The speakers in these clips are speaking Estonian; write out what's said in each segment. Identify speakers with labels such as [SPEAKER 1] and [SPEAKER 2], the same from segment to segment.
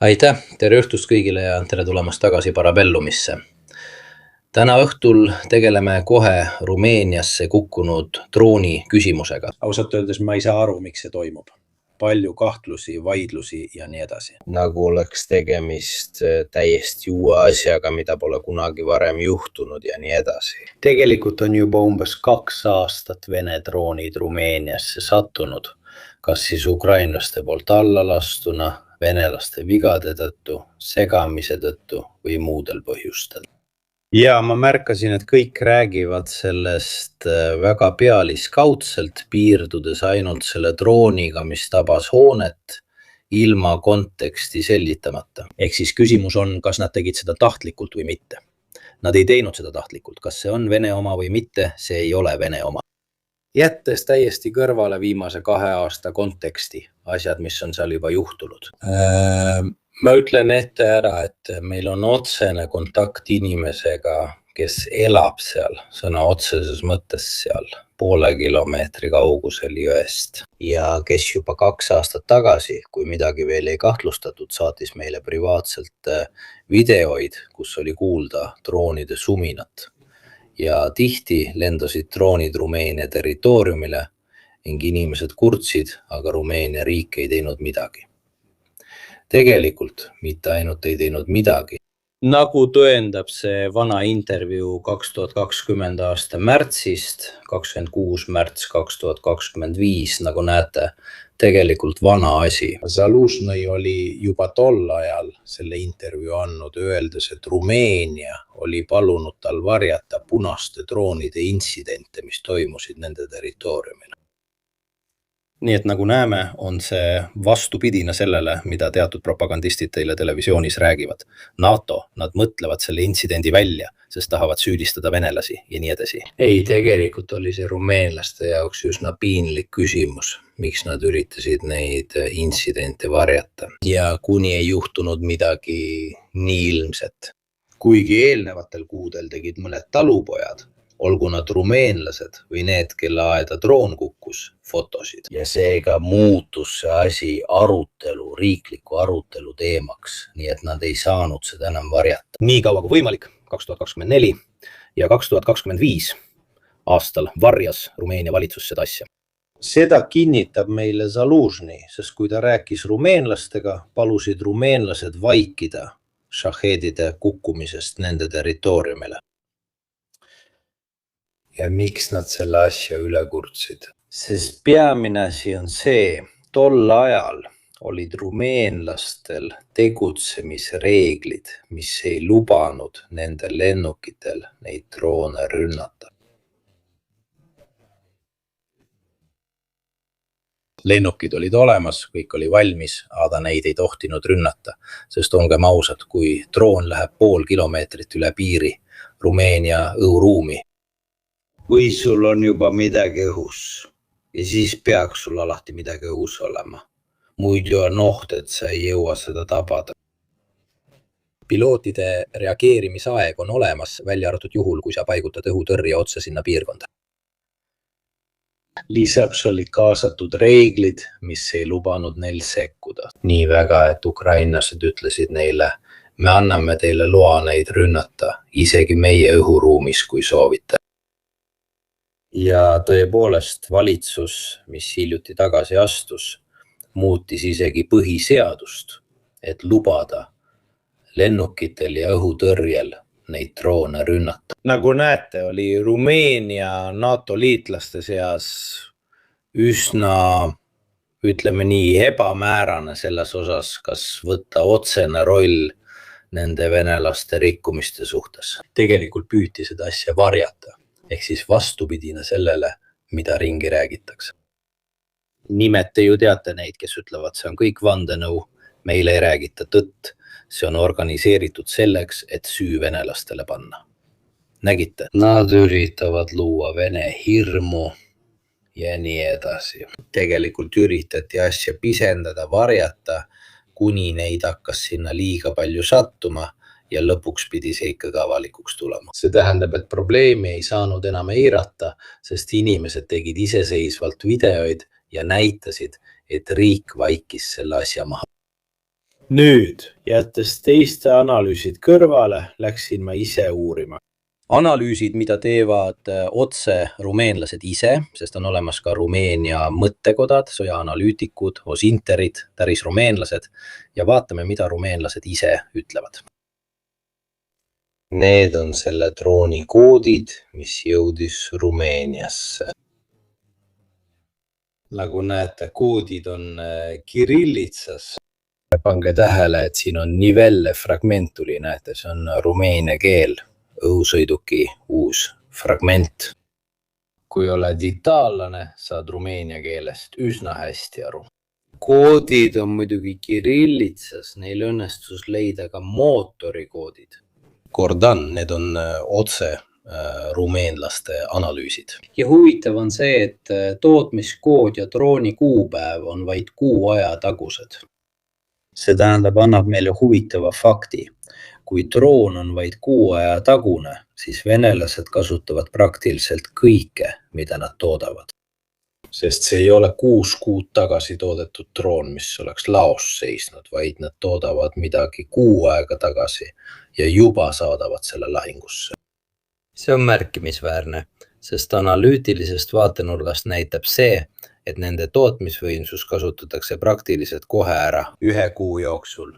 [SPEAKER 1] Aitäh, tere õhtust kõigile ja tere tulemast tagasi Parabellumisse. Täna õhtul tegeleme kohe Rumeeniasse kukkunud drooni küsimusega.
[SPEAKER 2] Ausalt öeldes ma ei saa aru, miks see toimub. Palju kahtlusi, vaidlusi ja nii edasi.
[SPEAKER 3] Nagu oleks tegemist täiesti uue asjaga, mida pole kunagi varem juhtunud ja nii edasi. Tegelikult on juba umbes 2 aastat Vene droonid Rumeeniasse sattunud, kas siis ukrainlaste poolt allalastuna, venelaste vigade tõttu, segamise tõttu või muudel põhjustel. Ja ma märkasin, et kõik räägivad sellest väga pealiskaudselt, piirdudes ainult selle drooniga, mis tabas hoonet, ilma konteksti selgitamata.
[SPEAKER 2] Ehk siis küsimus on, kas nad tegid seda tahtlikult või mitte. Nad ei teinud seda tahtlikult. Kas see on Vene oma või mitte, see ei ole Vene oma.
[SPEAKER 3] Jättes täiesti kõrvale viimase 2 aasta konteksti, asjad, mis on seal juba juhtunud. Ma ütlen ette ära, et meil on otsene kontakt inimesega, kes elab seal, sõna otseses mõttes seal, poole kilomeetri kaugusel jõest. Ja kes juba 2 aastat tagasi, kui midagi veel ei kahtlustatud, saatis meile privaatselt videoid, kus oli kuulda droonide suminat. Ja tihti lendasid droonid Rumeenia territooriumile ning inimesed kurtsid, aga Rumeenia riik ei teinud midagi. Tegelikult mitte ainult ei teinud midagi. Nagu tõendab see vana intervjuu 2020 aasta märtsist, 26 märts 2025, nagu näete, tegelikult vana asi.
[SPEAKER 2] Zalužnõi oli juba tol ajal selle intervjuu andnud, öeldes, et Rumeenia oli palunud tal varjata punaste droonide intsidente, mis toimusid nende territooriumil.
[SPEAKER 3] Nii et nagu näeme, on see vastupidine sellele, mida teatud propagandistid teile televisioonis räägivad. NATO, nad mõtlevad selle intsidendi välja, sest tahavad süüdistada venelasi ja nii edasi. Ei, tegelikult oli see rumeenlaste jaoks üsna piinlik küsimus, miks nad üritasid neid intsidente varjata. Ja kuni ei juhtunud midagi nii ilmset. Kuigi eelnevatel kuudel tegid mõned talupojad, olgu nad rumeenlased või need, kelle aeda droon kukkus, fotosid. Ja seega muutus see asi arutelu, riikliku arutelu teemaks, nii et nad ei saanud seda enam varjata. Nii kaua kui võimalik, 2024 ja 2025 aastal varjas Rumeenia valitsus seda asja.
[SPEAKER 2] Seda kinnitab meile Zalužnõi, sest kui ta rääkis rumeenlastega, palusid rumeenlased vaikida šahedide kukkumisest nende territooriumile.
[SPEAKER 3] Ja miks nad selle asja üle kurtsid? Sest peamine asi on see, tol ajal olid rumeenlastel tegutsemisreeglid, mis ei lubanud nende lennukitel neid droone rünnata.
[SPEAKER 1] Lennukid olid olemas, kõik oli valmis, aga neid ei tohtinud rünnata, sest ongem ausad, kui droon läheb pool kilomeetrit üle piiri Rumeenia õhuruumi,
[SPEAKER 3] kui sul on juba midagi õhus ja siis peaks sul alati midagi õhus olema. Muidu on oht, et sa ei jõua seda tabada.
[SPEAKER 1] Pilootide reageerimisaeg on olemas, välja arvatud juhul, kui sa paigutad õhutõrje otse sinna piirkonda.
[SPEAKER 2] Lisaks olid kaasatud reeglid, mis ei lubanud neil sekkuda.
[SPEAKER 1] Nii väga, et ukrainlased ütlesid neile, me anname teile loa neid rünnata, isegi meie õhuruumis, kui soovite.
[SPEAKER 3] Ja tõepoolest valitsus, mis hiljuti tagasi astus, muutis isegi põhiseadust, et lubada lennukitel ja õhutõrjel neid droone rünnata. Nagu näete, oli Rumeenia NATO liitlaste seas üsna, ütleme nii, ebamäärane selles osas, kas võtta otsene roll nende venelaste rikkumiste suhtes.
[SPEAKER 1] Tegelikult püüti seda asja varjata. Ehk siis vastupidine sellele, mida ringi räägitakse.
[SPEAKER 3] Nimed te ju teate neid, kes ütlevad, see on kõik vandenõu, meile ei räägita tõtt, see on organiseeritud selleks, et süü venelastele panna. Nägite? Nad üritavad luua Vene hirmu ja nii edasi. Tegelikult üritati asja pisendada, varjata, kuni neid hakkas sinna liiga palju sattuma, ja lõpuks pidi see ikkagi avalikuks tulema.
[SPEAKER 1] See tähendab, et probleemi ei saanud enam eirata, sest inimesed tegid iseseisvalt videoid ja näitasid, et riik vaikis selle asja maha.
[SPEAKER 3] Nüüd, jättes teiste analüüsid kõrvale, läksin ma ise uurima.
[SPEAKER 1] Analüüsid, mida teevad otse rumeenlased ise, sest on olemas ka Rumeenia mõttekodad, sõjaanalüütikud, osinterid, päris rumeenlased ja vaatame, mida rumeenlased ise ütlevad.
[SPEAKER 2] Need on selle drooni koodid, mis jõudis Rumeeniasse.
[SPEAKER 3] Nagu näete, koodid on kirillitsas. Pange tähele, et siin on nivelle fragment tuli, näete, see on rumeenia keel, õhusõiduki uus fragment. Kui oled itaallane, saad rumeenia keelest üsna hästi aru. Koodid on muidugi kirillitsas, neil õnnestus leida ka mootorikoodid.
[SPEAKER 1] Kordan, need on otse rumeenlaste analüüsid.
[SPEAKER 3] Ja huvitav on see, et tootmiskood ja drooni kuupäev on vaid kuu aja tagused.
[SPEAKER 1] See tähendab, annab meile huvitava fakti. Kui droon on vaid kuu aja tagune, siis venelased kasutavad praktiliselt kõike, mida nad toodavad.
[SPEAKER 2] Sest see ei ole 6 kuud tagasi toodetud droon, mis oleks laos seisnud, vaid nad toodavad midagi kuu aega tagasi ja juba saadavad selle lahingusse.
[SPEAKER 3] See on märkimisväärne, sest analüütilisest vaatenurgast näitab see, et nende tootmisvõimsus kasutatakse praktiliselt kohe ära 1 kuu jooksul.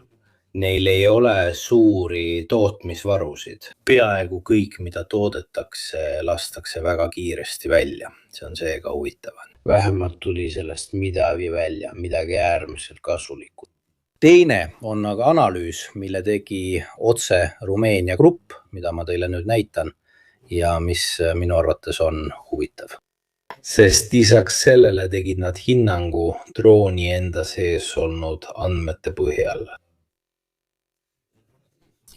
[SPEAKER 3] Neil ei ole suuri tootmisvarusid. Peaaegu kõik, mida toodetakse, lastakse väga kiiresti välja. See on seega huvitav.
[SPEAKER 2] Vähemalt tuli sellest midagi välja, midagi äärmiselt kasulikku.
[SPEAKER 1] Teine on aga analüüs, mille tegi otse Rumeenia grupp, mida ma teile nüüd näitan ja mis minu arvates on huvitav.
[SPEAKER 3] Sest lisaks sellele tegid nad hinnangu drooni enda sees olnud andmete põhjal.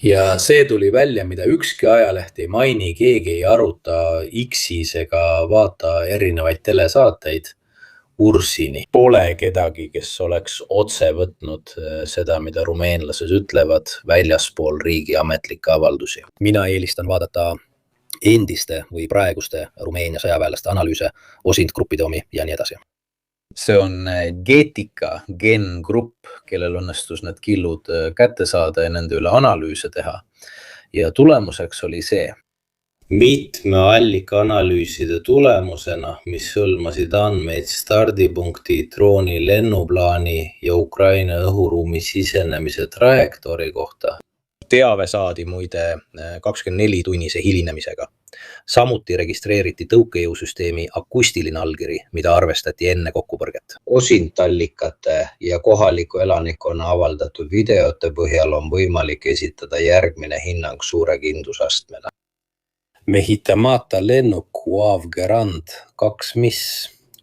[SPEAKER 3] Ja see tuli välja, mida ükski ajaleht ei maini, keegi ei aruta X-is ega vaata erinevaid telesaateid Ursini. Pole kedagi, kes oleks otse võtnud seda, mida rumeenlased ütlevad väljaspool riigi ametlikke avaldusi. Mina eelistan vaadata endiste või praeguste Rumeenia sõjaväelaste analüüse, osintgruppide omi ja nii edasi.
[SPEAKER 1] See on Geetika Gen grupp, kellel õnnestus need killud kätte saada ja nende üle analüüse teha. Ja tulemuseks oli see.
[SPEAKER 3] Mitme allika analüüside tulemusena, mis hõlmasid andmeid stardipunkti, drooni lennuplaani ja Ukraina õhuruumi sisenemise trajektoori kohta.
[SPEAKER 1] Teave saadi muide 24 tunnise hilinemisega. Samuti registreeriti tõukejõusüsteemi akustiline allkiri, mida arvestati enne kokkupõrget.
[SPEAKER 2] Osintallikate ja kohaliku elanikkonna avaldatud videote põhjal on võimalik esitada järgmine hinnang suure kindlusastmele.
[SPEAKER 3] Mehitamata lennuk Uavgerand 2 mis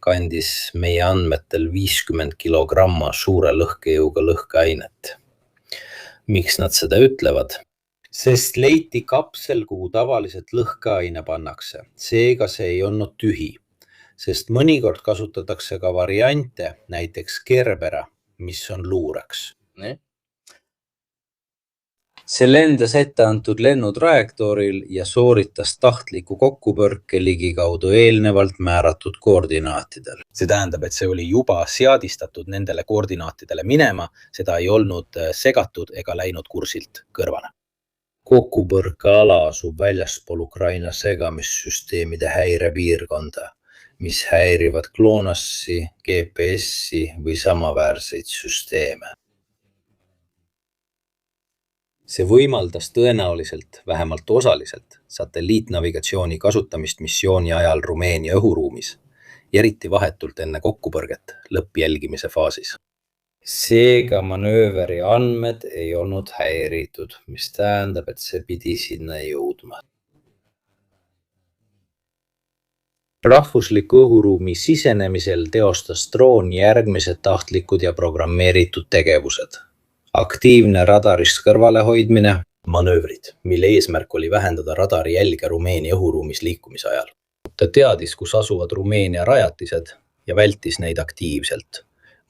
[SPEAKER 3] kandis meie andmetel 50 kilogramma suure lõhkejõuga lõhkeainet. Miks nad seda ütlevad? Sest leiti kapsel, kuhu tavaliselt lõhkeaine pannakse. Seega see ei olnud tühi, sest mõnikord kasutatakse ka variante, näiteks Kerbera, mis on luureks. See lendas ette antud lennutrajektooril ja sooritas tahtliku kokkupõrke ligikaudu eelnevalt määratud koordinaatidel. See tähendab, et see oli juba seadistatud nendele koordinaatidele minema, seda ei olnud segatud ega läinud kursilt kõrvale. Kokkupõrkeala asub väljaspool Ukraina segamissüsteemide häirepiirkonda, mis häirivad GLONASS-i, GPS-i või samaväärseid süsteeme. See võimaldas tõenäoliselt, vähemalt osaliselt, satelliitnavigatsiooni kasutamist missiooni ajal Rumeenia õhuruumis, eriti vahetult enne kokkupõrget lõppjälgimise faasis. Seega manööveri andmed ei olnud häiritud, mis tähendab, et see pidi sinna jõudma. Rahvusliku õhuruumi sisenemisel teostas droon järgmised tahtlikud ja programmeeritud tegevused. Aktiivne radarist kõrvalehoidmine, manöövrid, mille eesmärk oli vähendada radari jälge Rumeenia õhuruumis liikumise ajal. Ta teadis, kus asuvad Rumeenia rajatised ja vältis neid aktiivselt,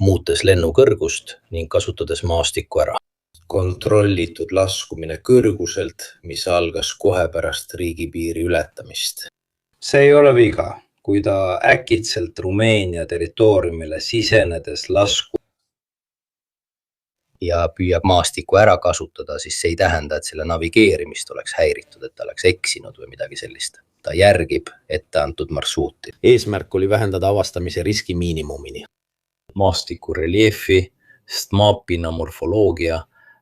[SPEAKER 3] muutes lennu kõrgust ning kasutades maastikku ära. Kontrollitud laskumine kõrguselt, mis algas kohe pärast riigipiiri ületamist. See ei ole viga, kui ta äkitselt Rumeenia territooriumile sisenedes lasku.
[SPEAKER 1] ja püüab maastikku ära kasutada, siis see ei tähenda, et selle navigeerimist oleks häiritud, et ta oleks eksinud või midagi sellist. Ta järgib ette antud marsruuti.
[SPEAKER 2] Eesmärk oli vähendada avastamise riski miinimumini.
[SPEAKER 3] Maastiku reljeefi, maapinna morfoloogia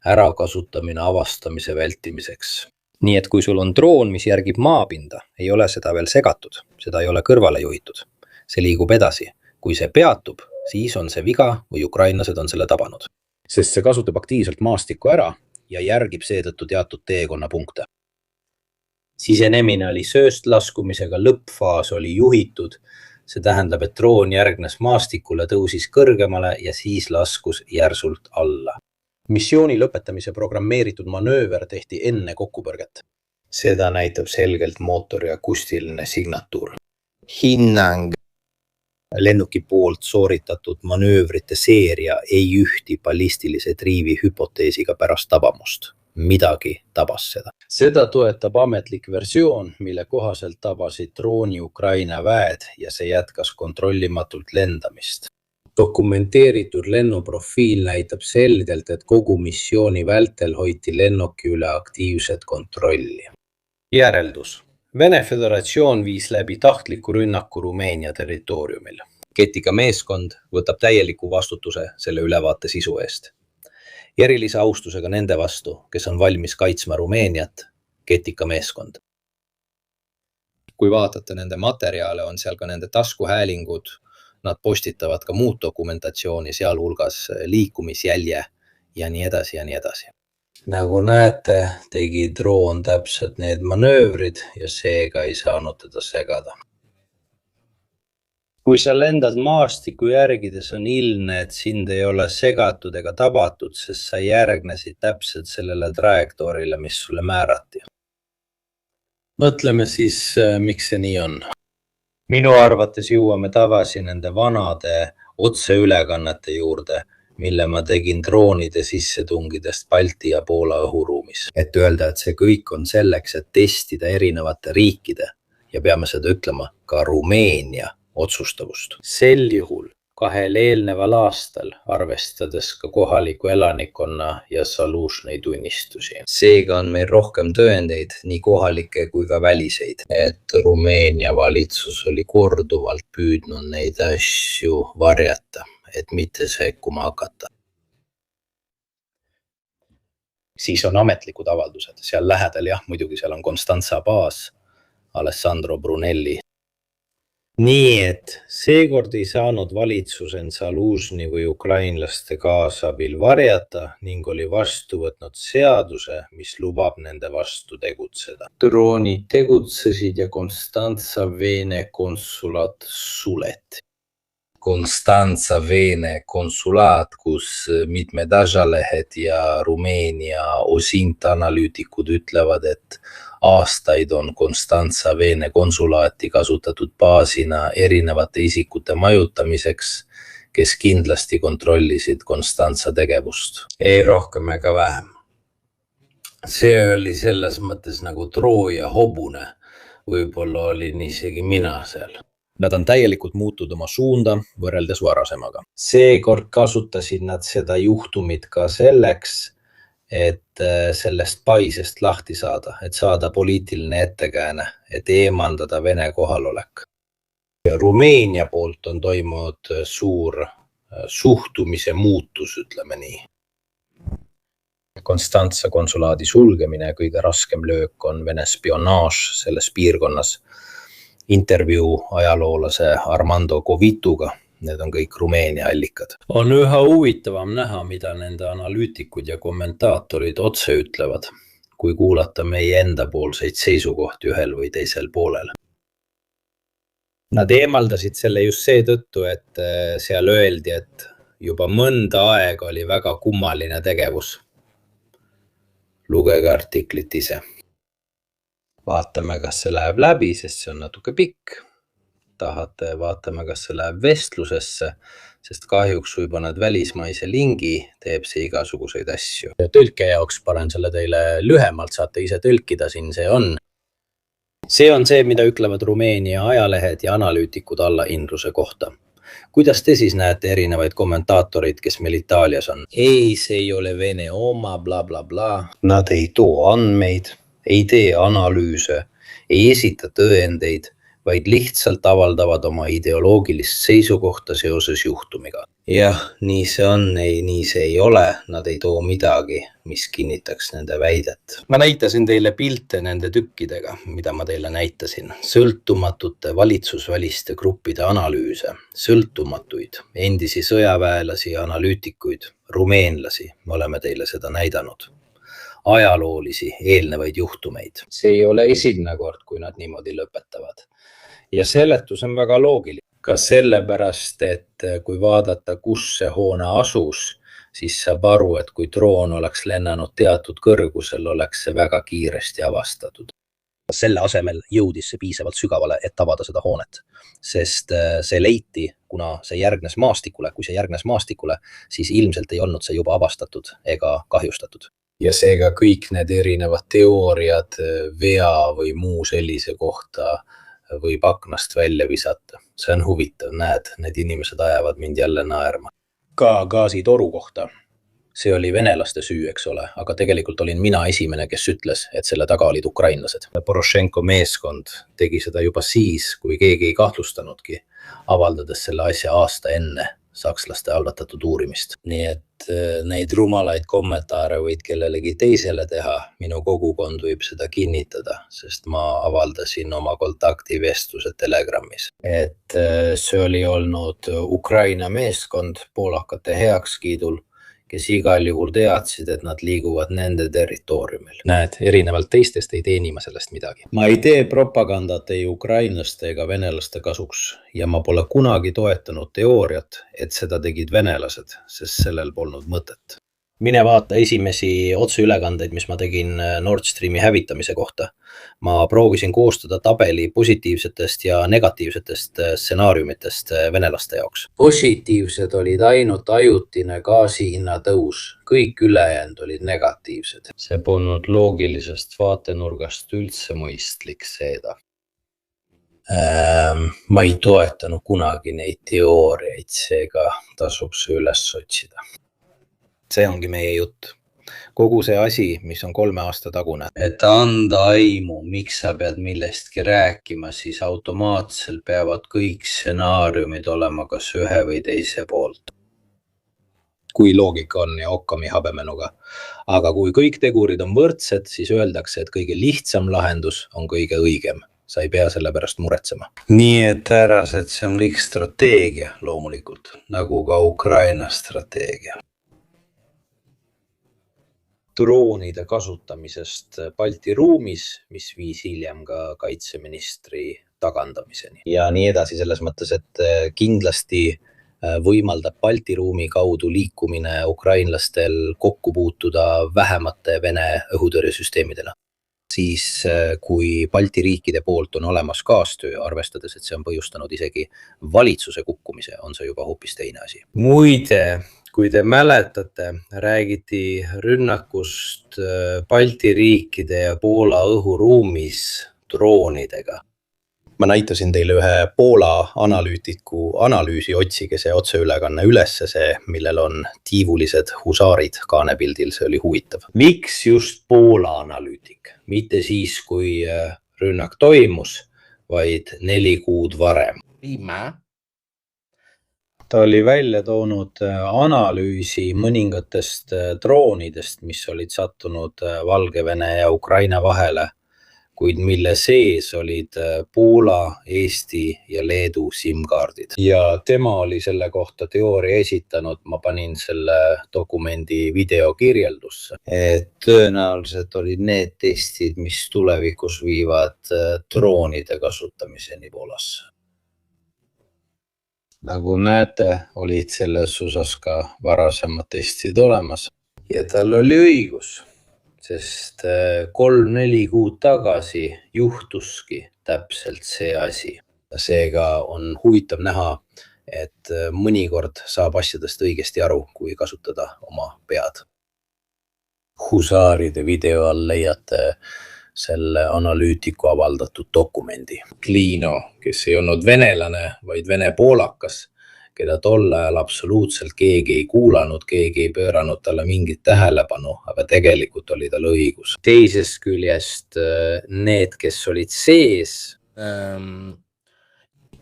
[SPEAKER 3] ärakasutamine avastamise vältimiseks.
[SPEAKER 1] Nii et kui sul on droon, mis järgib maapinda, ei ole seda veel segatud, seda ei ole kõrvale juhitud. See liigub edasi. Kui see peatub, siis on see viga või ukrainlased on selle tabanud. Sest see kasutab aktiivselt maastikku ära ja järgib seetõttu teatud teekonna punkte. Sisenemine oli sööst laskumisega, lõppfaas oli juhitud. See tähendab, et droon järgnes maastikule, tõusis kõrgemale ja siis laskus järsult alla. Missiooni lõpetamise programmeeritud manööver tehti enne kokkupõrget.
[SPEAKER 3] Seda näitab selgelt mootori akustiline signatuur.
[SPEAKER 2] Hinnang.
[SPEAKER 3] Lennuki poolt sooritatud manöövrite seeria ei ühti ballistilise triivi hüpoteesiga pärast tabamust. Midagi tabas seda.
[SPEAKER 1] Seda toetab ametlik versioon, mille kohaselt tabasid drooni Ukraina väed ja see jätkas kontrollimatult lendamist.
[SPEAKER 2] Dokumenteeritud lennuprofiil näitab selgelt, et kogu missiooni vältel hoiti lennuki üle aktiivset kontrolli.
[SPEAKER 1] Järeldus. Vene Föderatsioon viis läbi tahtliku rünnaku Rumeenia territooriumil. Ketika meeskond võtab täieliku vastutuse selle ülevaate sisu eest. Erilise austusega nende vastu, kes on valmis kaitsma Rumeeniat, Ketika meeskond. Kui vaatate nende materjale, on seal ka nende taskuhäälingud. Nad postitavad ka muud dokumentatsiooni, sealhulgas liikumisjälje ja nii edasi ja nii edasi.
[SPEAKER 2] Nagu näete, tegi droon täpselt need manöövrid ja seega ei saanud teda segada.
[SPEAKER 1] Kui sa lendad maastiku järgides, on ilmne, et sind ei ole segatud ega tabatud, sest sa järgnesid täpselt sellele trajektoorile, mis sulle määrati. Mõtleme siis, miks see nii on. Minu arvates jõuame tagasi nende vanade otseülekannete juurde, mille ma tegin droonide sissetungidest Balti ja Poola õhuruumis. Et öelda, et see kõik on selleks, et testida erinevate riikide ja peame seda ütlema ka Rumeenia otsustavust. Sel juhul 2 eelneval aastal, arvestades ka kohaliku elanikkonna ja Zalužnõi tunnistusi. Seega on meil rohkem tõendeid, nii kohalikke kui ka väliseid, et Rumeenia valitsus oli korduvalt püüdnud neid asju varjata, et mitte sekkuma hakata. Siis on ametlikud avaldused, seal lähedal muidugi seal on Constanza baas, Alessandro Brunelli. Nii et seekord ei saanud valitsusen Zalužnõi või ukrainlaste kaasabil varjata ning oli vastu võtnud seaduse, mis lubab nende vastu tegutseda. Droonid tegutsesid ja Constanza Vene konsulaat suleti. Constanza Vene konsulaat, kus mitmed ajalehed ja Rumeenia osintanalüütikud ütlevad, et aastaid on Constanza Vene konsulaati kasutatud baasina erinevate isikute majutamiseks, kes kindlasti kontrollisid Constanza tegevust. Ei rohkem ega vähem. See oli selles mõttes nagu Trooja hobune. Võib-olla olin isegi mina seal. Nad on täielikult muutud oma suunda võrreldes varasemaga. Seekord kasutasid nad seda juhtumit ka selleks, et sellest paisest lahti saada, et saada poliitiline ettekääne, et eemaldada Vene kohalolek. Ja Rumeenia poolt on toimunud suur suhtumise muutus, ütleme nii. Constanza konsulaadi sulgemine, kõige raskem löök on Vene spionaaž selles piirkonnas. Intervjuu ajaloolase Armando Covituga, need on kõik Rumeenia allikad. On üha huvitavam näha, mida nende analüütikud ja kommentaatorid otse ütlevad, kui kuulata meie enda poolseid seisukohti ühel või teisel poolel. Nad eemaldasid selle just seetõttu, et seal öeldi, et juba mõnda aega oli väga kummaline tegevus. Lugege artiklit ise. Vaatame, kas see läheb läbi, sest see on natuke pikk. Tahate, vaatame, kas see läheb vestlusesse, sest kahjuks kui paned välismaise lingi, teeb see igasuguseid asju. Tõlke jaoks panen selle teile lühemalt, saate ise tõlkida, siin see on. See on see, mida ütlevad Rumeenia ajalehed ja analüütikud allahindluse kohta.
[SPEAKER 3] kuidas te siis näete erinevaid kommentaatoreid, kes meil Itaalias on?
[SPEAKER 1] Ei, see ei ole Vene oma, bla bla bla.
[SPEAKER 2] Nad ei too andmeid, ei tee analüüse, ei esita tõendeid, vaid lihtsalt avaldavad oma ideoloogilist seisukohta seoses juhtumiga.
[SPEAKER 3] Jah, nii see on, nii see ei ole, nad ei too midagi, mis kinnitaks nende väidet. Ma näitasin teile pilte nende tükkidega, mida ma teile näitasin. Sõltumatute valitsusväliste gruppide analüüse, sõltumatuid, endisi sõjaväelasi, analüütikuid, rumeenlasi, me oleme teile seda näidanud. Ajaloolisi eelnevaid juhtumeid.
[SPEAKER 1] See ei ole esimene kord, kui nad niimoodi lõpetavad. Ja seletus on väga loogiline. Ka sellepärast, et kui vaadata, kus see hoone asus, siis saab aru, et kui droon oleks lennanud teatud kõrgusel, oleks see väga kiiresti avastatud. Selle asemel jõudis see piisavalt sügavale, et avada seda hoonet, sest see leiti, kuna see järgnes maastikule, kui see järgnes maastikule, siis ilmselt ei olnud see juba avastatud ega kahjustatud.
[SPEAKER 3] Ja seega kõik need erinevad teooriad vea või muu sellise kohta võib aknast välja visata. See on huvitav, näed, need inimesed ajavad mind jälle naerma.
[SPEAKER 1] Ka gaasitoru kohta. See oli venelaste süü, eks ole, aga tegelikult olin mina esimene, kes ütles, et selle taga olid ukrainlased.
[SPEAKER 2] Porošenko meeskond tegi seda juba siis, kui keegi ei kahtlustanudki, avaldades selle asja aasta enne sakslaste algatatud uurimist. Nii et neid rumalaid kommentaare võid kellelegi teisele teha. Minu kogukond võib seda kinnitada, sest ma avaldasin oma kontaktivestluse Telegramis. Et see oli olnud Ukraina meeskond poolakate heakskiidul, kes igal juhul teadsid, et nad liiguvad nende territooriumil.
[SPEAKER 1] Näed, erinevalt teistest ei teeni ma sellest midagi.
[SPEAKER 3] Ma ei tee propagandat ei ukrainlaste ega venelaste kasuks ja ma pole kunagi toetanud teooriat, et seda tegid venelased, sest sellel polnud mõtet. Mine vaata esimesi otseülekandeid, mis ma tegin Nord Streami hävitamise kohta. Ma proovisin koostada tabeli positiivsetest ja negatiivsetest stsenaariumitest venelaste jaoks. Positiivsed olid ainult ajutine gaasihinna tõus. Kõik ülejäänud olid negatiivsed. See polnud loogilisest vaatenurgast üldse mõistlik seeda. Ma ei toetanud kunagi neid teooriaid, seega tasub see üles otsida. See ongi meie jutt. Kogu see asi, mis on 3 aasta tagune. Et anda aimu, miks sa pead millestki rääkima, siis automaatselt peavad kõik stsenaariumid olema kas ühe või teise poolt. Kui loogika on ja okkami habemenuga. Aga kui kõik tegurid on võrdsed, siis öeldakse, et kõige lihtsam lahendus on kõige õigem. Sa ei pea selle pärast muretsema. Nii et äras, et see on kõik strateegia loomulikult, nagu ka Ukraina strateegia. Droonide kasutamisest Balti ruumis, mis viis hiljem ka kaitseministri tagandamiseni. Ja nii edasi selles mõttes, et kindlasti võimaldab Balti ruumi kaudu liikumine ukrainlastel kokku puutuda vähemate Vene õhutõrjesüsteemidena. Siis kui Balti riikide poolt on olemas kaastöö, arvestades, et see on põhjustanud isegi valitsuse kukkumise, on see juba hoopis teine asi. Muide, kui te mäletate, räägiti rünnakust Balti riikide ja Poola õhuruumis droonidega. Ma näitasin teile ühe Poola analüütiku analüüsi, otsige see otseülekanne ülesse, see, millel on tiivulised husaarid kaanepildil, see oli huvitav. Miks just Poola analüütik? Mitte siis, kui rünnak toimus, vaid 4 kuud varem. Ta oli välja toonud analüüsi mõningatest droonidest, mis olid sattunud Valgevene ja Ukraina vahele, kuid mille sees olid Poola, Eesti ja Leedu SIM-kaardid. Ja tema oli selle kohta teooria esitanud, ma panin selle dokumendi videokirjeldusse. Et tõenäoliselt olid need testid, mis tulevikus viivad droonide kasutamiseni Poolasse. Nagu näete, olid selles osas ka varasemad testid olemas. Ja tal oli õigus, sest 3-4 kuud tagasi juhtuski täpselt see asi. Seega on huvitav näha, et mõnikord saab asjadest õigesti aru, kui kasutada oma pead. Husaaride video all leiate selle analüütiku avaldatud dokumendi. Kliino, kes ei olnud venelane, vaid vene-poolakas,
[SPEAKER 2] keda tol ajal absoluutselt keegi ei kuulanud, keegi ei pööranud talle mingit tähelepanu, aga tegelikult oli tal õigus.
[SPEAKER 3] Teisest küljest need, kes olid sees.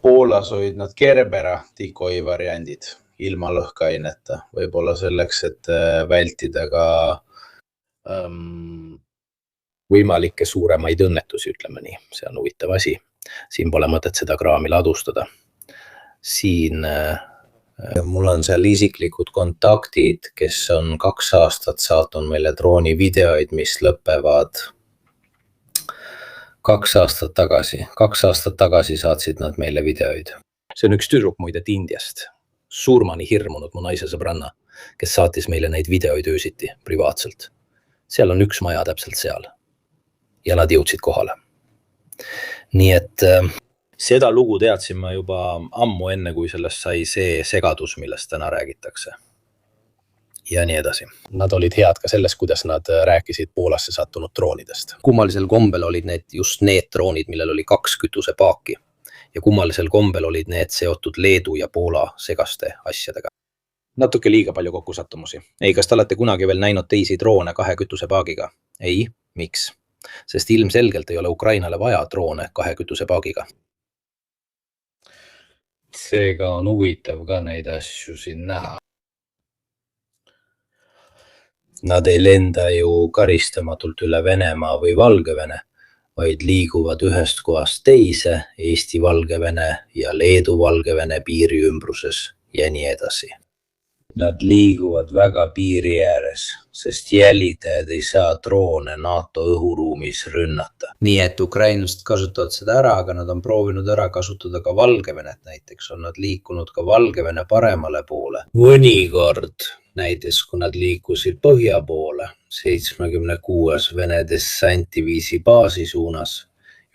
[SPEAKER 2] Poolas olid nad Gerbera tikoi variandid ilma lõhkeaineta, võib-olla selleks, et vältida ka
[SPEAKER 3] võimalikke suuremaid õnnetusi, ütleme nii. See on huvitav asi. Siin pole mõtet seda kraami ladustada. Siin
[SPEAKER 2] mul on seal isiklikud kontaktid, kes on 2 aastat saatnud meile drooni videoid, mis lõpevad 2 aastat tagasi. 2 aastat tagasi saatsid nad meile videoid.
[SPEAKER 3] See on üks tüdruk muidet Indiast, surmani hirmunud mu naise sõbranna, kes saatis meile neid videoid öösiti privaatselt. Seal on üks maja täpselt seal ja nad jõudsid kohale. Nii et
[SPEAKER 1] seda lugu teadsin ma juba ammu enne, kui sellest sai see segadus, millest täna räägitakse. Ja nii edasi.
[SPEAKER 3] Nad olid head ka selles, kuidas nad rääkisid Poolasse sattunud droonidest.
[SPEAKER 1] Kummalisel kombel olid just need droonid, millel oli 2 kütusepaaki. Ja kummalisel kombel olid need seotud Leedu ja Poola segaste asjadega. Natuke liiga palju kokkusattumusi. Ei, kas te olete kunagi veel näinud teisi droone 2 kütusepaagiga? Ei, miks? Sest ilmselgelt ei ole Ukrainale vaja droone 2 kütusepaagiga.
[SPEAKER 3] Seega on huvitav ka neid asju siin näha.
[SPEAKER 2] Nad ei lenda ju karistamatult üle Venemaa või Valgevene, vaid liiguvad ühest kohast teise Eesti-Valgevene ja Leedu-Valgevene piiri ümbruses ja nii edasi. Nad liiguvad väga piiri ääres, sest jälitajad ei saa droone NATO õhuruumis rünnata.
[SPEAKER 1] Nii et ukrainlased kasutavad seda ära, aga nad on proovinud ära kasutada ka Valgevenet näiteks. On nad liikunud ka Valgevene paremale poole.
[SPEAKER 2] Mõnikord, näiteks kui nad liikusid põhja poole, 76 Vene dessantiviisi baasi suunas,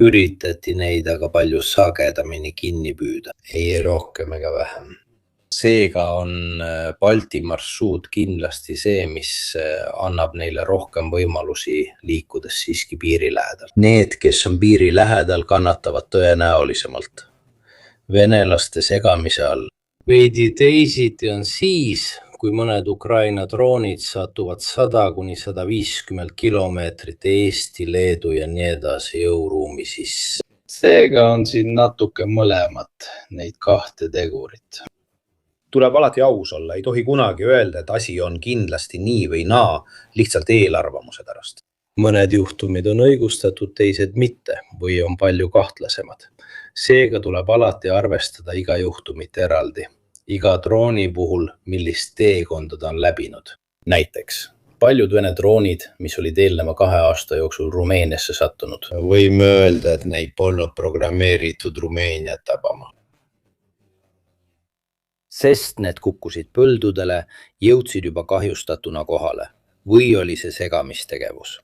[SPEAKER 2] üritati neid aga palju sagedamini kinni püüda. Ei rohkem ega vähem.
[SPEAKER 1] Seega on Balti marsruut kindlasti see, mis annab neile rohkem võimalusi liikudes siiski piiri lähedal.
[SPEAKER 2] Need, kes on piiri lähedal, kannatavad tõenäolisemalt venelaste segamise all. Veidi teisiti on siis, kui mõned Ukraina droonid satuvad 100–150 kilomeetrit Eesti, Leedu ja nii edasi jõuruumi sisse. Seega on siin natuke mõlemat, neid 2 tegurit.
[SPEAKER 1] Tuleb alati aus olla, ei tohi kunagi öelda, et asi on kindlasti nii või naa, lihtsalt eelarvamuse pärast.
[SPEAKER 2] Mõned juhtumid on õigustatud, teised mitte või on palju kahtlasemad. Seega tuleb alati arvestada iga juhtumit eraldi. Iga drooni puhul, millist teekonda ta on läbinud.
[SPEAKER 3] Näiteks paljud Vene droonid, mis olid eelneva 2 aasta jooksul Rumeeniasse sattunud.
[SPEAKER 2] Võime öelda, et neid polnud programmeeritud Rumeeniat tabama.
[SPEAKER 1] Sest need kukkusid põldudele, jõudsid juba kahjustatuna kohale või oli see segamistegevus.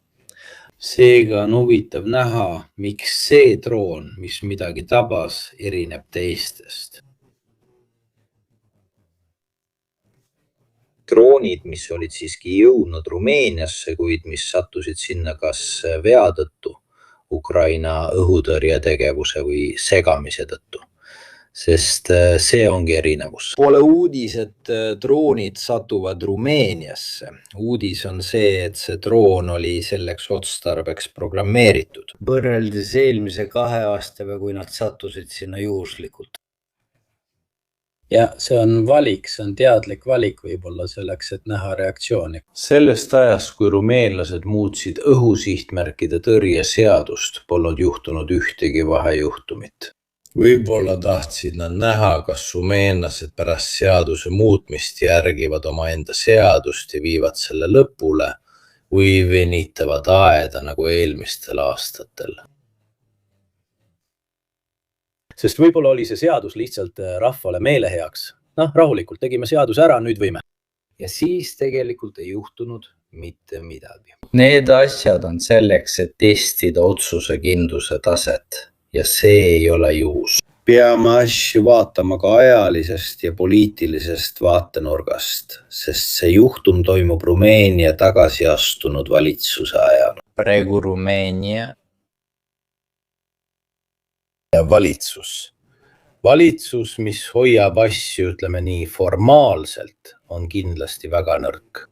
[SPEAKER 2] Seega on huvitav näha, miks see droon, mis midagi tabas, erineb teistest.
[SPEAKER 1] Droonid, mis olid siiski jõudnud Rumeeniasse, kuid mis sattusid sinna kas vea tõttu, Ukraina õhutõrjetegevuse või segamise tõttu. Sest see ongi erinevus.
[SPEAKER 3] Pole uudis, et droonid satuvad Rumeeniasse. Uudis on see, et see droon oli selleks otstarbeks programmeeritud.
[SPEAKER 2] Võrreldes eelmise 2 aastaga, kui nad sattusid sinna juhuslikult. Ja see on valik, see on teadlik valik võib-olla selleks, et näha reaktsiooni. Sellest ajast, kui rumeenlased muutsid õhusihtmärkide tõrjeseadust, polnud juhtunud ühtegi vahejuhtumit. Võib-olla tahtsid nad näha, kas rumeenlased pärast seaduse muutmist järgivad omaenda seadust ja viivad selle lõpule või venitavad aeda nagu eelmistel aastatel.
[SPEAKER 1] Sest võib-olla oli see seadus lihtsalt rahvale meeleheaks. Rahulikult tegime seaduse ära, nüüd võime. Ja siis tegelikult ei juhtunud mitte midagi.
[SPEAKER 2] Need asjad on selleks, et testida otsusekindluse taset. Ja see ei ole juhus. Peame asju vaatama ka ajalisest ja poliitilisest vaatenurgast, sest see juhtum toimub Rumeenia tagasi astunud valitsuse ajal. Praegu Rumeenia ja valitsus
[SPEAKER 3] Valitsus, mis hoiab asju, ütleme nii, formaalselt, on kindlasti väga nõrk.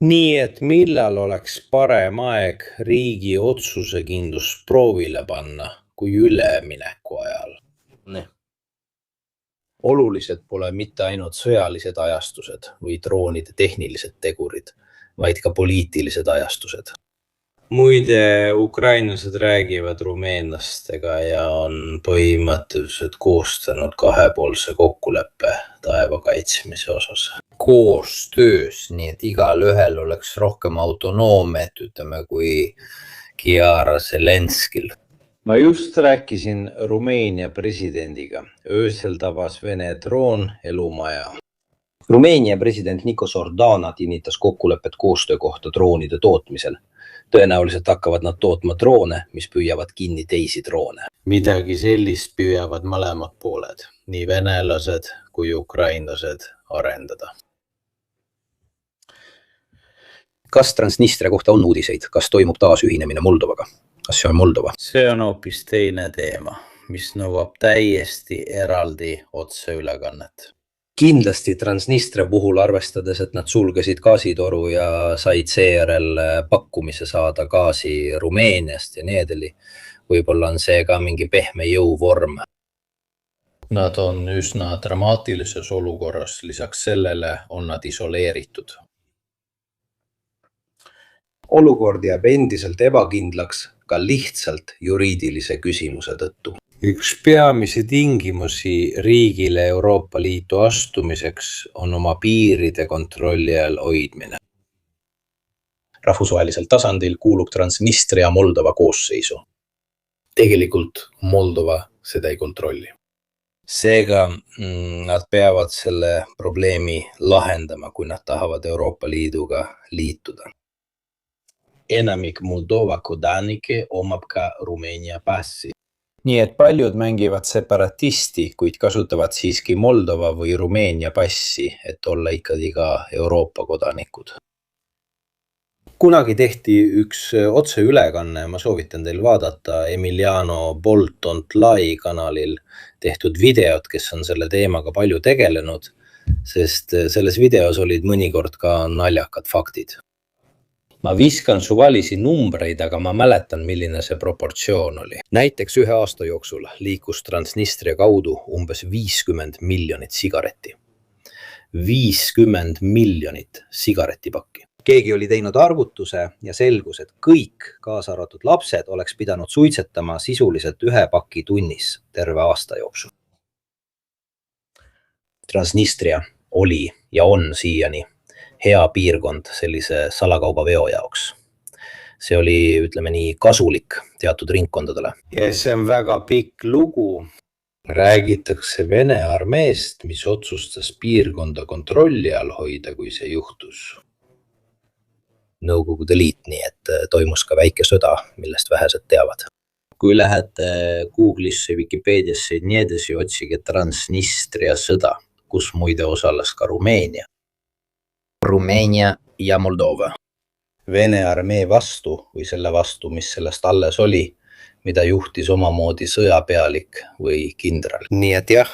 [SPEAKER 3] Nii et millal oleks parem aeg riigi otsusekindlust proovile panna kui ülemineku ajal?
[SPEAKER 1] Olulised pole mitte ainult sõjalised ajastused või droonide tehnilised tegurid, vaid ka poliitilised ajastused.
[SPEAKER 3] Muide, ukrainlased räägivad rumeenlastega ja on põhimõtteliselt koostanud kahepoolse kokkuleppe taeva kaitsmise osas. Koostöös, nii et igal ühel oleks rohkem autonoomiat, ütleme, kui Kiara Zelenskil. Ma just rääkisin Rumeenia presidendiga. Öösel tabas Vene droon elumaja.
[SPEAKER 1] Rumeenia president Nikos Ordana kinnitas kokkulepet koostöö kohta droonide tootmisel. Tõenäoliselt hakkavad nad tootma droone, mis püüavad kinni teisi droone.
[SPEAKER 3] Midagi sellist püüavad mõlemad pooled, nii venelased kui ukrainlased arendada.
[SPEAKER 1] Kas Transnistria kohta on uudiseid? Kas toimub taas ühinemine Moldovaga? Kas see on Moldova?
[SPEAKER 3] See on hoopis teine teema, mis nõuab täiesti eraldi otseülekannet.
[SPEAKER 1] Kindlasti Transnistria puhul arvestades, et nad sulgesid gaasitoru ja said seejärel pakkumise saada gaasi Rumeeniast ja nii edasi. Võib-olla on see ka mingi pehme jõuvorm.
[SPEAKER 3] Nad on üsna dramaatilises olukorras, lisaks sellele on nad isoleeritud.
[SPEAKER 1] Olukord jääb endiselt ebakindlaks ka lihtsalt juriidilise küsimuse tõttu.
[SPEAKER 3] Üks peamisi tingimusi riigile Euroopa Liitu astumiseks on oma piiride kontrolli all hoidmine.
[SPEAKER 1] Rahvusvahelisel tasandil kuulub Transnistria Moldova koosseisu.
[SPEAKER 3] Tegelikult Moldova seda ei kontrolli. Seega nad peavad selle probleemi lahendama, kui nad tahavad Euroopa Liiduga liituda. Enamik Moldova kodanike omab ka Rumeenia passi. Nii et paljud mängivad separatisti, kuid kasutavad siiski Moldova või Rumeenia passi, et olla ikkagi ka Euroopa kodanikud. Kunagi tehti üks otseülekanne, ma soovitan teil vaadata Emiliano Bolton-Lai kanalil tehtud videot, kes on selle teemaga palju tegelenud, sest selles videos olid mõnikord ka naljakad faktid. Ma viskan suvalisi numbreid, aga ma mäletan, milline see proportsioon oli. Näiteks 1 aasta jooksul liikus Transnistria kaudu umbes 50 miljonit sigaretti. 50 miljonit sigaretipakki. Keegi oli teinud arvutuse ja selgus, et kõik, kaasa arvatud lapsed, oleks pidanud suitsetama sisuliselt 1 paki tunnis terve aasta jooksul. Transnistria oli ja on siiani hea piirkond sellise salakaubaveo jaoks. See oli, ütleme nii, kasulik teatud ringkondadele. Ja see on väga pikk lugu. Räägitakse Vene armeest, mis otsustas piirkonda kontrolli all hoida, kui see juhtus.
[SPEAKER 1] Nõukogude Liit, nii et toimus ka väike sõda, millest vähesed teavad.
[SPEAKER 3] Kui lähete Google'isse, Wikipeediasse ja nii edasi, otsige Transnistria sõda, kus muide osales ka Rumeenia.
[SPEAKER 1] Rumeenia ja Moldova.
[SPEAKER 3] Vene armee vastu või selle vastu, mis sellest alles oli, mida juhtis omamoodi sõjapealik või kindral. Nii et jah,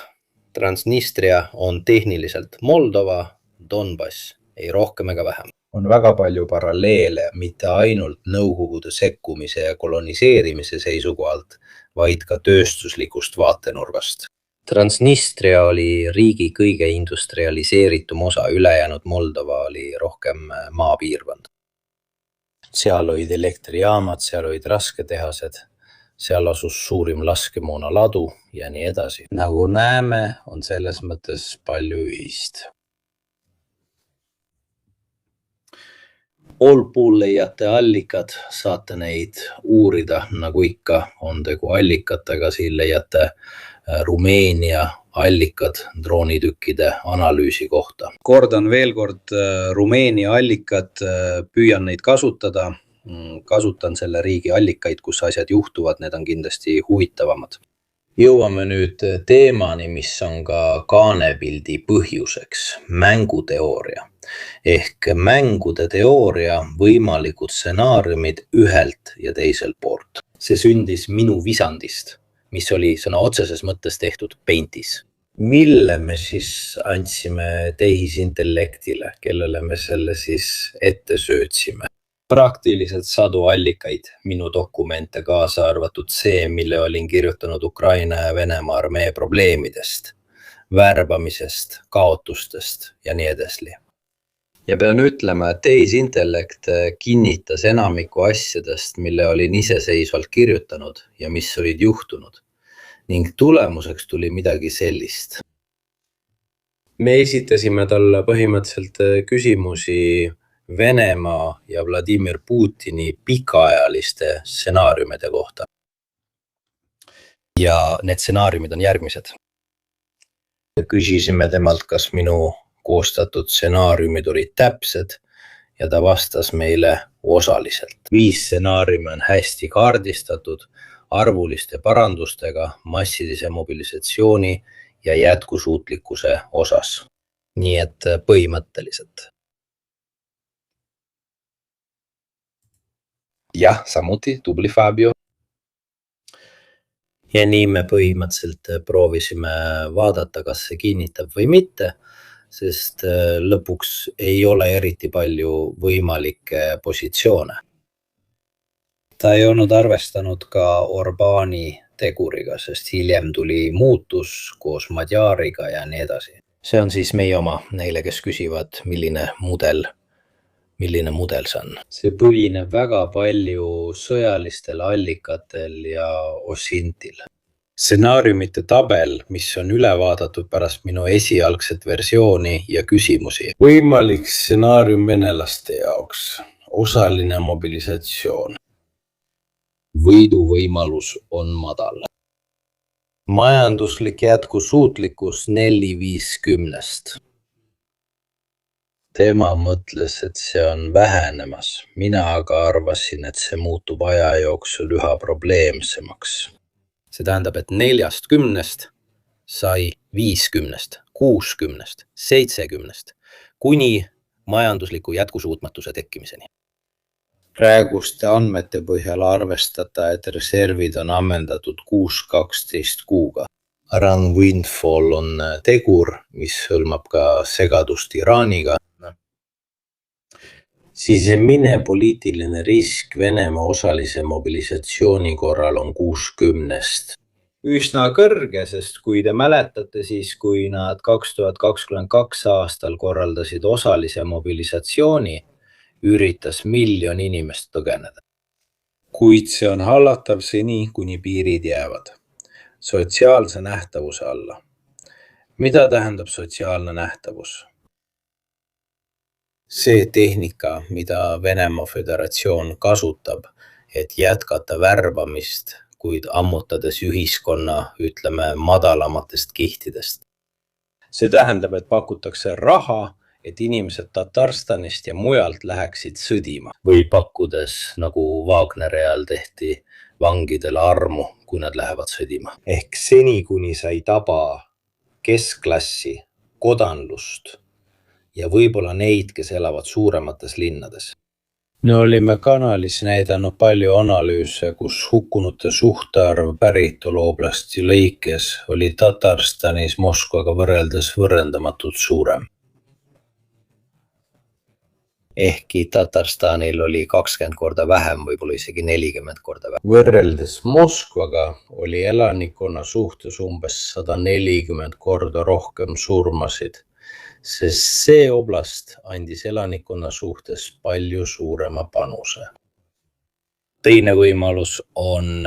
[SPEAKER 3] Transnistria on tehniliselt Moldova, Donbass, ei rohkem ega vähem. On väga palju paralleele, mitte ainult Nõukogude sekkumise ja koloniseerimise seisukohalt, vaid ka tööstuslikust vaatenurgast.
[SPEAKER 1] Transnistria oli riigi kõige industrialiseeritum osa, ülejäänud Moldova oli rohkem maapiirkond.
[SPEAKER 3] Seal olid elektrijaamad, seal olid rasketehased, seal asus suurim laskemoona ladu ja nii edasi. Nagu näeme, on selles mõttes palju ühist. Allpool leiate allikad, saate neid uurida, nagu ikka on tegu allikatega, siin leiate Rumeenia allikad droonitükkide analüüsi kohta. Kordan veel kord Rumeenia allikad, püüan neid kasutada, kasutan selle riigi allikaid, kus asjad juhtuvad, need on kindlasti huvitavamad. Jõuame nüüd teemani, mis on ka kaanepildi põhjuseks, mänguteooria. Ehk mängude teooria võimalikud stsenaariumid ühelt ja teiselt poolt. See sündis minu visandist,
[SPEAKER 1] mis oli sõna otseses mõttes tehtud Paintis.
[SPEAKER 3] Mille me siis andsime tehisintellektile, kellele me selle siis ette söötsime? Praktiliselt sadu allikaid, minu dokumente kaasa arvatud see, mille olin kirjutanud Ukraina ja Venemaa armee probleemidest, värbamisest, kaotustest ja nii edasi. Ja pean ütlema, et tehisintellekt kinnitas enamiku asjadest, mille olin iseseisvalt kirjutanud ja mis olid juhtunud. Ning tulemuseks tuli midagi sellist. Me esitasime talle põhimõtteliselt küsimusi Venemaa ja Vladimir Putini pikaajaliste stsenaariumide kohta.
[SPEAKER 1] Ja need stsenaariumid on järgmised.
[SPEAKER 3] Küsisime temalt, kas minu koostatud stsenaariumid olid täpsed ja ta vastas meile osaliselt.
[SPEAKER 1] 5 stsenaariumi on hästi kaardistatud arvuliste parandustega massilise mobilisatsiooni ja jätkusuutlikkuse osas. Nii et põhimõtteliselt. Jah, samuti, tubli Fabio.
[SPEAKER 3] Ja nii me põhimõtteliselt proovisime vaadata, kas see kinnitab või mitte, sest lõpuks ei ole eriti palju võimalikke positsioone. Ta ei olnud arvestanud ka Orbáni teguriga, sest hiljem tuli muutus koos Madjariga ja nii edasi.
[SPEAKER 1] See on siis meie oma neile, kes küsivad, milline mudel see on.
[SPEAKER 3] See põhineb väga palju sõjalistel allikatel ja osintil.
[SPEAKER 1] Stsenaariumite tabel, mis on üle vaadatud pärast minu esialgset versiooni ja küsimusi.
[SPEAKER 3] Võimalik stsenaarium venelaste jaoks, osaline mobilisatsioon. Võiduvõimalus on madal.
[SPEAKER 1] Majanduslik jätkusuutlikkus 4-5-10.
[SPEAKER 3] Tema mõtles, et see on vähenemas. Mina aga arvasin, et see muutub aja jooksul üha probleemsemaks.
[SPEAKER 1] See tähendab, et 4-10 sai 50, 60, 70 kuni majandusliku jätkusuutmatuse tekkimiseni.
[SPEAKER 3] Praeguste andmete põhjal arvestada, et reservid on ammendatud 6-12 kuuga. Run Windfall on tegur, mis hõlmab ka segadust Iraaniga. Siis mine poliitiline risk Venemaa osalise mobilisatsiooni korral on 60. Üsna kõrge, sest kui te mäletate, siis kui nad 2022 aastal korraldasid osalise mobilisatsiooni, üritas 1 miljon inimest põgeneda. Kuid see on hallatav seni, kuni piirid jäävad. Sotsiaalse nähtavuse alla. Mida tähendab sotsiaalne nähtavus? See tehnika, mida Venemaa Föderatsioon kasutab, et jätkata värbamist, kuid ammutades ühiskonna, ütleme, madalamatest kihtidest. See tähendab, et pakutakse raha, et inimesed Tatarstanist ja mujalt läheksid sõdima. Või pakkudes, nagu Wagneri ajal tehti, vangidele armu, kui nad lähevad sõdima. Ehk seni, kuni sa ei taba keskklassi, kodanlust ja võib-olla neid, kes elavad suuremates linnades. Me olime kanalis näidanud palju analüüse, kus hukkunute suhtarv päritolu oblasti lõikes oli Tatarstanis Moskvaga võrreldes võrrendamatult suurem. Ehkki Tatarstanil oli 20 korda vähem, võib-olla isegi 40 korda vähem. Võrreldes Moskvaga oli elanikkonna suhtes umbes 140 korda rohkem surmasid, sest see oblast andis elanikkonna suhtes palju suurema panuse. Teine võimalus on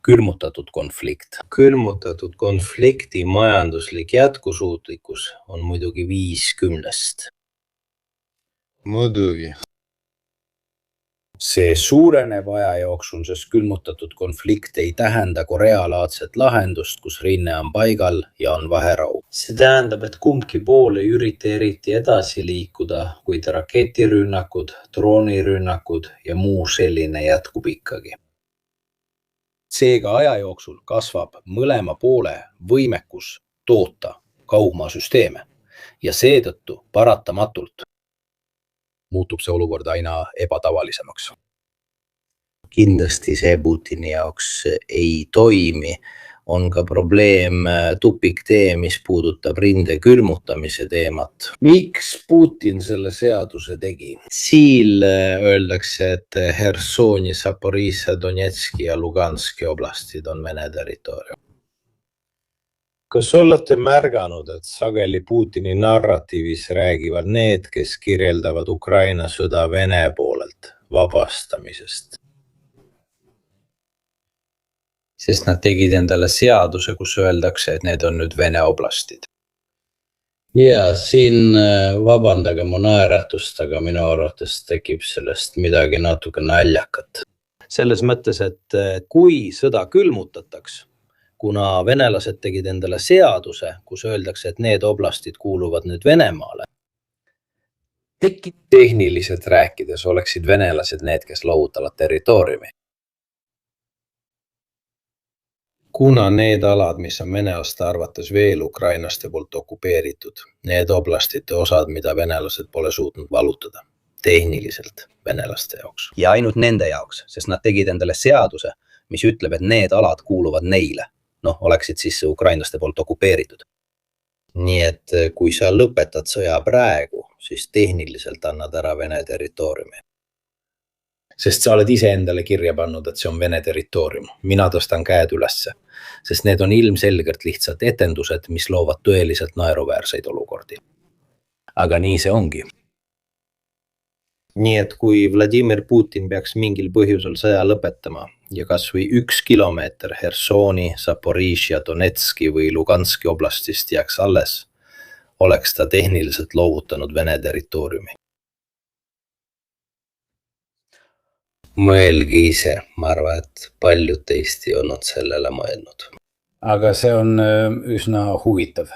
[SPEAKER 3] külmutatud konflikt. Külmutatud konflikti majanduslik jätkusuutlikkus on muidugi 50.
[SPEAKER 2] Muidugi.
[SPEAKER 3] See suureneb aja jooksul, sest külmutatud konflikt ei tähenda Korea-laadset lahendust, kus rinne on paigal ja on vaherahu. See tähendab, et kumbki pool ei ürita eriti edasi liikuda, kuid raketirünnakud, droonirünnakud ja muu selline jätkub ikkagi. Seega aja jooksul kasvab mõlema poole võimekus toota kaugmaasüsteeme ja seetõttu paratamatult
[SPEAKER 1] muutub see olukord aina ebatavalisemaks.
[SPEAKER 3] Kindlasti see Putini jaoks ei toimi. on ka probleem tupiktee, mis puudutab rinde külmutamise teemat. Miks Putin selle seaduse tegi? Siil öeldakse, et Hersoni, Zaporižžja, Donetski ja Luganski oblastid on Vene territoorium.
[SPEAKER 2] Kas olete märganud, et sageli Putini narratiivis räägivad need, kes kirjeldavad Ukraina sõda Vene poolelt vabastamisest?
[SPEAKER 3] Sest nad tegid endale seaduse, kus öeldakse, et need on nüüd Vene oblastid. Ja siin vabandage mu naeratust, aga minu arvates tekib sellest midagi natuke naljakat. Selles mõttes, et kui sõda külmutataks, kuna venelased tegid endale seaduse, kus öeldakse, et need oblastid kuuluvad nüüd Venemaale. Tehniliselt rääkides oleksid venelased need, kes loovutavad territooriumi. Kuna need alad, mis on venelaste arvates veel ukrainlaste poolt okupeeritud, need oblastite osad, mida venelased pole suutnud valutada, tehniliselt venelaste jaoks.
[SPEAKER 1] Ja ainult nende jaoks, sest nad tegid endale seaduse, mis ütleb, et need alad kuuluvad neile. Oleksid siis ukrainlaste poolt okupeeritud. Nii et kui sa lõpetad sõja praegu, siis tehniliselt annad ära Vene territooriumi.
[SPEAKER 3] Sest sa oled ise endale kirja pannud, et see on Vene territoorium. Mina tõstan käed ülesse, sest need on ilmselgelt lihtsalt etendused, mis loovad tõeliselt naeruväärseid olukordi. Aga nii see ongi. Nii et kui Vladimir Putin peaks mingil põhjusel sõja lõpetama ja kas või 1 kilomeeter Hersoni, Zaporižžja, Donetski või Luganski oblastist jääks alles, oleks ta tehniliselt loovutanud Vene territooriumi. Mõelge ise, ma arvan, et paljud teist ei olnud sellele mõelnud.
[SPEAKER 4] Aga see on üsna huvitav.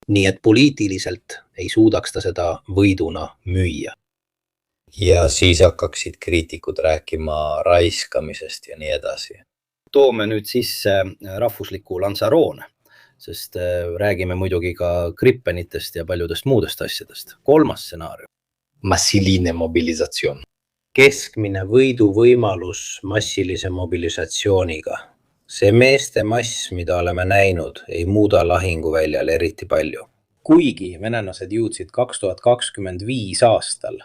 [SPEAKER 1] Nii et poliitiliselt ei suudaks ta seda võiduna müüa.
[SPEAKER 3] Ja siis hakkaksid kriitikud rääkima raiskamisest ja nii edasi.
[SPEAKER 1] Toome nüüd sisse rahvusliku Lanzaroone, sest räägime muidugi ka Gripenitest ja paljudest muudest asjadest. 3. stsenaarium.
[SPEAKER 3] Massiline mobilisatsioon.
[SPEAKER 1] Keskmine võiduvõimalus massilise mobilisatsiooniga. See meeste mass, mida oleme näinud, ei muuda lahinguväljal eriti palju. Kuigi venelased jõudsid 2025 aastal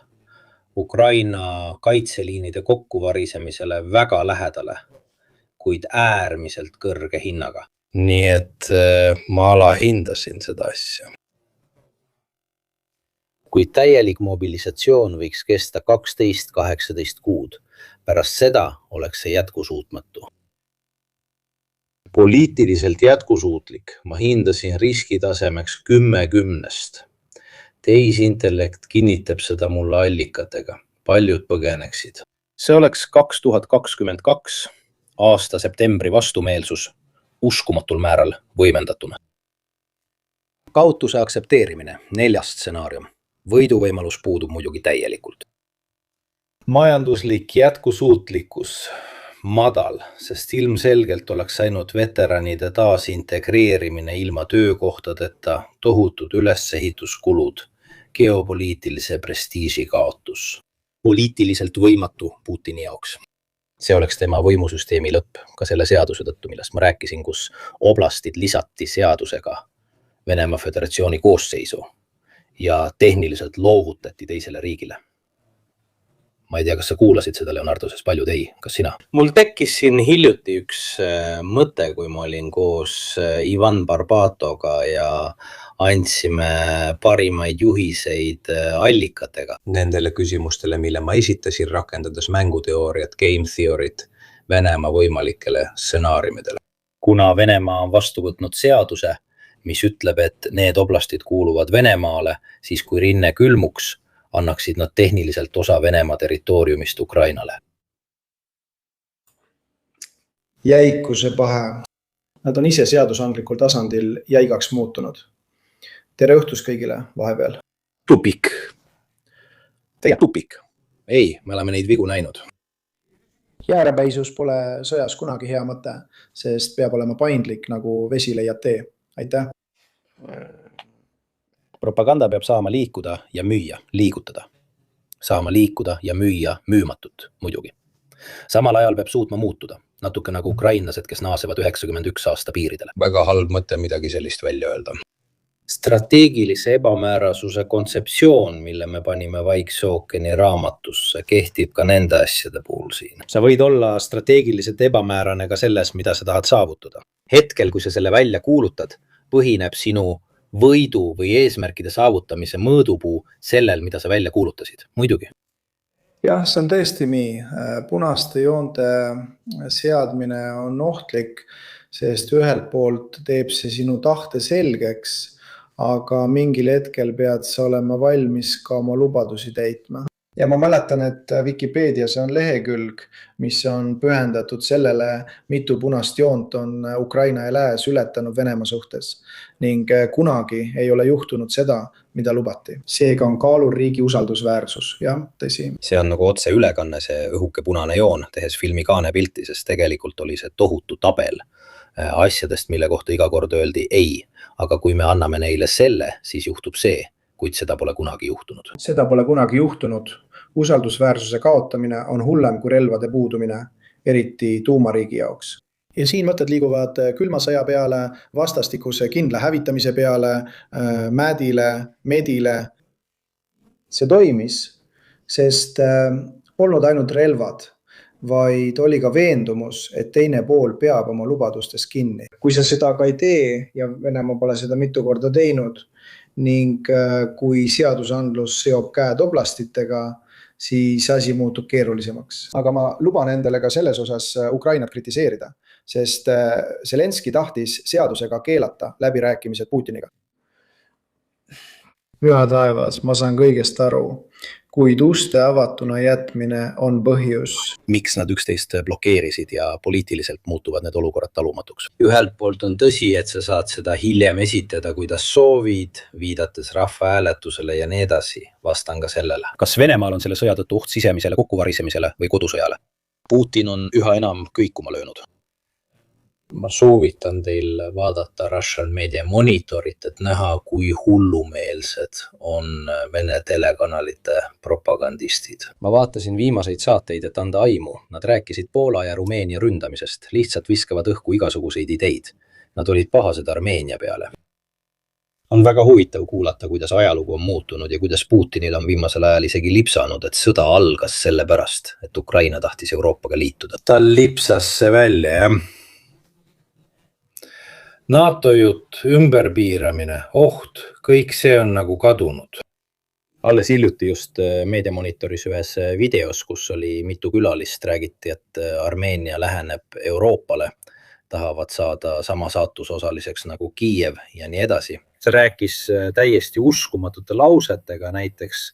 [SPEAKER 1] Ukraina kaitseliinide kokkuvarisemisele väga lähedale, kuid äärmiselt kõrge hinnaga.
[SPEAKER 3] Nii et ma alahindasin seda asja. Kui täielik mobilisatsioon võiks kesta 12-18 kuud, pärast seda oleks see jätkusuutmatu. Poliitiliselt jätkusuutlik ma hindasin riskitasemeks 10-10. Tehisintellekt kinnitab seda mulle allikatega. Paljud põgeneksid.
[SPEAKER 1] See oleks 2022 aasta septembri vastumeelsus uskumatul määral võimendatuna. Kaotuse aktsepteerimine, 4. stsenaarium. Võiduvõimalus puudub muidugi täielikult.
[SPEAKER 3] Majanduslik jätkusuutlikkus madal, sest ilmselgelt oleks ainult veteranide taasintegreerimine ilma töökohtadeta, tohutud ülesehituskulud, geopoliitilise prestiiži kaotus.
[SPEAKER 1] Poliitiliselt võimatu Putini jaoks. See oleks tema võimusüsteemi lõpp, ka selle seaduse tõttu, millest ma rääkisin, kus oblastid lisati seadusega Venemaa Föderatsiooni koosseisu ja tehniliselt loovutati teisele riigile. Ma ei tea, kas sa kuulasid seda, Leonardo, sest paljud ei. Kas sina? Mul tekkis siin hiljuti üks mõte, kui ma olin koos Ivan Barbatoga ja andsime parimaid juhiseid allikatega.
[SPEAKER 2] Nendele küsimustele, mille ma esitasin, rakendades mänguteooriat, game theory't Venemaa võimalikele stsenaariumidele.
[SPEAKER 1] Kuna Venemaa on vastu võtnud seaduse, mis ütleb, et need oblastid kuuluvad Venemaale, siis kui rinne külmuks, annaksid nad tehniliselt osa Venemaa territooriumist Ukrainale.
[SPEAKER 5] Jäikuse pahe. Nad on ise seadusandlikul tasandil jäigaks muutunud. Tere õhtust kõigile vahepeal.
[SPEAKER 1] Tupik. Tupik. Ei, me oleme neid vigu näinud.
[SPEAKER 5] Jääräpäisus pole sõjas kunagi hea mõte, sest peab olema paindlik nagu vesi leiab tee. Aitäh.
[SPEAKER 1] Propaganda peab saama liikuda ja müüa, liigutada. Saama liikuda ja müüa müümatut, muidugi. Samal ajal peab suutma muutuda. natuke nagu ukrainlased, kes naasevad 91 aasta piiridele.
[SPEAKER 2] Väga halb mõte midagi sellist välja öelda.
[SPEAKER 3] Strateegilise ebamäärasuse kontseptsioon, mille me panime Vaikse ookeani raamatusse, kehtib ka nende asjade puhul siin.
[SPEAKER 1] Sa võid olla strateegiliselt ebamäärane ka selles, mida sa tahad saavutada. Hetkel, kui sa selle välja kuulutad, põhineb sinu võidu või eesmärkide saavutamise mõõdupuu sellel, mida sa välja kuulutasid. Muidugi.
[SPEAKER 5] Jah, see on tõesti nii. Punaste joonte seadmine on ohtlik, sest ühelt poolt teeb see sinu tahte selgeks, aga mingil hetkel pead sa olema valmis ka oma lubadusi täitma. Ja ma mäletan, et Wikipeedias on lehekülg, mis on pühendatud sellele, mitu punast joont on Ukraina ja lääs ületanud Venemaa suhtes ning kunagi ei ole juhtunud seda, mida lubati. Seega on kaalul riigi usaldusväärsus, jah, tõsi.
[SPEAKER 1] See on nagu otse ülekanne, see õhuke punane joon, tehes filmi kaanepilti, sest tegelikult oli see tohutu tabel asjadest, mille kohta iga kord öeldi ei. Aga kui me anname neile selle, siis juhtub see, kuid seda pole kunagi juhtunud.
[SPEAKER 5] Seda pole kunagi juhtunud. Usaldusväärsuse kaotamine on hullem kui relvade puudumine, eriti tuumariigi jaoks. Ja siin mõtted liiguvad külma sõja peale, vastastikuse kindla hävitamise peale, mädile, medile. See toimis, sest polnud ainult relvad, vaid oli ka veendumus, et teine pool peab oma lubadustes kinni. Kui sa seda ka ei tee ja Venemaa pole seda mitu korda teinud ning kui seadusandlus seob käed oblastitega, siis asi muutub keerulisemaks. Aga ma luban endale ka selles osas Ukrainat kritiseerida, sest Zelenski tahtis seadusega keelata läbirääkimised Putiniga. Püha taevas, ma saan kõigest aru, kuid uste avatuna jätmine on põhjus.
[SPEAKER 1] Miks nad üksteist blokeerisid ja poliitiliselt muutuvad need olukorrad talumatuks? Ühelt poolt on tõsi, et sa saad seda hiljem esitada, kuidas soovid, viidates rahvahääletusele ja nii edasi. Vastan ka sellele. Kas Venemaal on selle sõja tõttu oht sisemisele kokkuvarisemisele või kodusõjale? Putin on üha enam kõikuma löönud.
[SPEAKER 2] Ma soovitan teil vaadata Russian Media Monitorit, et näha, kui hullumeelsed on Vene telekanalite propagandistid. Ma vaatasin viimaseid saateid, et anda aimu. Nad rääkisid Poola ja Rumeenia ründamisest, lihtsalt viskavad õhku igasuguseid ideid. Nad olid pahased Armeenia peale. On väga huvitav kuulata, kuidas ajalugu on muutunud ja kuidas Putinil on viimasel ajal isegi lipsanud, et sõda algas selle pärast, et Ukraina tahtis Euroopaga liituda. Tal lipsas see välja, jah. NATO jutt, ümberpiiramine, oht, kõik see on nagu kadunud.
[SPEAKER 1] Alles hiljuti just Media Monitoris ühes videos, kus oli mitu külalist, räägiti, et Armeenia läheneb Euroopale, tahavad saada sama saatusosaliseks nagu Kiiev ja nii edasi. See rääkis täiesti uskumatute lausetega, näiteks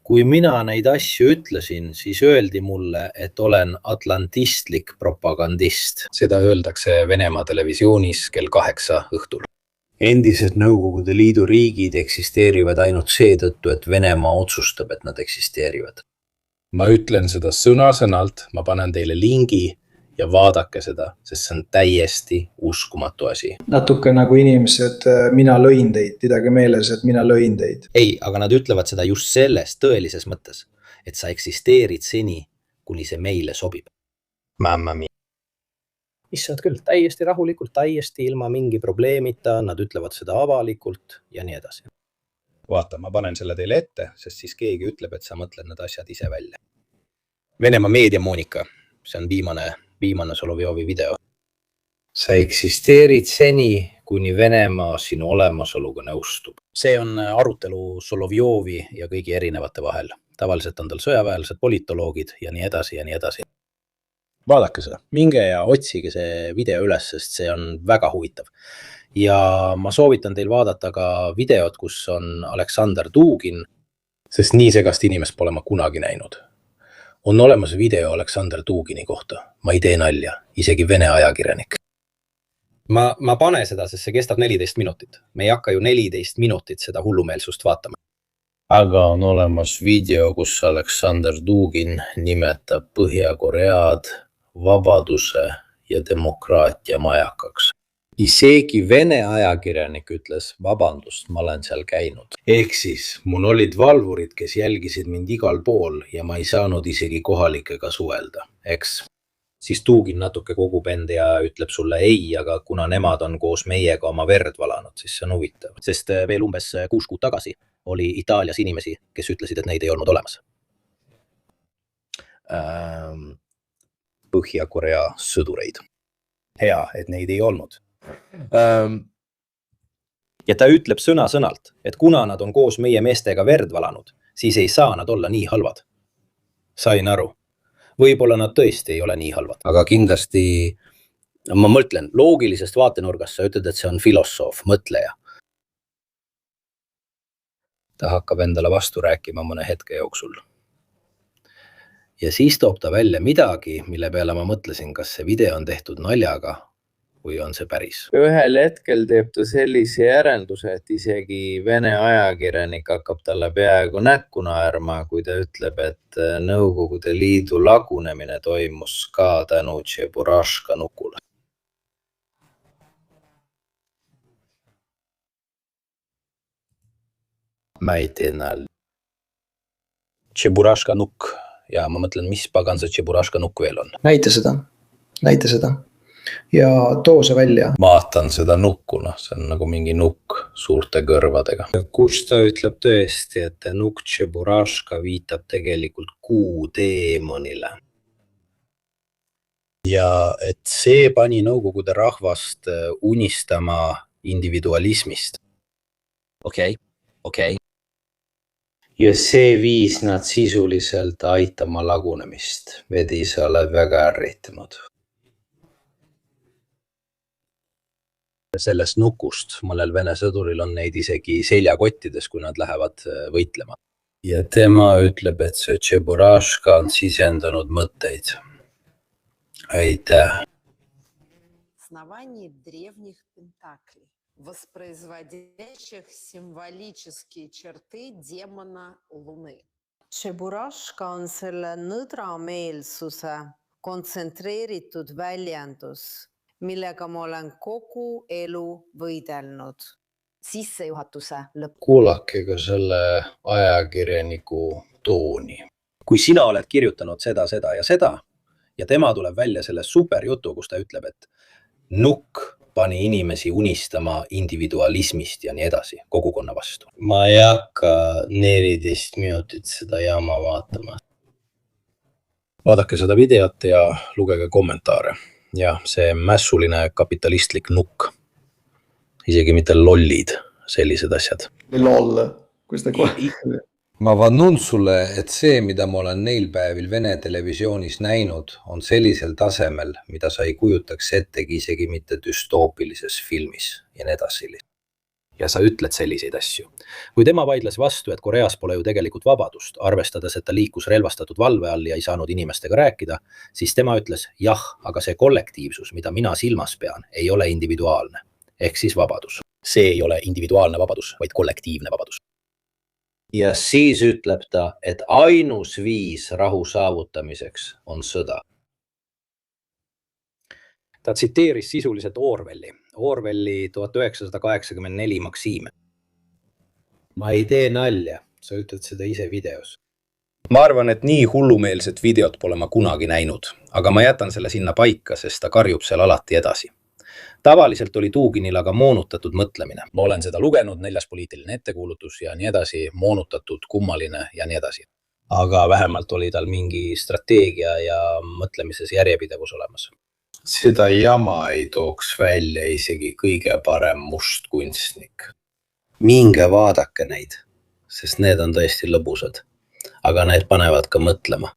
[SPEAKER 1] kui mina neid asju ütlesin, siis öeldi mulle, et olen atlantistlik propagandist. Seda öeldakse Venemaa televisioonis kell 8 õhtul. Endised Nõukogude Liidu riigid eksisteerivad ainult seetõttu, et Venemaa otsustab, et nad eksisteerivad. Ma ütlen seda sõna-sõnalt, ma panen teile lingi ja vaadake seda, sest see on täiesti uskumatu asi.
[SPEAKER 5] Natuke nagu inimesed, mina lõin teid, pidage meeles, et mina lõin teid.
[SPEAKER 1] Ei, aga nad ütlevad seda just selles tõelises mõttes, et sa eksisteerid seni, kuni see meile sobib. Mamma mia. Issand küll, täiesti rahulikult, täiesti ilma mingi probleemita, nad ütlevad seda avalikult ja nii edasi. Vaata, ma panen selle teile ette, sest siis keegi ütleb, et sa mõtled need asjad ise välja. Venemaa Media Monika, see on viimane Solovjovi video. Sa eksisteerid seni, kuni Venemaa sinu olemasoluga nõustub. See on arutelu Solovjovi ja kõigi erinevate vahel. Tavaliselt on tal sõjaväelised politoloogid ja nii edasi ja nii edasi. Vaadake seda, minge ja otsige see video üles, sest see on väga huvitav. Ja ma soovitan teil vaadata ka videot, kus on Aleksandr Dugin, sest nii segast inimest pole ma kunagi näinud. On olemas video Aleksandr Dugini kohta. Ma ei tee nalja, isegi Vene ajakirjanik. Ma pane seda, sest see kestab 14 minutit. Me ei hakka ju 14 minutit seda hullumeelsust vaatama.
[SPEAKER 2] Aga on olemas video, kus Aleksandr Dugin nimetab Põhja-Koread vabaduse ja demokraatia majakaks. Isegi Vene ajakirjanik ütles, vabandust, ma olen seal käinud. Ehk siis, mul olid valvurid, kes jälgisid mind igal pool ja ma ei saanud isegi kohalikega suvelda, eks?
[SPEAKER 1] siis Dugin natuke kogub end ja ütleb sulle ei, aga kuna nemad on koos meiega oma verd valanud, siis see on huvitav. Sest veel umbes 6 kuud tagasi oli Itaalias inimesi, kes ütlesid, et neid ei olnud olemas. Põhja-Korea sõdureid. Hea, et neid ei olnud. Ja ta ütleb sõna-sõnalt, et kuna nad on koos meie meestega verd valanud, siis ei saa nad olla nii halvad. Sain aru. Võib-olla nad tõesti ei ole nii halvad. Aga kindlasti, ma mõtlen, loogilisest vaatenurgast sa ütled, et see on filosoof, mõtleja. Ta hakkab endale vastu rääkima mõne hetke jooksul. Ja siis toob ta välja midagi, mille peale ma mõtlesin, kas see video on tehtud naljaga või on see päris.
[SPEAKER 3] Ühel hetkel teeb ta sellise järelduse, et isegi Vene ajakirjanik hakkab talle peaaegu näkku naerma, kui ta ütleb, et Nõukogude Liidu lagunemine toimus ka tänu Tšeburaška nukule. Ma ei tee nalja. Tšeburaška nukk ja ma mõtlen, mis pagan see Tšeburaška nukk veel on.
[SPEAKER 5] Näita seda. Ja too see välja.
[SPEAKER 3] Vaatan seda nukkuna, see on nagu mingi nukk suurte kõrvadega. Kus ta ütleb tõesti, et nukk Tšeburaška viitab tegelikult kuudeemonile.
[SPEAKER 1] Ja et see pani Nõukogude rahvast unistama individualismist. Okei.
[SPEAKER 3] Ja see viis nad sisuliselt aitama lagunemist. Vedi, sa oled väga ärritunud.
[SPEAKER 1] Sellest nukust mõnel Vene sõduril on neid isegi seljakottides, kui nad lähevad võitlema.
[SPEAKER 3] Ja tema ütleb, et see Tšeburaška on sisendanud mõtteid. Aitäh.
[SPEAKER 6] Основание древних пентаклей, воспроизводящих символические черты демона Луны. Tšeburaška on selle nõdrameelsuse kontsentreeritud väljendus, millega ma olen kogu elu võidelnud. Sissejuhatuse lõpp.
[SPEAKER 3] Kuulake ka selle ajakirjaniku tooni.
[SPEAKER 1] Kui sina oled kirjutanud seda ja seda ja tema tuleb välja selle superjutu, kus ta ütleb, et nukk pani inimesi unistama individualismist ja nii edasi kogukonna vastu.
[SPEAKER 3] Ma ei hakka 14 minutit seda jama vaatama.
[SPEAKER 1] Vaadake seda videot ja lugege kommentaare. Ja see mässuline kapitalistlik nukk. Isegi mitte lollid, sellised asjad.
[SPEAKER 5] Loll, kus ta
[SPEAKER 3] Ma vannun sulle, et see, mida ma olen neil päevil Vene televisioonis näinud, on sellisel tasemel, mida sa ei kujutaks ettegi isegi mitte düstoopilises filmis ja nii edasi. Ja sa ütled selliseid asju. Kui tema vaidles vastu, et Koreas pole ju tegelikult vabadust, arvestades, et ta liikus relvastatud valve all ja ei saanud inimestega rääkida, siis tema ütles, jah, aga see kollektiivsus, mida mina silmas pean, ei ole individuaalne. Ehk siis vabadus. See ei ole individuaalne vabadus, vaid kollektiivne vabadus. Ja siis ütleb ta, et ainus viis rahu saavutamiseks on sõda. Ta tsiteeris sisuliselt Orwelli 1984 maksiime. Ma ei tee nalja, sa ütled seda ise videos. Ma arvan, et nii hullumeelset videot pole ma kunagi näinud, aga ma jätan selle sinna paika, sest ta karjub seal alati edasi. Tavaliselt oli Duginil aga moonutatud mõtlemine. Ma olen seda lugenud, 4. poliitiline ettekuulutus ja nii edasi, moonutatud, kummaline ja nii edasi. Aga vähemalt oli tal mingi strateegia ja mõtlemises järjepidevus olemas. Seda jama ei tooks välja isegi kõige parem mustkunstnik. Minge vaadake neid, sest need on tõesti lõbusad, aga need panevad ka mõtlema.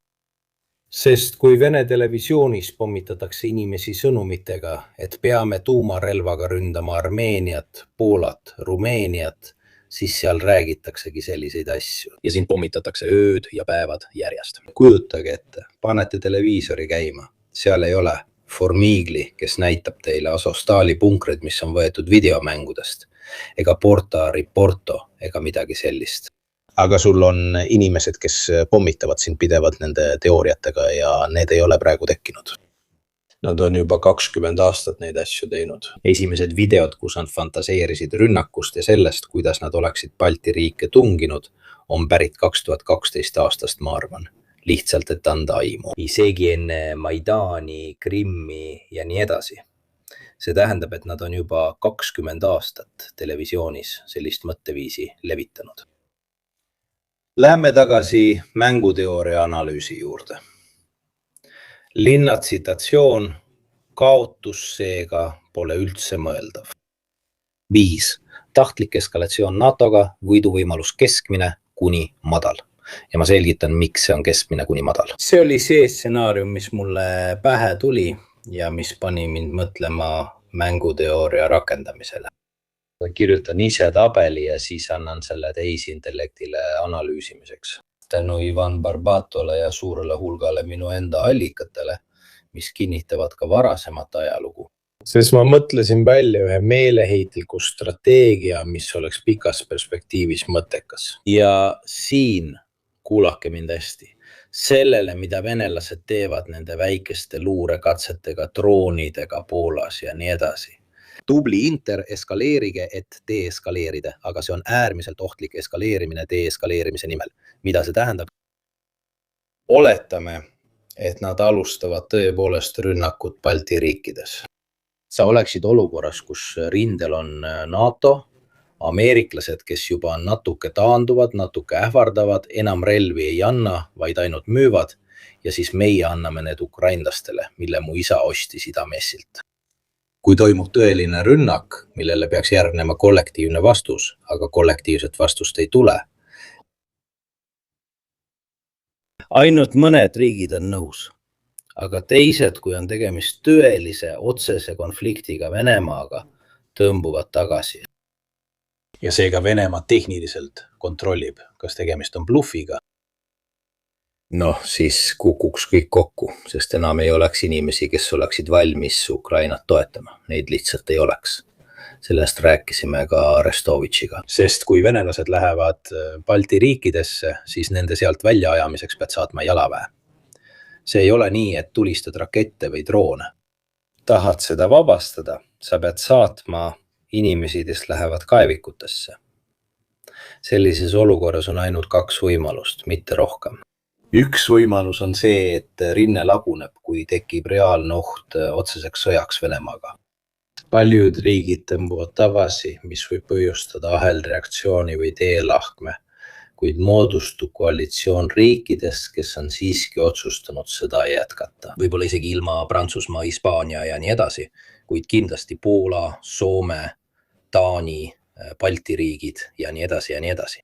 [SPEAKER 3] Sest kui Vene televisioonis pommitatakse inimesi sõnumitega, et peame tuumarelvaga ründama Armeeniat, Poolat, Rumeeniat, siis seal räägitaksegi selliseid asju. Ja siin pommitatakse ööd ja päevad järjest. Kujutage ette, panete televiisori käima, seal ei ole Formigli, kes näitab teile Azovstali punkrid, mis on võetud videomängudest, ega Porta Riporto ega midagi sellist. Aga sul on inimesed, kes pommitavad sind pidevalt nende teooriatega ja need ei ole praegu tekkinud. Nad on juba 20 aastat neid asju teinud. Esimesed videod, kus nad fantaseerisid rünnakust ja sellest, kuidas nad oleksid Balti riike tunginud, on pärit 2012 aastast, ma arvan. lihtsalt et anda aimu. Isegi enne Maidani, Krimmi ja nii edasi. See tähendab, et nad on juba 20 aastat televisioonis sellist mõtteviisi levitanud. Lähme tagasi mänguteooria analüüsi juurde. Linnatsitatsioon, kaotus seega pole üldse mõeldav. 5. Tahtlik eskalatsioon NATOga, võiduvõimalus keskmine kuni madal. Ja ma selgitan, miks see on keskmine kuni madal. See oli see stsenaarium, mis mulle pähe tuli ja mis pani mind mõtlema mänguteooria rakendamisele. Kirjutan ise tabeli ja siis annan selle tehisintellektile analüüsimiseks. Tänu Ivan Barbatole ja suurele hulgale minu enda allikatele, mis kinnitavad ka varasemat ajalugu. Sest ma mõtlesin välja ühe meeleheitliku strateegia, mis oleks pikas perspektiivis mõttekas. Ja siin, kuulake mind hästi, sellele, mida venelased teevad nende väikeste luurekatsetega, droonidega Poolas ja nii edasi. Tubli Inter, eskaleerige, et deeskaleerida, aga see on äärmiselt ohtlik eskaleerimine deeskaleerimise nimel. Mida see tähendab? Oletame, et nad alustavad tõepoolest rünnakut Balti riikides. Sa oleksid olukorras, kus rindel on NATO, ameeriklased, kes juba natuke taanduvad, natuke ähvardavad, enam relvi ei anna, vaid ainult müüvad ja siis meie anname need ukrainlastele, mille mu isa ostis idamessilt. Kui toimub tõeline rünnak, millele peaks järgnema kollektiivne vastus, aga kollektiivset vastust ei tule. Ainult mõned riigid on nõus, aga teised, kui on tegemist tõelise otsese konfliktiga Venemaaga, tõmbuvad tagasi. Ja seega Venemaa tehniliselt kontrollib, kas tegemist on bluffiga. Noh, siis kukuks kõik kokku, sest enam ei oleks inimesi, kes oleksid valmis Ukrainat toetama. Neid lihtsalt ei oleks. Sellest rääkisime ka Arestovitšiga. Sest kui venelased lähevad Balti riikidesse, siis nende sealt väljaajamiseks pead saatma jalaväe. See ei ole nii, et tulistad rakette või droone. Tahad seda vabastada, sa pead saatma inimesi, kes lähevad kaevikutesse. Sellises olukorras on ainult 2 võimalust, mitte rohkem. Üks võimalus on see, et rinne laguneb, kui tekib reaalne oht otseseks sõjaks Venemaaga. Paljud riigid tõmbuvad tagasi, mis võib põhjustada ahelreaktsiooni või teelahkme, kuid moodustub koalitsioon riikides, kes on siiski otsustanud seda jätkata. Võib-olla isegi ilma Prantsusmaa, Hispaania ja nii edasi, kuid kindlasti Poola, Soome, Taani, Balti riigid ja nii edasi ja nii edasi.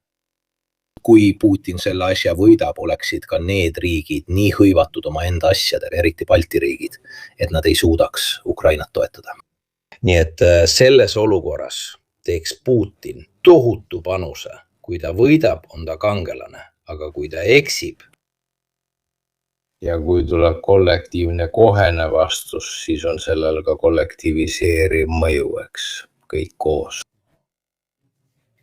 [SPEAKER 3] Kui Putin selle asja võidab, oleksid ka need riigid nii hõivatud oma enda asjadele, eriti Balti riigid, et nad ei suudaks Ukrainat toetada. Nii et selles olukorras teeks Putin tohutu panuse. Kui ta võidab, on ta kangelane, aga kui ta eksib ja kui tuleb kollektiivne kohene vastus, siis on sellel ka kollektiviseeriv mõju, eks, kõik koos.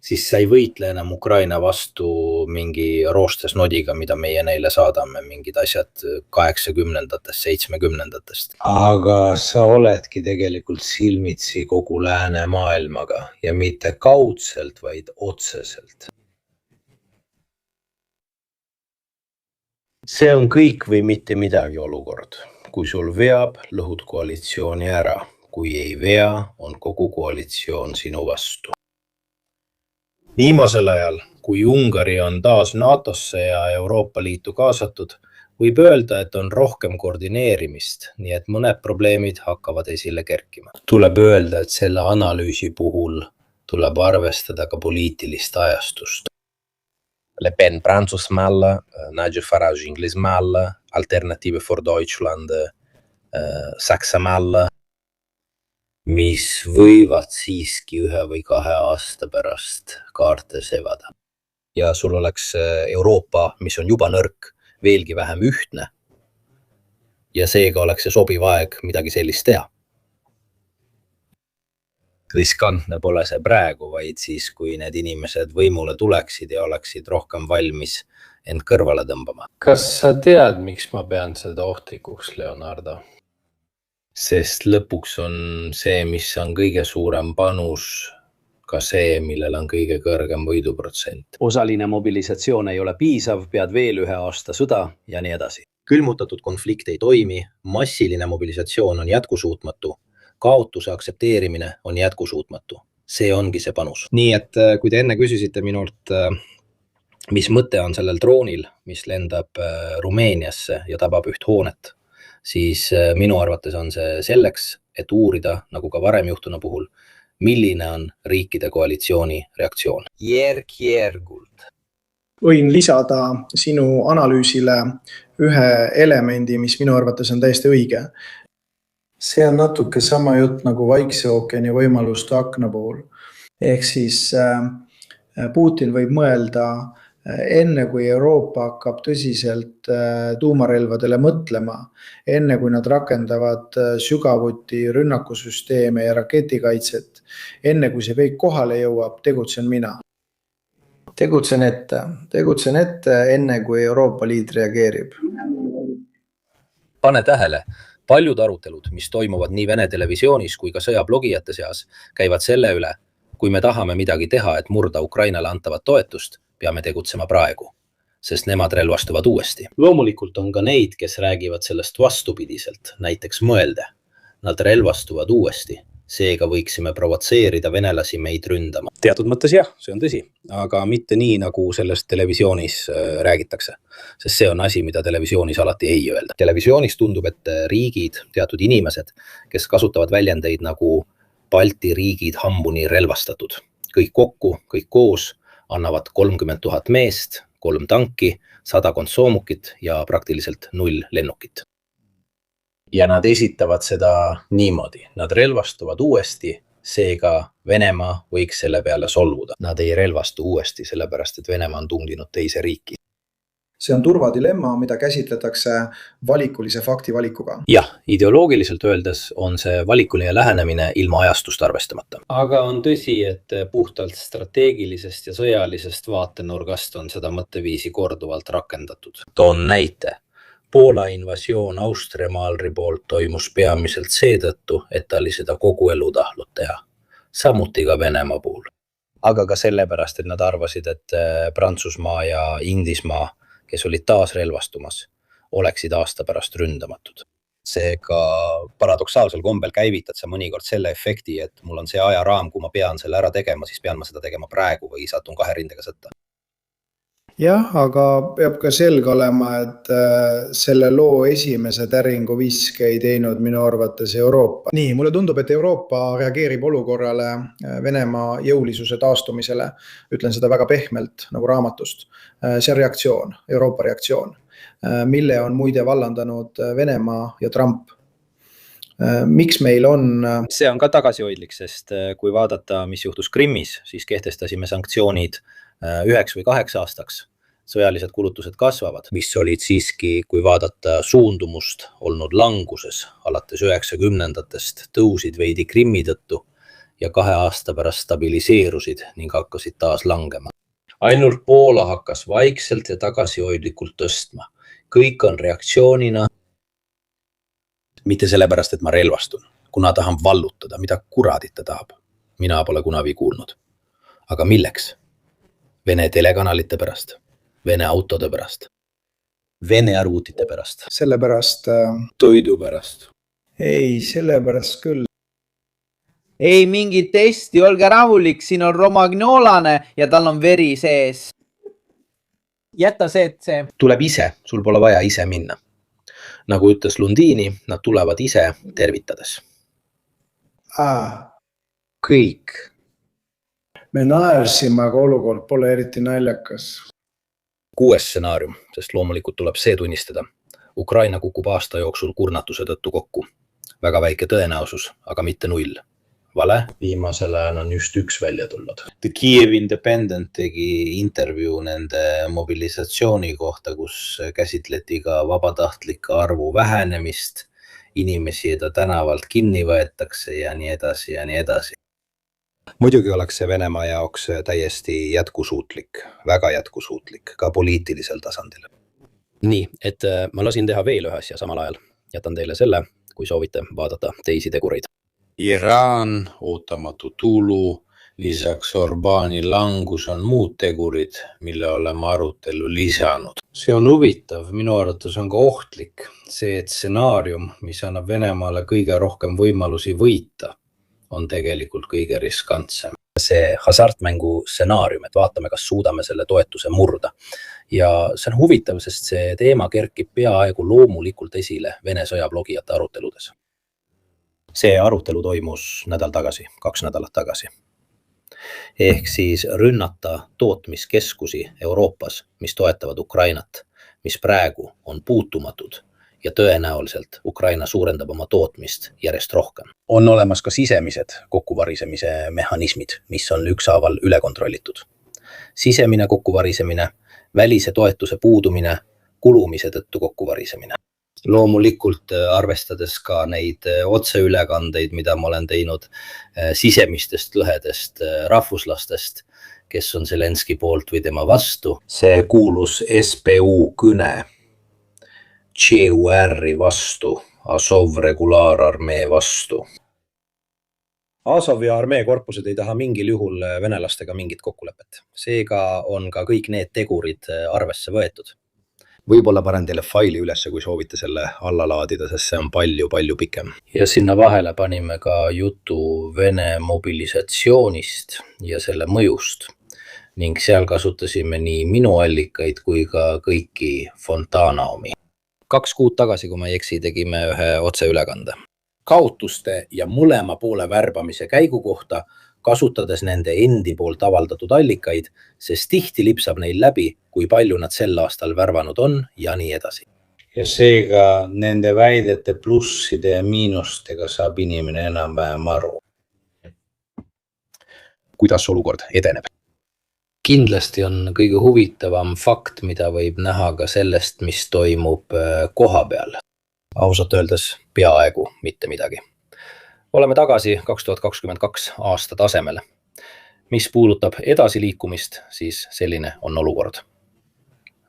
[SPEAKER 3] Siis sa ei võitle enam Ukraina vastu mingi roostes nodiga, mida meie neile saadame, mingid asjad 80-ndatest, 70-ndatest. Aga sa oledki tegelikult silmitsi kogu lääne maailmaga ja mitte kaudselt, vaid otseselt. See on kõik või mitte midagi olukord. Kui sul veab, lõhud koalitsiooni ära. Kui ei vea, on kogu koalitsioon sinu vastu. Viimasel ajal, kui Ungari on taas NATOsse ja Euroopa Liitu kaasatud, võib öelda, et on rohkem koordineerimist, nii et mõned probleemid hakkavad esile kerkima. Tuleb öelda, et selle analüüsi puhul tuleb arvestada ka poliitilist ajastust. Le Pen Prantsusmaal, Nigel Farage Inglismaal, Alternative for Deutschland Saksamaal, mis võivad siiski 1 või 2 aasta pärast kaarte sevada. Ja sul oleks Euroopa, mis on juba nõrk, veelgi vähem ühtne. Ja seega oleks see sobiv aeg midagi sellist teha. Riskantne pole see praegu, vaid siis, kui need inimesed võimule tuleksid ja oleksid rohkem valmis end kõrvale tõmbama. Kas sa tead, miks ma pean seda ohtlikuks, Leonardo? Sest lõpuks on see, mis on kõige suurem panus ka see, millel on kõige kõrgem võiduprotsent.
[SPEAKER 7] Osaline mobilisatsioon ei ole piisav, pead veel 1 aasta sõda ja nii edasi.
[SPEAKER 1] Külmutatud konflikt ei toimi, massiline mobilisatsioon on jätkusuutmatu, kaotuse aktsepteerimine on jätkusuutmatu. See ongi see panus. Nii et kui te enne küsisite minult, mis mõte on sellel droonil, mis lendab Rumeeniasse ja tabab üht hoonet, siis minu arvates on see selleks, et uurida, nagu ka varem juhtuna puhul, milline on riikide koalitsiooni reaktsioon.
[SPEAKER 3] Järk-järgult.
[SPEAKER 5] Võin lisada sinu analüüsile ühe elemendi, mis minu arvates on täiesti õige. See on natuke sama jutt nagu Vaikse ookeani võimaluste akna puhul. Ehk siis Putin võib mõelda enne, kui Euroopa hakkab tõsiselt tuumarelvadele mõtlema, enne kui nad rakendavad sügavuti rünnakusüsteeme ja raketikaitset, enne kui see kõik kohale jõuab, tegutsen mina. Tegutsen ette, enne kui Euroopa Liit reageerib.
[SPEAKER 1] Pane tähele, paljud arutelud, mis toimuvad nii Vene televisioonis kui ka sõjablogijate seas, käivad selle üle, kui me tahame midagi teha, et murda Ukrainale antavat toetust, peame tegutsema praegu, sest nemad relvastuvad uuesti. Loomulikult on ka neid, kes räägivad sellest vastupidiselt, näiteks mõelde. Nad relvastuvad uuesti. Seega võiksime provotseerida venelasi meid ründama.
[SPEAKER 7] Teatud mõttes jah, see on tõsi, aga mitte nii, nagu sellest televisioonis räägitakse, sest see on asi, mida televisioonis alati ei öelda.
[SPEAKER 1] Televisioonis tundub, et riigid, teatud inimesed, kes kasutavad väljendeid nagu Balti riigid hambuni relvastatud. Kõik kokku, kõik koos annavad 30 000 meest, 3 tanki, 100 soomukit ja praktiliselt 0 lennukit.
[SPEAKER 2] Ja nad esitavad seda niimoodi. Nad relvastuvad uuesti, seega Venemaa võiks selle peale solvuda.
[SPEAKER 1] Nad ei relvastu uuesti, sellepärast et Venemaa on tunginud teise riiki.
[SPEAKER 5] See on turvadilemma, mida käsitletakse valikulise faktivalikuga.
[SPEAKER 7] Jah, ideoloogiliselt öeldes on see valikuline lähenemine ilma ajastust arvestamata.
[SPEAKER 3] Aga on tõsi, et puhtalt strateegilisest ja sõjalisest vaatenurgast on seda mõtteviisi korduvalt rakendatud.
[SPEAKER 2] Toon näite. Poola invasioon Austria maalri poolt toimus peamiselt seetõttu, et ta oli seda kogu elu tahtnud teha. Samuti ka Venemaa puhul.
[SPEAKER 1] Aga ka sellepärast, et nad arvasid, et Prantsusmaa ja Inglismaa, kes olid taas relvastumas, oleksid aasta pärast ründamatud. Seega paradoksaalsel kombel käivitad sa mõnikord selle efekti, et mul on see ajaraam, kui ma pean selle ära tegema, siis pean ma seda tegema praegu või satun 2 rindega sõtta.
[SPEAKER 5] Jah, aga peab ka selge olema, et selle loo esimese täringu viske ei teinud minu arvates Euroopa. Nii, mulle tundub, et Euroopa reageerib olukorrale Venemaa jõulisuse taastumisele. Ütlen seda väga pehmelt, nagu raamatust. See on reaktsioon, Euroopa reaktsioon, mille on muide vallandanud Venemaa ja Trump. Miks meil on...
[SPEAKER 1] See on ka tagasihoidlik, sest kui vaadata, mis juhtus Krimmis, siis kehtestasime sanktsioonid 9 või 8 aastaks. Sõjalised kulutused kasvavad, mis olid siiski, kui vaadata suundumust, olnud languses. Alates 90-ndatest tõusid veidi Krimmi tõttu ja 2 aasta pärast stabiliseerusid ning hakkasid taas langema.
[SPEAKER 2] Ainult Poola hakkas vaikselt ja tagasihoidlikult tõstma. Kõik on reaktsioonina.
[SPEAKER 1] Mitte sellepärast, et ma relvastun, kuna tahan vallutada, mida kuradit ta tahab. Mina pole kunagi kuulnud. Aga milleks? Vene telekanalite pärast, Vene autode pärast, Vene arvutite pärast.
[SPEAKER 5] Sellepärast...
[SPEAKER 2] Toidu pärast.
[SPEAKER 5] Ei, sellepärast küll.
[SPEAKER 8] Ei mingit testi, olge rahulik, siin on romagnolane ja tal on veri sees. Jäta see, et see.
[SPEAKER 1] Tuleb ise, sul pole vaja ise minna. Nagu ütles Lundini, nad tulevad ise tervitades.
[SPEAKER 5] Kõik. Me naersime, aga olukord pole eriti naljakas.
[SPEAKER 1] 6. stsenaarium, sest loomulikult tuleb see tunnistada. Ukraina kukub aasta jooksul kurnatuse tõttu kokku. Väga väike tõenäosus, aga mitte 0. Vale?
[SPEAKER 2] Viimasel ajal on just 1 välja tulnud.
[SPEAKER 3] The Kiev Independent tegi intervjuu nende mobilisatsiooni kohta, kus käsitleti ka vabatahtlike arvu vähenemist, inimesi, jeda tänavalt kinni võetakse ja nii edasi ja nii edasi.
[SPEAKER 1] Muidugi oleks see Venemaa jaoks täiesti jätkusuutlik, väga jätkusuutlik, ka poliitilisel tasandil. Nii, et ma lasin teha veel ühe asja samal ajal. Jätan teile selle, kui soovite vaadata teisi tegureid.
[SPEAKER 2] Iraan, ootamatu tulu,
[SPEAKER 3] Lisaks Orbáni langus on muud tegurid, mille oleme arutelu lisanud.
[SPEAKER 2] see on huvitav, minu arvates on ka ohtlik see, et stsenaarium, mis annab Venemaale kõige rohkem võimalusi võita, on tegelikult kõige riskantsem.
[SPEAKER 7] See hasartmängu stsenaarium, et vaatame, kas suudame selle toetuse murda. Ja see on huvitav, sest see teema kerkib peaaegu loomulikult esile Vene sõjablogijate aruteludes. See arutelu toimus nädal tagasi, 2 nädalat tagasi. Ehk siis rünnata tootmiskeskusi Euroopas, mis toetavad Ukrainat, mis praegu on puutumatud ja tõenäoliselt Ukraina suurendab oma tootmist järjest rohkem. On olemas ka sisemised kokkuvarisemise mehhanismid, mis on ükshaaval üle kontrollitud. Sisemine kokkuvarisemine, välise toetuse puudumine, kulumise tõttu kokkuvarisemine. Loomulikult arvestades ka neid otseülekandeid, mida ma olen teinud sisemistest lõhedest rahvuslastest, kes on Zelenski poolt või tema vastu.
[SPEAKER 2] See kuulus SBU kõne ČUR-i vastu, Azov regulaararmee vastu.
[SPEAKER 7] Azov ja armee korpused ei taha mingil juhul venelastega mingit kokkulepet. Seega on ka kõik need tegurid arvesse võetud. Võib-olla panen teile faili üles, kui soovite selle alla laadida, sest see on palju pikem. Ja sinna vahele panime ka jutu Vene mobilisatsioonist ja selle mõjust. Ning seal kasutasime nii minu allikaid kui ka kõiki Fontana omi. 2 kuud tagasi, kui ma ei eksi, tegime ühe otseülekande. Kaotuste ja mõlema poole värbamise käigu kohta, kasutades nende endi poolt avaldatud allikaid, sest tihti lipsab neil läbi, kui palju nad sel aastal värvanud on ja nii edasi.
[SPEAKER 3] Ja seega nende väidete plusside ja miinustega saab inimene enam-vähem aru.
[SPEAKER 7] Kuidas olukord edeneb?
[SPEAKER 2] Kindlasti on kõige huvitavam fakt, mida võib näha ka sellest, mis toimub koha peal.
[SPEAKER 7] Ausalt öeldes peaaegu mitte midagi. Oleme tagasi 2022 aasta tasemel. Mis puudutab edasiliikumist, siis selline on olukord.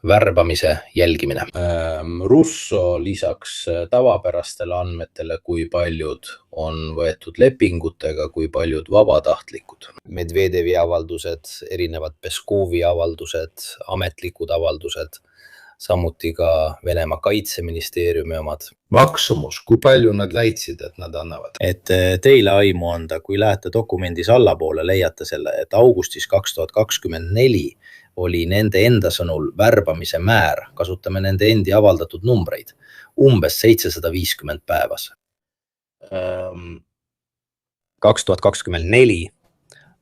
[SPEAKER 7] Värbamise jälgimine.
[SPEAKER 2] Russo lisaks tavapärastele andmetele, kui paljud on võetud lepingutega, kui paljud vabatahtlikud.
[SPEAKER 7] Medvedevi avaldused, erinevad Peskovi avaldused, ametlikud avaldused, samuti ka Venemaa kaitseministeeriumi omad.
[SPEAKER 2] Maksumus, kui palju nad leidsid, et nad annavad?
[SPEAKER 7] Et teile aimu anda, kui lähete dokumendis allapoole, leiate selle, et augustis 2024 oli nende enda sõnul värbamise määr, kasutame nende endi avaldatud numbreid, umbes 750 päevas. 2024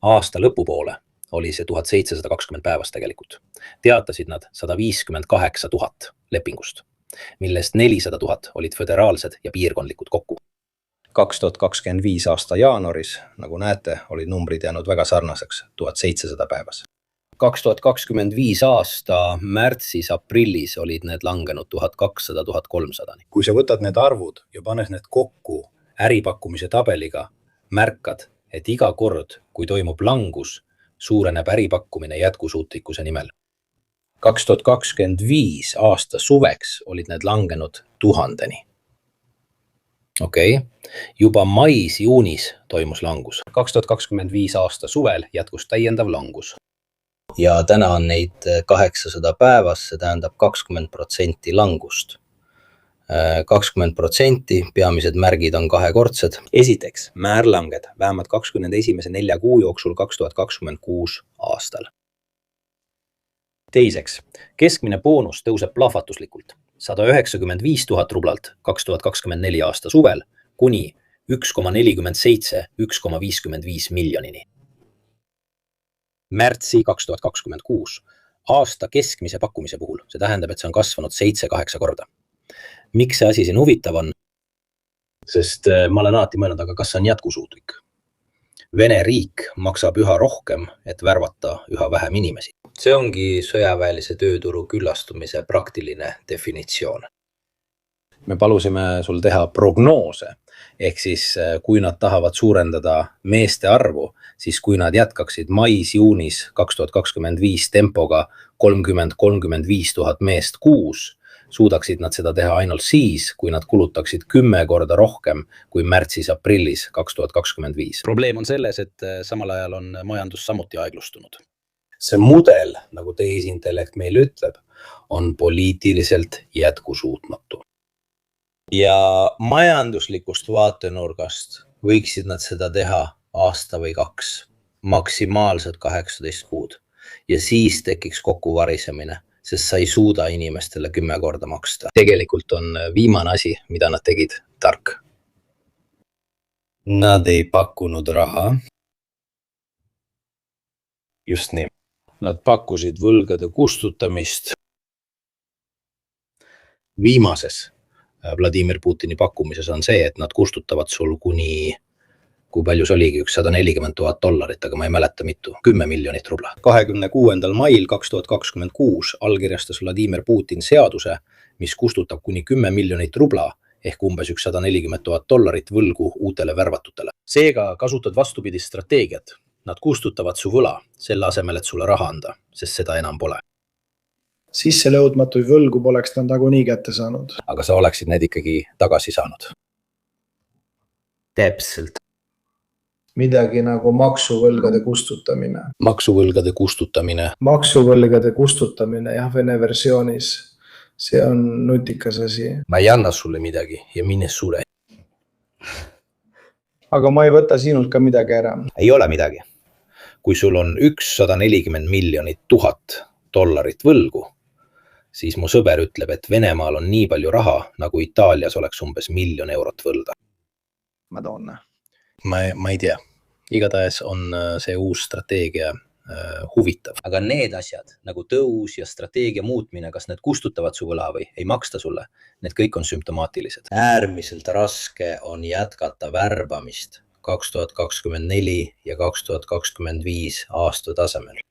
[SPEAKER 7] aasta lõpupoole oli see 1720 päevas tegelikult. Teatasid nad 158 000 lepingust, millest 400 000 olid föderaalsed ja piirkondlikud kokku. 2025 aasta jaanuaris, nagu näete, olid numbrid jäänud väga sarnaseks, 1700 päevas. 2025 aasta märtsis-aprillis olid need langenud 1200-1300.
[SPEAKER 2] Kui sa võtad need arvud ja panes need kokku
[SPEAKER 7] äripakkumise tabeliga, märkad, et iga kord, kui toimub langus, suureneb äripakkumine jätkusuutlikkuse nimel. 2025 aasta suveks olid need langenud 1000-ni. Okei. Juba mais-juunis toimus langus. 2025 aasta suvel jätkus täiendav langus. Ja täna on neid 800 päevas, see tähendab 20% langust. 20% peamised märgid on kahekordsed. Esiteks, määrlanged vähemalt 21. 4 kuu jooksul 2026 aastal. Teiseks, keskmine boonus tõuseb plahvatuslikult 195 000 rublalt 2024 aasta suvel kuni 1,47–1,55 miljonini. Märtsi 2026 aasta keskmise pakkumise puhul, see tähendab, et see on kasvanud 7-8 korda. Miks see asi siin huvitav on? Sest ma olen alati mõelnud, aga kas see on jätkusuutlik? Vene riik maksab üha rohkem, et värvata üha vähem inimesi. See ongi sõjaväelise tööturu küllastumise praktiline definitsioon. Me palusime sul teha prognoose, ehk siis kui nad tahavad suurendada meeste arvu, siis kui nad jätkaksid mais-juunis 2025 tempoga 30-35 000 meest kuus, suudaksid nad seda teha ainult siis, kui nad kulutaksid 10 korda rohkem kui märtsis-aprillis 2025.
[SPEAKER 3] probleem on selles, et samal ajal on majandus samuti aeglustunud.
[SPEAKER 7] See mudel, nagu tehisintellekt meil ütleb, on poliitiliselt jätkusuutmatu. Ja majanduslikust vaatenurgast võiksid nad seda teha aasta või 2, maksimaalselt 18 kuud. Ja siis tekiks kokkuvarisemine, sest sa ei suuda inimestele 10 korda maksta. Tegelikult on viimane asi, mida nad tegid, tark.
[SPEAKER 2] Nad ei pakkunud raha.
[SPEAKER 3] Just nii.
[SPEAKER 2] Nad pakkusid võlgade kustutamist.
[SPEAKER 1] Viimases Vladimir Putini pakkumises on see, et nad kustutavad sul kuni, kui palju see oligi, $140,000, aga ma ei mäleta mitu, 10 miljonit rubla. 26. mail 2026 allkirjastas Vladimir Putin seaduse, mis kustutab kuni 10 miljonit rubla ehk umbes $140,000 võlgu uutele värvatutele. Seega kasutad vastupidist strateegiat. Nad kustutavad su võla selle asemel, et sulle raha anda, sest seda enam pole.
[SPEAKER 5] Sisselõudmatuid võlgu poleks nad nagunii kätte saanud.
[SPEAKER 7] Aga sa oleksid need ikkagi tagasi saanud.
[SPEAKER 8] Täpselt.
[SPEAKER 5] Midagi nagu maksuvõlgade kustutamine.
[SPEAKER 7] Maksuvõlgade kustutamine.
[SPEAKER 5] Maksuvõlgade kustutamine, jah, vene versioonis. See on nutikas asi.
[SPEAKER 7] Ma ei anna sulle midagi ja minne sure.
[SPEAKER 5] Aga ma ei võta sinult ka midagi ära.
[SPEAKER 7] Ei ole midagi. Kui sul on $140 miljonit võlgu, siis mu sõber ütleb, et Venemaal on nii palju raha, nagu Itaalias oleks umbes €1 miljon võlda.
[SPEAKER 5] Madonna.
[SPEAKER 7] Ma ei tea. Igatahes on see uus strateegia huvitav. Aga need asjad, nagu tõus ja strateegia muutmine, kas need kustutavad su võla või ei maksta sulle, need kõik on sümptomaatilised. Äärmiselt raske on jätkata värbamist 2024 ja 2025 aasta tasemel.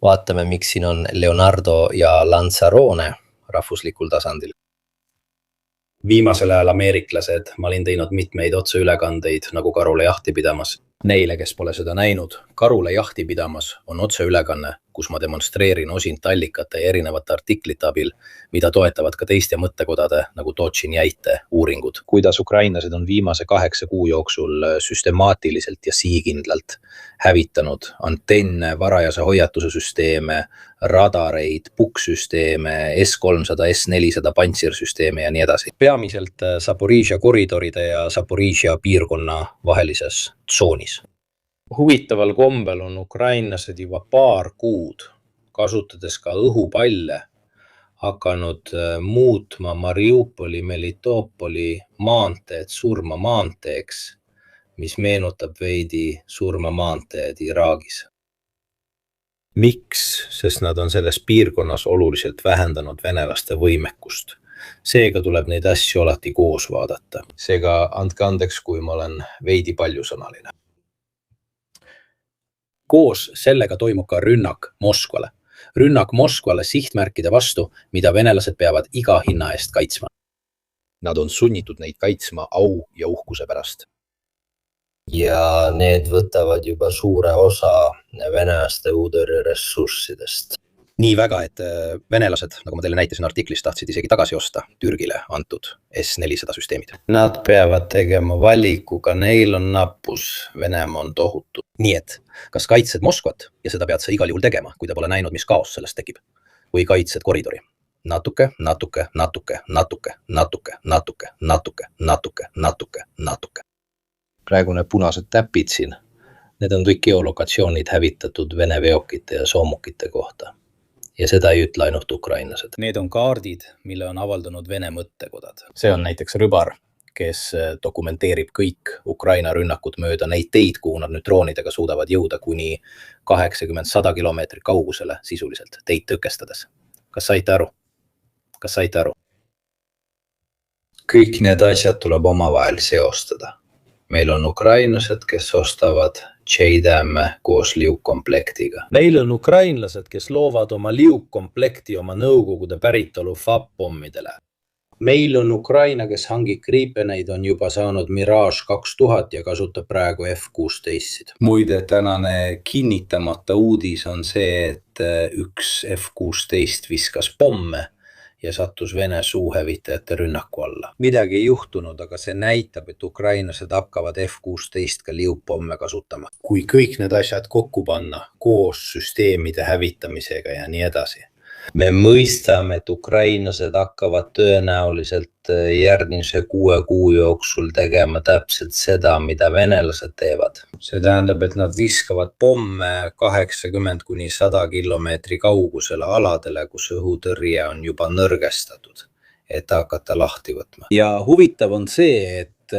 [SPEAKER 7] Vaatame, miks siin on Leonardo ja Lanzarone rahvuslikul tasandil. Viimasel ajal ameeriklased, ma olin teinud mitmeid otseülekandeid nagu Karule jahti pidamas. Neile, kes pole seda näinud, Karule jahti pidamas on otseülekanne, kus ma demonstreerin osintallikate ja erinevate artiklite abil, mida toetavad ka teiste mõttekodade nagu Dochin jäite uuringud. Kuidas ukrainlased on viimase 8 kuu jooksul süstemaatiliselt ja siikindlalt hävitanud antenne, varajase hoiatuse süsteeme, radareid, puksüsteeme, S-300, S-400 pantsirsüsteeme ja nii edasi. Peamiselt Zaporižžja koridoride ja Zaporižžja piirkonna vahelises tsoonis. Huvitaval kombel on ukrainlased juba paar kuud, kasutades ka õhupalle, hakanud muutma Mariupoli, Melitopoli maanteed surmamaanteeks, mis meenutab veidi surmamaanteed Iraagis. Miks? Sest nad on selles piirkonnas oluliselt vähendanud venelaste võimekust. Seega tuleb neid asju alati koos vaadata. Seega andke andeks, kui ma olen veidi paljusõnaline. Koos sellega toimub ka rünnak Moskvale. Rünnak Moskvale sihtmärkide vastu, mida venelased peavad iga hinna eest kaitsma. Nad on sunnitud neid kaitsma au ja uhkuse pärast. Ja need võtavad juba suure osa venelaste õhutõrjeressurssidest. Nii väga, et venelased, nagu ma teile näitasin artiklis, tahtsid isegi tagasi osta Türgile antud S-400 süsteemid. Nad peavad tegema valiku, ka neil on nappus, Venemaa on tohutu. Nii et, kas kaitsed Moskvat ja seda pead sa igal juhul tegema, kui ta pole näinud, mis kaos sellest tekib? Või kaitsed koridori? Natuke. Praegune punased täpid siin, need on kõik geolokatsioonid hävitatud Vene veokite ja soomukite kohta. Ja seda ei ütle ainult ukrainlased. Need on kaardid, mille on avaldanud Vene mõttekodad. See on näiteks Rõbar, kes dokumenteerib kõik Ukraina rünnakud mööda neid teid, kuhu nad nüüd droonidega suudavad jõuda kuni 80-100 kilomeetrit kaugusele sisuliselt teid tõkestades. Kas saite aru? Kõik need asjad tuleb omavahel seostada. Meil on ukrainlased, kes ostavad JDAM koos liukkomplektiga. Meil on ukrainlased, kes loovad oma liukkomplekti oma nõukogude päritolu FAB-pommidele. Meil on Ukraina, kes hangib Gripeneid, on juba saanud Mirage 2000 ja kasutab praegu F-16-sid. Muide, tänane kinnitamata uudis on see, et üks F-16 viskas pomme
[SPEAKER 3] ja sattus Vene suuhävitajate rünnaku alla.
[SPEAKER 2] Midagi ei juhtunud, aga see näitab, et ukrainlased hakkavad F-16 ka liuppomme kasutama.
[SPEAKER 3] Kui kõik need asjad kokku panna koos süsteemide hävitamisega ja nii edasi, me mõistame, et ukrainlased hakkavad tõenäoliselt järgmise 6 kuu jooksul tegema täpselt seda, mida venelased teevad. See tähendab, et nad viskavad pomme 80–100 kilomeetri kaugusele aladele, kus õhutõrje on juba nõrgestatud, et hakata lahti võtma.
[SPEAKER 1] Ja huvitav on see, et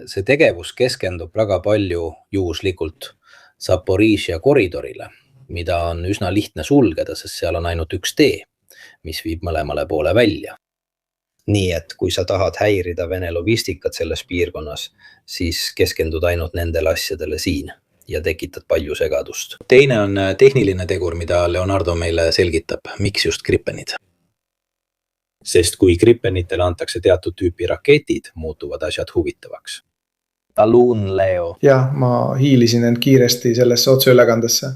[SPEAKER 1] see tegevus keskendub väga palju juhuslikult Zaporižžja koridorile, mida on üsna lihtne sulgeda, sest seal on ainult üks tee, mis viib mõlemale poole välja. Nii et kui sa tahad häirida Vene logistikat selles piirkonnas, siis keskendud ainult nendele asjadele siin ja tekitad palju segadust. Teine on tehniline tegur, mida Leonardo meile selgitab, miks just Gripenid. Sest kui Gripenitele antakse teatud tüüpi raketid, muutuvad asjad huvitavaks. Talun, Leo.
[SPEAKER 5] Jah, ma hiilisin end kiiresti sellesse otseülekandesse.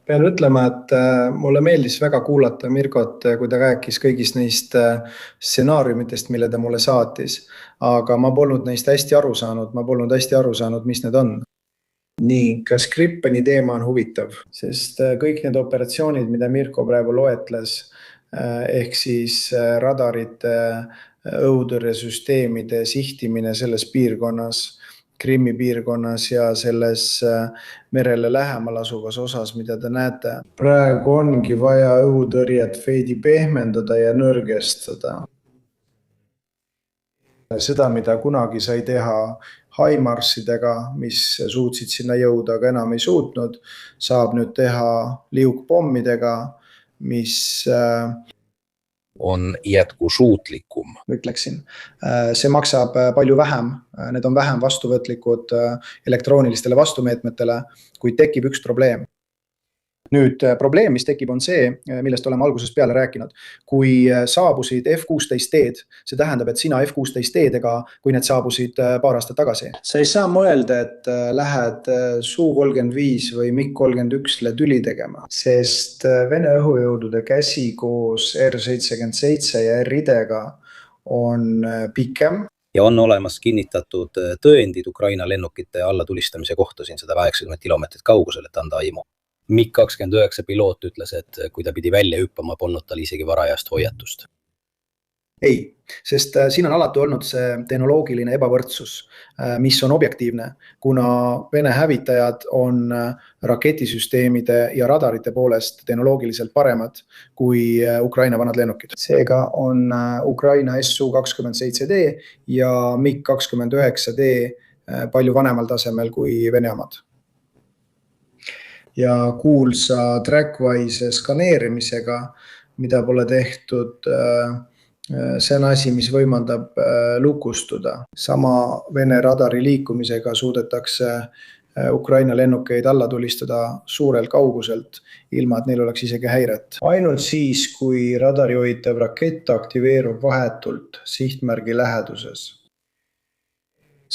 [SPEAKER 5] Pean ütlema, et mulle meeldis väga kuulata Mirkot, kui ta rääkis kõigist neist stsenaariumitest, mille ta mulle saatis. Aga ma polnud neist hästi aru saanud, mis need on. Nii, kas Gripeni teema on huvitav? Sest kõik need operatsioonid, mida Mirko praegu loetles, ehk siis radarite, õhutõrjesüsteemide sihtimine selles piirkonnas, Krimmi piirkonnas ja selles merele lähemal asuvas osas, mida te näete. Praegu ongi vaja õhutõrjet veidi pehmendada ja nõrgestada. Seda, mida kunagi sai teha HIMARS-idega, mis suutsid sinna jõuda, aga enam ei suutnud, saab nüüd teha liukpommidega, mis
[SPEAKER 3] on jätkusuutlikum.
[SPEAKER 5] Ütleksin. See maksab palju vähem, need on vähem vastuvõtlikud elektroonilistele vastumeetmetele, kuid tekib üks probleem. Nüüd probleem, mis tekib, on see, millest oleme algusest peale rääkinud. Kui saabusid F-16-D, see tähendab, et sina F-16-D-dega, kui need saabusid paar aastat tagasi. Sa ei saa mõelda, et lähed Su-35 või MiG-31-le tüli tegema, sest Vene õhujõudude käsi koos R-77 ja R-idega on pikem.
[SPEAKER 7] Ja on olemas kinnitatud tõendid Ukraina lennukite allatulistamise kohta siin 180 kilomeetrit kaugusel, et anda aimu. MiG-29 piloot ütles, et kui ta pidi välja hüppama, polnud tal isegi varajast hoiatust.
[SPEAKER 5] Ei, sest siin on alati olnud see tehnoloogiline ebavõrdsus, mis on objektiivne, kuna Vene hävitajad on raketisüsteemide ja radarite poolest tehnoloogiliselt paremad kui Ukraina vanad lennukid. Seega on Ukraina Su-27D ja MiG-29D palju vanemal tasemel kui Vene omad. Ja kuulsa TrackWise skaneerimisega, mida pole tehtud, see on asi, mis võimaldab lukustuda. Sama Vene radari liikumisega suudetakse Ukraina lennukeid alla tulistada suurelt kauguselt, ilma et neil oleks isegi häiret. Ainult siis, kui radari hoitav rakett aktiveerub vahetult sihtmärgi läheduses.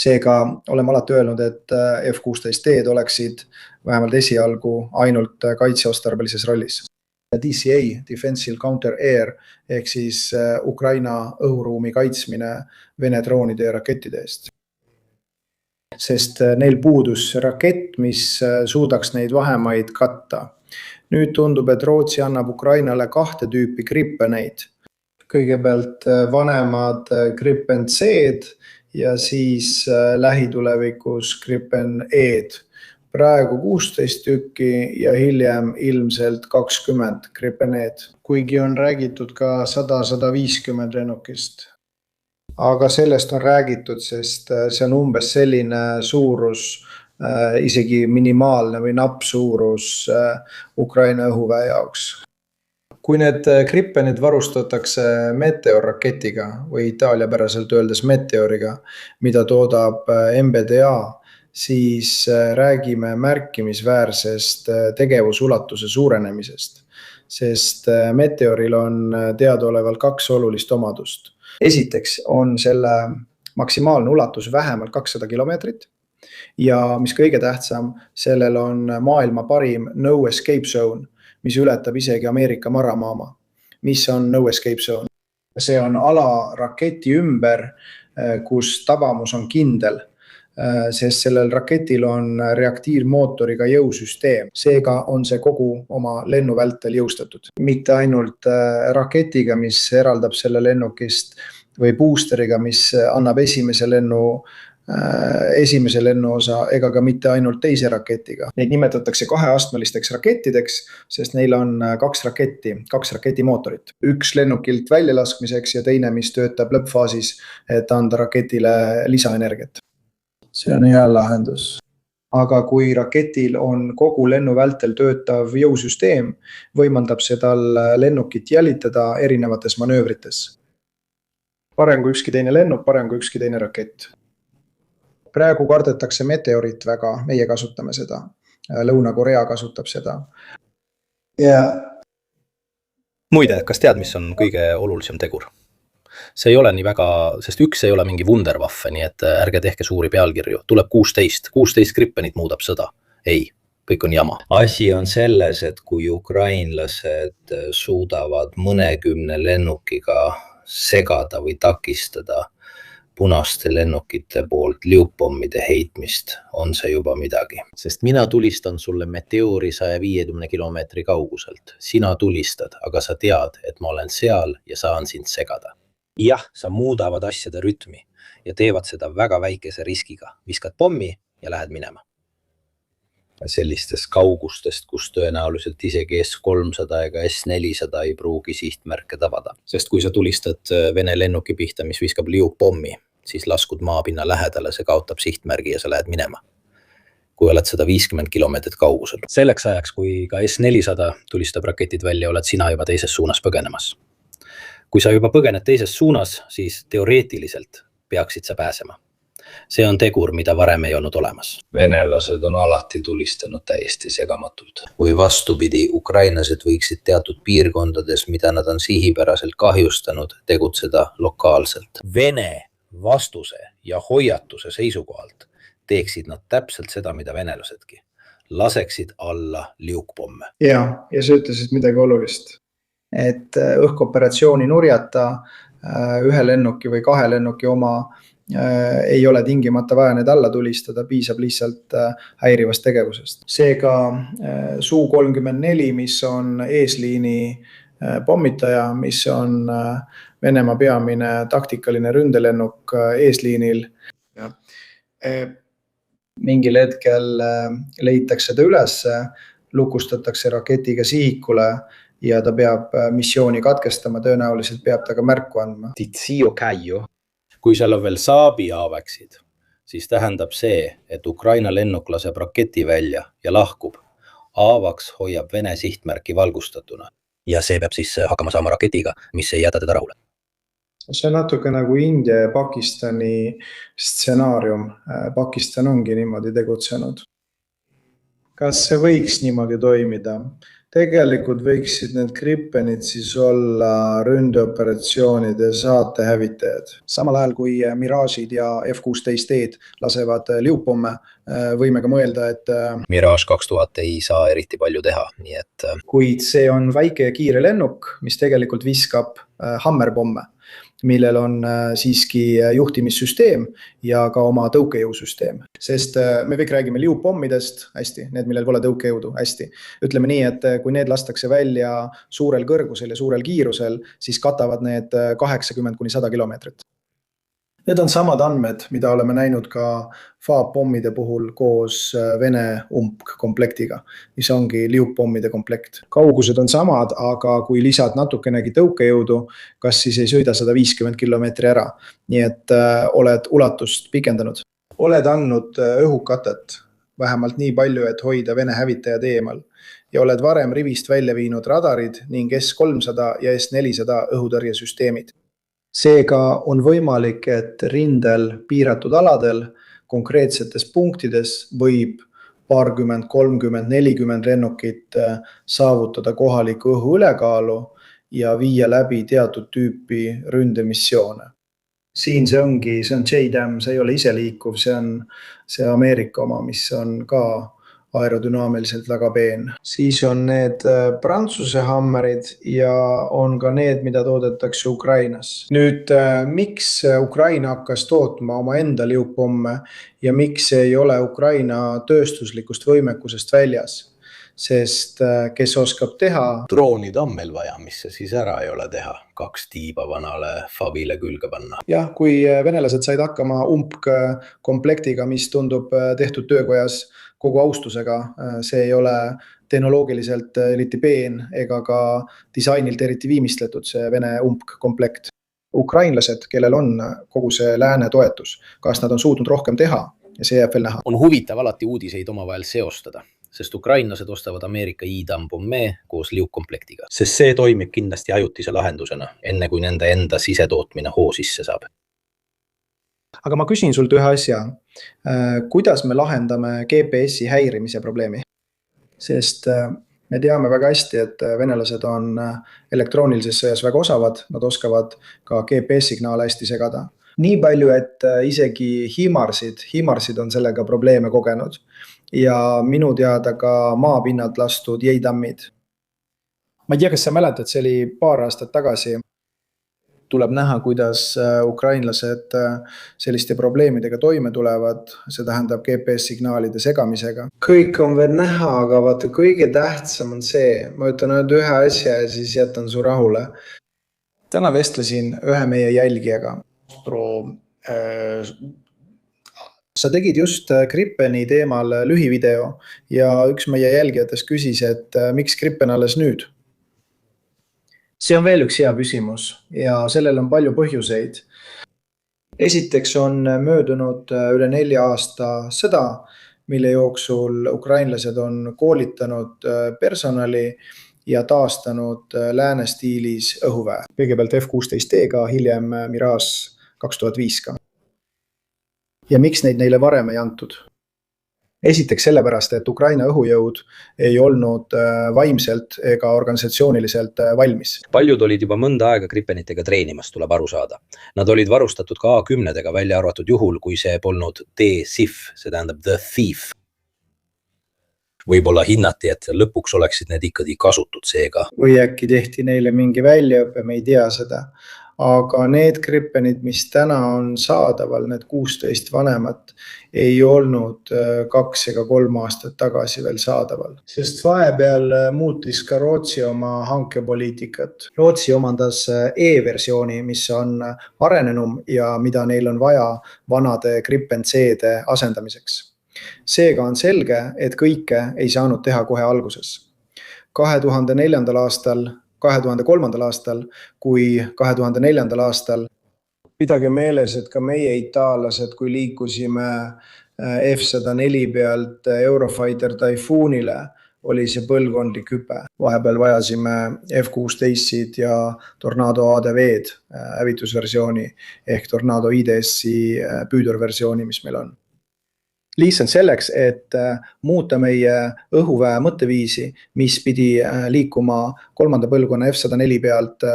[SPEAKER 5] Seega oleme alati öelnud, et F-16-D oleksid vähemalt esialgu ainult kaitseostarbelises rollis. DCA, Defensive Counter Air, ehk siis Ukraina õhuruumi kaitsmine Vene droonide ja rakettide eest. Sest neil puudus rakett, mis suudaks neid vahemaid katta. Nüüd tundub, et Rootsi annab Ukrainale 2 tüüpi Gripeneid. Kõigepealt vanemad Gripen C-d ja siis lähitulevikus Gripen E-d. Praegu 16 tükki ja hiljem ilmselt 20 Gripen E-d. Kuigi on räägitud ka 100-150 lennukist. Aga sellest on räägitud, sest see on umbes selline suurus, isegi minimaalne või napp suurus Ukraina õhuväe jaoks. Kui need Gripenid varustatakse Meteor-raketiga või itaaliapäraselt öeldes Meteoriga, mida toodab MBDA, siis räägime märkimisväärsest tegevusulatuse suurenemisest, sest Meteoril on teadaolevalt 2 olulist omadust. Esiteks on selle maksimaalne ulatus vähemalt 200 kilomeetrit ja mis kõige tähtsam, sellel on maailma parim no escape zone, mis ületab isegi Ameerika maramaama. Mis on no escape zone? See on ala raketi ümber, kus tabamus on kindel, sest sellel raketil on reaktiivmootoriga jõusüsteem. Seega on see kogu oma lennu vältel jõustatud. Mitte ainult raketiga, mis eraldab selle lennukist või boosteriga, mis annab esimese lennuosa, ega ka mitte ainult teise raketiga. Neid nimetatakse kaheastmelisteks rakettideks, sest neil on kaks raketimootorit. Üks lennukilt väljalaskmiseks ja teine, mis töötab lõppfaasis, et anda raketile lisaenergiat. See on hea lahendus. Aga kui raketil on kogu lennu vältel töötav jõusüsteem, võimaldab see tal lennukit jälitada erinevates manöövrites. Parem kui ükski teine lennuk, parem kui ükski teine rakett. Praegu kardetakse meteorit väga, meie kasutame seda. Lõuna-Korea kasutab seda.
[SPEAKER 7] Muide, kas tead, mis on kõige olulisem tegur? See ei ole nii väga, sest üks ei ole mingi wunderwaffe, nii et ärge tehke suuri pealkirju. Tuleb 16 Gripenit muudab sõda. Ei, kõik on jama.
[SPEAKER 2] Asi on selles, et kui ukrainlased suudavad mõnekümne lennukiga segada või takistada punaste lennukite poolt liupommide heitmist, on see juba midagi. Sest mina tulistan sulle meteori 150 kilomeetri kauguselt. Sina tulistad, aga sa tead, et ma olen seal ja saan sind segada.
[SPEAKER 1] Jah, sa muudavad asjade rütmi ja teevad seda väga väikese riskiga. Viskad pommi ja lähed minema.
[SPEAKER 2] Sellistest kaugustest, kus tõenäoliselt isegi S-300 ega S-400 ei pruugi sihtmärke tabada.
[SPEAKER 7] Sest kui sa tulistad Vene lennuki pihta, mis viskab liupommi, siis laskud maapinna lähedale, see kaotab sihtmärgi ja sa lähed minema. Kui oled 150 kilomeetrit kaugusel.
[SPEAKER 1] Selleks ajaks, kui ka S-400 tulistab raketid välja, oled sina juba teises suunas põgenemas. Kui sa juba põgened teises suunas, siis teoreetiliselt peaksid sa pääsema. See on tegur, mida varem ei olnud olemas.
[SPEAKER 2] Venelased on alati tulistanud täiesti segamatult. Kui vastupidi, ukrainlased võiksid teatud piirkondades, mida nad on sihipäraselt kahjustanud, tegutseda lokaalselt. Vene vastuse ja hoiatuse seisukohalt teeksid nad täpselt seda, mida venelasedki. Laseksid alla liukpomme.
[SPEAKER 5] Ja sa ütlesid midagi olulist. Et õhkoperatsiooni nurjata ühe lennuki või kahe lennuki oma ei ole tingimata vaja need alla tulistada, piisab lihtsalt häirivast tegevusest. Seega Su-34, mis on eesliini pommitaja, mis on Venemaa peamine taktikaline ründelennuk eesliinil. Mingil hetkel leitakse ta üles, lukustatakse raketiga sihikule ja ta peab missiooni katkestama, tõenäoliselt peab ta ka märku andma.
[SPEAKER 7] Kui seal on veel Saabi aaveksid, siis tähendab see, et Ukraina lennuk laseb raketi välja ja lahkub. Aavaks hoiab Vene sihtmärki valgustatuna.
[SPEAKER 1] Ja see peab siis hakkama saama raketiga, mis ei jäta teda rahule.
[SPEAKER 5] See on natuke nagu India ja Pakistani stsenaarium. Pakistan ongi niimoodi tegutsenud. Kas see võiks niimoodi toimida? Tegelikult võiksid need Gripenid siis olla ründeoperatsioonide saatehävitajad. Samal ajal kui Mirage'id ja F-16-d lasevad liupomme, võime ka mõelda, et
[SPEAKER 1] Mirage 2000 ei saa eriti palju teha, nii et
[SPEAKER 5] kuid see on väike ja kiire lennuk, mis tegelikult viskab hammerpomme, millel on siiski juhtimissüsteem ja ka oma tõukejõusüsteem. Sest me kõik räägime liupommidest, hästi, need, millel pole tõukejõudu, hästi. Ütleme nii, et kui need lastakse välja suurel kõrgusel ja suurel kiirusel, siis katavad need 80–100 kilomeetrit. Need on samad andmed, mida oleme näinud ka FAB-pommide puhul koos Vene UMP-komplektiga, mis ongi liuppommide komplekt. Kaugused on samad, aga kui lisad natukenegi tõukejõudu, kas siis ei sõida 150 kilomeetri ära, nii et oled ulatust pikendanud. Oled andnud õhukatet, vähemalt nii palju, et hoida Vene hävitajad eemal ja oled varem rivist välja viinud radarid ning S-300 ja S-400 õhutõrjesüsteemid. Seega on võimalik, et rindel piiratud aladel, konkreetsetes punktides võib paarkümmend, 30, 40 lennukit saavutada kohaliku õhu ülekaalu ja viia läbi teatud tüüpi ründemissioone. Siin see on JDAM, see ei ole iseliikuv, see on see Ameerika oma, mis on ka aerodünaamiliselt väga peen. Siis on need Prantsuse hammerid ja on ka need, mida toodetakse Ukrainas. Nüüd, miks Ukraina hakkas tootma oma enda liupomme ja miks ei ole Ukraina tööstuslikust võimekusest väljas? Sest kes oskab teha?
[SPEAKER 3] Droonid on meil vaja, mis see siis ära ei ole teha, 2 tiiba vanale Fabile külge panna.
[SPEAKER 5] Jah, kui venelased said hakkama komplektiga, mis tundub tehtud töökojas kogu austusega, see ei ole tehnoloogiliselt eriti peen ega ka disainilt eriti viimistletud, see Vene komplekt. Ukrainlased, kellel on kogu see lääne toetus, kas nad on suutnud rohkem teha ja see jääb veel näha.
[SPEAKER 7] On huvitav alati uudiseid omavahel seostada, sest ukrainlased ostavad Ameerika IDAM-pomme koos liukkomplektiga, sest see toimib kindlasti ajutise lahendusena, enne kui nende enda sisetootmine hoo sisse saab.
[SPEAKER 5] Aga ma küsin sult ühe asja. Kuidas me lahendame GPS-i häirimise probleemi? Sest me teame väga hästi, et venelased on elektroonilises sõjas väga osavad, nad oskavad ka GPS-signaale hästi segada. Nii palju, et isegi himarsid on sellega probleeme kogenud ja minu teada ka maapinnalt lastud jäidammid. Ma ei tea, kas sa mäletad, see oli paar aastat tagasi. Tuleb näha, kuidas ukrainlased selliste probleemidega toime tulevad, see tähendab GPS-signaalide segamisega. Kõik on veel näha, aga vaata, kõige tähtsam on see, ma ütlen ainult ühe asja ja siis jätan su rahule. Täna vestlesin ühe meie jälgijaga. Sa tegid just Gripeni teemal lühivideo ja üks meie jälgijatest küsis, et miks Gripen alles nüüd? See on veel üks hea küsimus ja sellel on palju põhjuseid. Esiteks on möödunud üle 4 aasta sõda, mille jooksul ukrainlased on koolitanud personali ja taastanud lääne stiilis õhuväe. Kõigepealt F-16T-ga, hiljem Mirage 2005-ga. Ja miks neid neile varem ei antud? Esiteks sellepärast, et Ukraina õhujõud ei olnud vaimselt ega organisatsiooniliselt valmis.
[SPEAKER 7] Paljud olid juba mõnda aega Gripenitega treenimas, tuleb aru saada. Nad olid varustatud ka A10-dega välja arvatud juhul, kui see polnud TSIF, see tähendab The Thief. Võib-olla hinnati, et lõpuks oleksid need ikkagi kasutud seega.
[SPEAKER 5] Või äkki tehti neile mingi väljaõpe, me ei tea seda. Aga need Gripenid, mis täna on saadaval, need 16 vanemat, ei olnud 2 ega 3 aastat tagasi veel saadaval. Sest vahepeal muutis ka Rootsi oma hankepoliitikat. Rootsi omandas E-versiooni, mis on arenenum ja mida neil on vaja vanade Gripen C-de asendamiseks. Seega on selge, et kõike ei saanud teha kohe alguses. 2004. aastal 2003. aastal kui 2004. aastal. Pidage meeles, et ka meie itaallased, kui liikusime F-104 pealt Eurofighter Typhoonile, oli see põlvkondlik hüpe. Vahepeal vajasime F-16-id ja Tornado ADV-d hävitusversiooni ehk Tornado IDS-i püüdurversiooni, mis meil on. Lihtsalt selleks, et muuta meie õhuväe mõtteviisi, mis pidi liikuma 3. põlvkonna F-104 pealt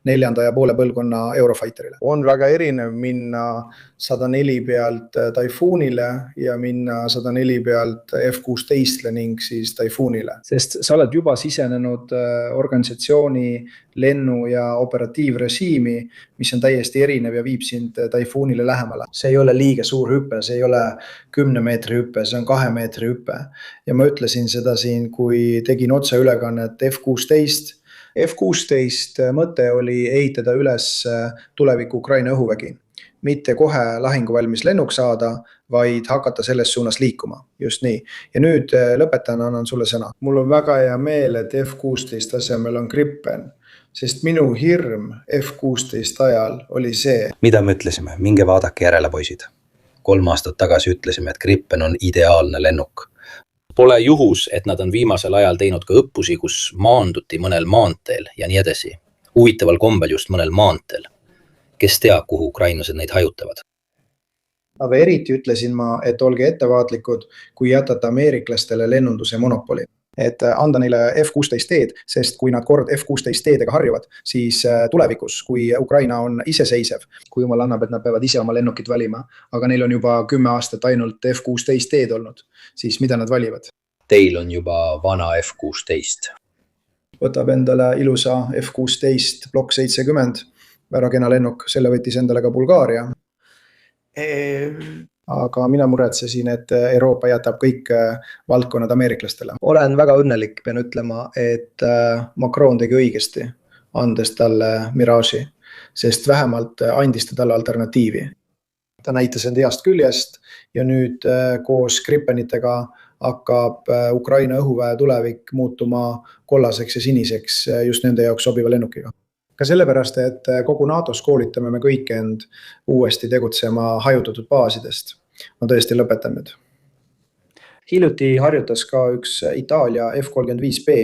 [SPEAKER 5] 4,5 põlvkonna Eurofighterile. On väga erinev minna 104 pealt Typhoonile ja minna 104 pealt F-16-le ning siis Typhoonile. Sest sa oled juba sisenenud organisatsiooni lennu- ja operatiivrežiimi, mis on täiesti erinev ja viib sind Typhoonile lähemale. See ei ole liiga suur hüpe, see ei ole 10 meetri hüpe, see on 2 meetri hüpe. Ja ma ütlesin seda siin, kui tegin otseülekannet F-16. F-16 mõte oli ehitada üles tuleviku Ukraina õhuvägi. Mitte kohe lahinguvalmis lennuk saada, vaid hakata selles suunas liikuma. Just nii. Ja nüüd lõpetan, annan sulle sõna. Mul on väga hea meel, et F-16 asemel on Gripen. Sest minu hirm F-16 ajal oli see.
[SPEAKER 7] Mida me ütlesime? Minge vaadake järele, poisid. 3 aastat tagasi ütlesime, et Gripen on ideaalne lennuk. Pole juhus, et nad on viimasel ajal teinud ka õppusi, kus maanduti mõnel maanteel ja nii edasi. Huvitaval kombel just mõnel maanteel. Kes teab, kuhu ukrainlased neid hajutavad?
[SPEAKER 5] Aga eriti ütlesin ma, et olge ettevaatlikud, kui jätate ameeriklastele lennunduse monopoli. Et anda neile F-16-d, sest kui nad kord F-16-dega harjuvad, siis tulevikus, kui Ukraina on iseseisev, kui jumal annab, et nad peavad ise oma lennukit valima, aga neil on juba 10 aastat ainult F-16-d olnud, siis mida nad valivad?
[SPEAKER 2] Teil on juba vana F-16.
[SPEAKER 5] Võtab endale ilusa F-16 Block 70, väga kena lennuk, selle võttis endale ka Bulgaaria. Aga mina muretsesin, et Euroopa jätab kõik valdkonnad ameeriklastele. Olen väga õnnelik, pean ütlema, et Macron tegi õigesti, andes talle Mirage'i, sest vähemalt andis ta talle alternatiivi. Ta näitas end heast küljest ja nüüd koos Gripenitega hakkab Ukraina õhuväe tulevik muutuma kollaseks ja siniseks just nende jaoks sobiva lennukiga. Ka sellepärast, et kogu NATOs koolitame me kõik end uuesti tegutsema hajutatud baasidest. Ma tõesti lõpetan nüüd. Hiljuti harjutas ka üks Itaalia F-35B.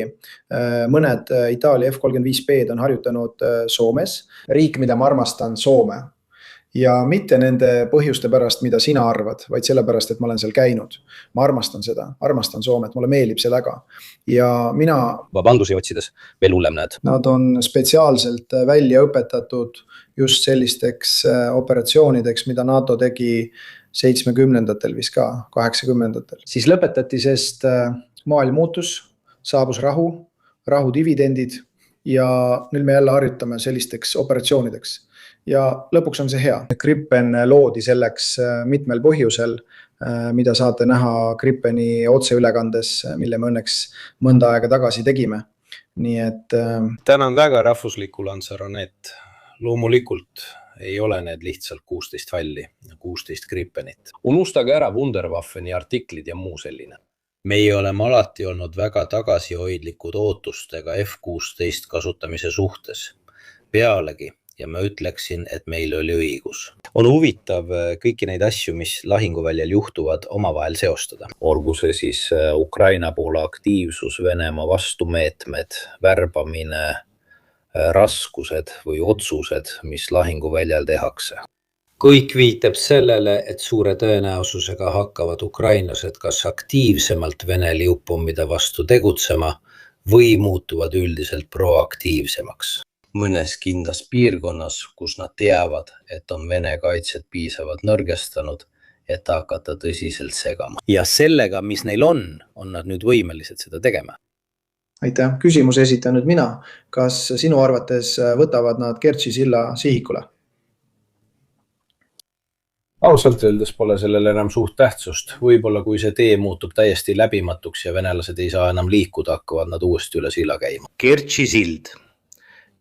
[SPEAKER 5] Mõned Itaalia F-35B on harjutanud Soomes. Riik, mida ma armastan, Soome. Ja mitte nende põhjuste pärast, mida sina arvad, vaid sellepärast, et ma olen seal käinud. Ma armastan seda, armastan Soomet, mulle meeldib see väga. Ja mina...
[SPEAKER 7] Vabandusi otsides veel hullem näed.
[SPEAKER 5] Nad on spetsiaalselt välja õpetatud just sellisteks operatsioonideks, mida NATO tegi 70-ndatel vist ka, 80-ndatel. Siis lõpetati, sest maailm muutus, saabus rahu dividendid ja nüüd me jälle harjutame sellisteks operatsioonideks. Ja lõpuks on see hea. Gripen loodi selleks mitmel põhjusel, mida saate näha Gripeni otseülekandes, mille me õnneks mõnda aega tagasi tegime. Nii et...
[SPEAKER 2] Tänan väga rahvusliku Lanzaronet. Loomulikult ei ole need lihtsalt 16 falli, 16 Gripenit. Unustage ära Wunderwaffeni artiklid ja muu selline. Meie oleme alati olnud väga tagasihoidlikud ootustega F-16 kasutamise suhtes. Pealegi, ja ma ütleksin, et meil oli õigus. On huvitav kõiki neid asju, mis lahinguväljal juhtuvad, omavahel seostada. Olgu see siis Ukraina poole aktiivsus, Venemaa vastumeetmed, värbamine, raskused või otsused, mis lahinguväljal tehakse.
[SPEAKER 3] Kõik viitab sellele, et suure tõenäosusega hakkavad ukrainlased kas aktiivsemalt Vene liupommide vastu tegutsema või muutuvad üldiselt proaktiivsemaks.
[SPEAKER 2] Mõnes kindlas piirkonnas, kus nad teavad, et on Vene kaitset piisavalt nõrgestanud, et hakata tõsiselt segama.
[SPEAKER 7] Ja sellega, mis neil on nad nüüd võimelised seda tegema.
[SPEAKER 5] Aitäh, küsimus esitan nüüd mina. Kas sinu arvates võtavad nad Kertši silla sihikule?
[SPEAKER 2] Ausalt öeldes pole sellele enam suht tähtsust. Võib-olla kui see tee muutub täiesti läbimatuks ja venelased ei saa enam liikuda, hakkavad nad uuesti üle silla käima.
[SPEAKER 3] Kertši sild.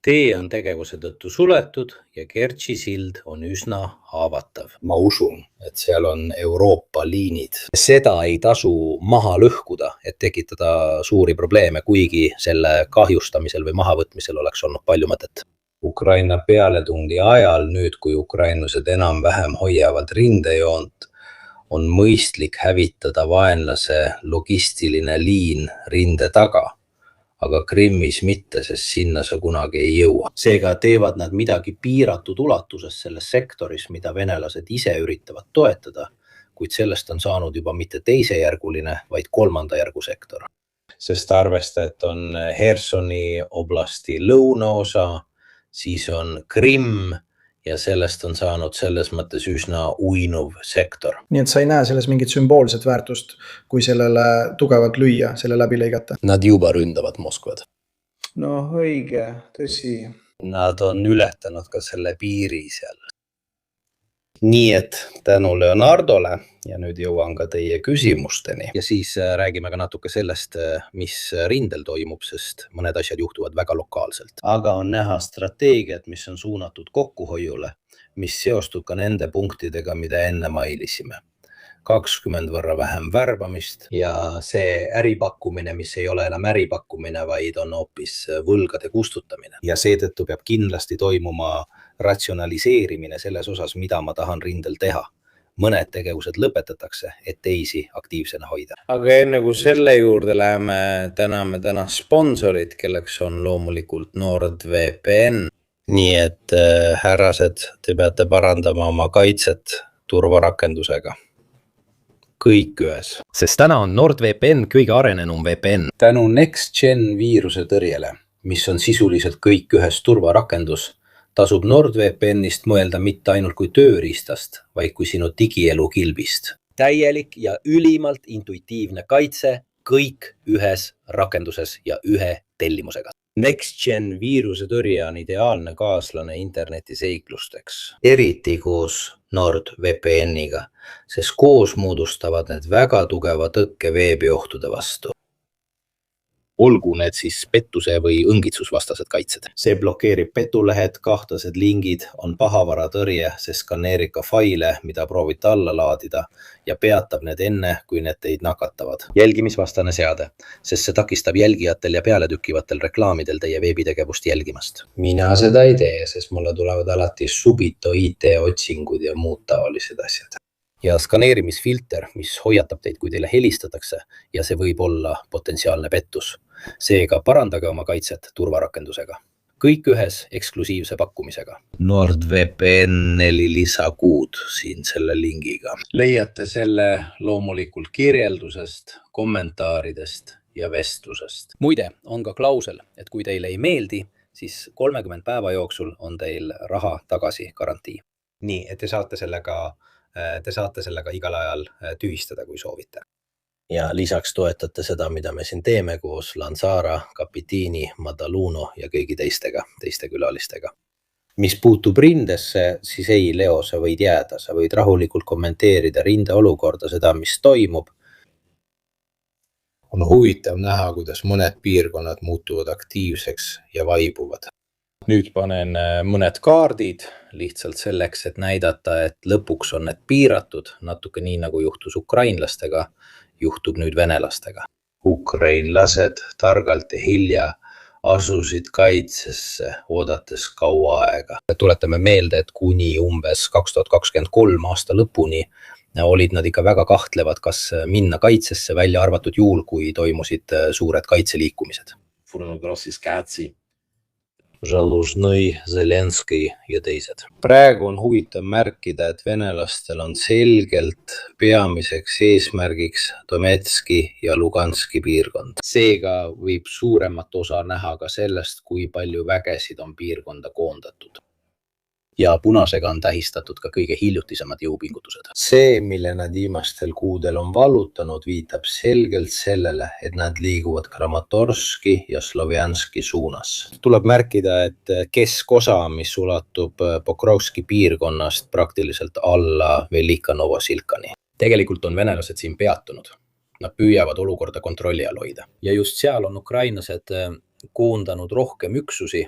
[SPEAKER 3] Tee on tegevuse tõttu suletud ja Kertši sild on üsna haavatav.
[SPEAKER 2] Ma usun, et seal on Euroopa liinid.
[SPEAKER 7] Seda ei tasu maha lõhkuda, et tekitada suuri probleeme, kuigi selle kahjustamisel või mahavõtmisel oleks olnud palju mõtet.
[SPEAKER 2] Ukraina pealetungi ajal, nüüd kui ukrainlased enam-vähem hoiavad rindejoont, on mõistlik hävitada vaenlase logistiline liin rinde taga. Aga Krimmis mitte, sest sinna sa kunagi ei jõua.
[SPEAKER 7] Seega teevad nad midagi piiratud ulatuses selles sektoris, mida venelased ise üritavad toetada, kuid sellest on saanud juba mitte teisejärguline, vaid kolmanda järgu sektor.
[SPEAKER 2] Sest arvesta, et on Hersoni oblasti lõunaosa, siis on Krimm ja sellest on saanud selles mõttes üsna uinuv sektor.
[SPEAKER 5] Nii et sa ei näe selles mingit sümboolset väärtust, kui sellele tugevalt lüüa, selle läbi lõigata?
[SPEAKER 7] Nad juba ründavad Moskvad.
[SPEAKER 5] No õige, tõsi.
[SPEAKER 2] Nad on ületanud ka selle piiri seal. Nii et tänu Leonardole ja nüüd jõuan ka teie küsimusteni.
[SPEAKER 7] Ja siis räägime ka natuke sellest, mis rindel toimub, sest mõned asjad juhtuvad väga lokaalselt.
[SPEAKER 2] Aga on näha strateegiat, mis on suunatud kokkuhoiule, mis seostub ka nende punktidega, mida enne mailisime. 20 võrra vähem värbamist ja see äripakkumine, mis ei ole enam äripakkumine, vaid on hoopis võlgade kustutamine.
[SPEAKER 7] Ja seetõttu peab kindlasti toimuma ratsionaliseerimine selles osas, mida ma tahan rindel teha. Mõned tegevused lõpetatakse, et teisi aktiivsena hoida.
[SPEAKER 3] Aga enne kui selle juurde läheme, täname täna sponsorid, kelleks on loomulikult NordVPN.
[SPEAKER 2] Nii et härrased, te peate parandama oma kaitset turvarakendusega. Kõik ühes.
[SPEAKER 7] Sest täna on NordVPN kõige arenenum VPN.
[SPEAKER 2] Tänu NextGen viiruse tõrjele, mis on sisuliselt kõik ühes turvarakendus, tasub NordVPNist mõelda mitte ainult kui tööriistast, vaid kui sinu digielu kilbist.
[SPEAKER 7] Täielik ja ülimalt intuitiivne kaitse kõik ühes rakenduses ja ühe tellimusega.
[SPEAKER 2] NextGen viirusetõrje on ideaalne kaaslane internetiseiklusteks, eriti koos NordVPN-iga, sest koos moodustavad need väga tugeva tõkke veebiohtude vastu.
[SPEAKER 7] Olgu need siis pettuse või õngitsusvastased kaitsed.
[SPEAKER 2] See blokeerib petulehed, kahtlased lingid, on pahavaratõrje, see skaneerib ka faile, mida proovite alla laadida ja peatab need enne, kui need teid nakatavad.
[SPEAKER 7] Jälgimisvastane seade, sest see takistab jälgijatel ja pealetükkivatel reklaamidel teie veebitegevust jälgimast.
[SPEAKER 3] Mina seda ei tee, sest mulle tulevad alati Subito IT-otsingud ja muud taolised asjad.
[SPEAKER 7] Ja skaneerimisfilter, mis hoiatab teid, kui teile helistatakse ja see võib olla potentsiaalne pettus. Seega parandage oma kaitset turvarakendusega. Kõik ühes eksklusiivse pakkumisega.
[SPEAKER 2] NordVPN 4 lisakuud siin selle lingiga.
[SPEAKER 3] Leiate selle loomulikult kirjeldusest, kommentaaridest ja vestlusest.
[SPEAKER 7] Muide, on ka klausel, et kui teile ei meeldi, siis 30 päeva jooksul on teil raha tagasi garantii.
[SPEAKER 2] Nii, et te saate sellega igal ajal tühistada, kui soovite. Ja lisaks toetate seda, mida me siin teeme koos Lanzara, Capitini, Madaluno ja kõigi teiste külalistega. Mis puutub rindesse, siis ei, Leo, sa võid jääda, sa võid rahulikult kommenteerida rinde olukorda, seda, mis toimub.
[SPEAKER 3] On huvitav näha, kuidas mõned piirkonnad muutuvad aktiivseks ja vaibuvad. Nüüd panen mõned kaardid lihtsalt selleks, et näidata, et lõpuks on need piiratud, natuke nii nagu juhtus ukrainlastega, juhtub nüüd venelastega.
[SPEAKER 2] Ukrainlased targalt ja hilja asusid kaitsesse, oodates kaua aega.
[SPEAKER 7] Tuletame meelde, et kuni umbes 2023 aasta lõpuni olid nad ikka väga kahtlevad, kas minna kaitsesse, välja arvatud juhul, kui toimusid suured kaitseliikumised.
[SPEAKER 2] Žalužnõi, Zelenski ja teised. Praegu on huvitav märkida, et venelastel on selgelt peamiseks eesmärgiks Donetski ja Luganski piirkond. Seega võib suuremat osa näha ka sellest, kui palju vägesid on piirkonda koondatud.
[SPEAKER 7] Ja punasega on tähistatud ka kõige hiljutisemad jõupingutused.
[SPEAKER 2] See, mille nad viimastel kuudel on vallutanud, viitab selgelt sellele, et nad liiguvad Kramatorski ja Slovjanski suunas. Tuleb märkida, et keskosa, mis ulatub Pokrovski piirkonnast praktiliselt alla Velika Novosilkani.
[SPEAKER 7] Tegelikult on venelased siin peatunud. Nad püüavad olukorda kontrolli all hoida. Ja just seal on ukrainlased koondanud rohkem üksusi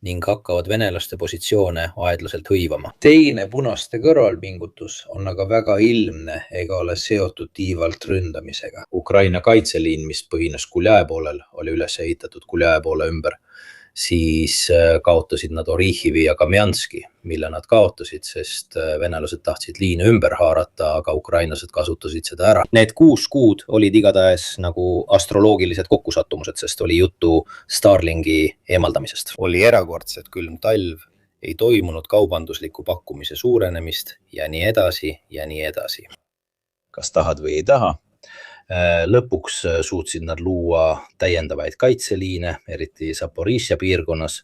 [SPEAKER 7] ning hakkavad venelaste positsioone aeglaselt hõivama.
[SPEAKER 2] Teine punaste kõrvalpingutus on aga väga ilmne ega ole seotud tiivalt ründamisega. Ukraina kaitseliin, mis põhines Kuljae poolel, oli üles ehitatud Kuljae poole ümber, siis kaotasid nad Orihivi ja Kamjanski, mille nad kaotasid, sest venelased tahtsid liine ümber haarata, aga ukrainlased kasutasid seda ära. Need 6 kuud olid igatahes nagu astroloogilised kokkusattumused, sest oli juttu Starlinki eemaldamisest.
[SPEAKER 7] Oli erakordselt külm talv, ei toimunud kaubandusliku pakkumise suurenemist ja nii edasi ja nii edasi.
[SPEAKER 2] Kas tahad või ei taha? Lõpuks suutsid nad luua täiendavaid kaitseliine, eriti Zaporižžja piirkonnas,